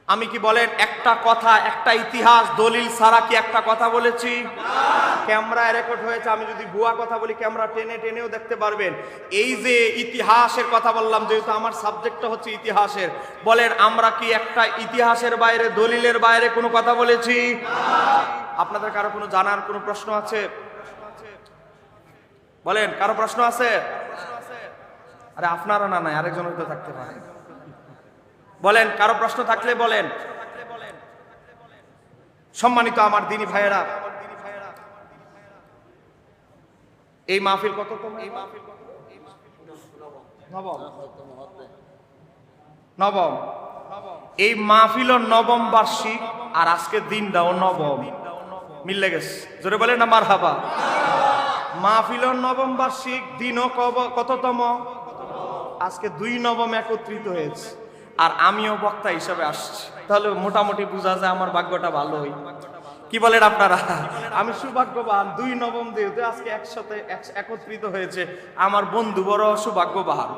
আমি কি বলেন একটা কথা, একটা ইতিহাস দলিল ছাড়া কি একটা কথা বলেছি? ক্যামেরায় রেকর্ড হয়েছে। আমি যদি ভুয়া কথা বলি ক্যামেরা টেনেও দেখতে পারবেন। এই যে ইতিহাসের কথা বললাম, যেহেতু আমার সাবজেক্টটা হচ্ছে ইতিহাসের, বলেন আমরা কি একটা ইতিহাসের বাইরে, দলিলের বাইরে কোনো কথা বলেছি? আপনাদের কারো কোনো জানার কোনো প্রশ্ন আছে? বলেন, কারো প্রশ্ন আছে? আরে আপনারা না, নাই আরেকজন হয়তো থাকতে পারে। বলেন, কারো প্রশ্ন থাকলে বলেন। সম্মানিত আমার দিনী ভাইয়েরা, এই মাহফিল কততম? নবম। এই মাহফিলের নবম বার্ষিক, আর আজকের দিনটাও নবম, মিলে গেছে। জোরে বলেন না মারহাবা। মাহফিলের নবম বার্ষিক, দিনও কততম? আজকে 2 নবম একত্রিত হয়েছে, আর আমিও বক্তা হিসাবে আসছি। তাহলে মোটামুটি বোঝা যায় আমার ভাগ্যটা ভালোই। কি বলেন আপনারা? আমি সৌভাগ্যবান, 2 নবম যেহেতু আজকে একসাথে একত্রিত হয়েছে। আমার বন্ধু বড় সৌভাগ্যবান।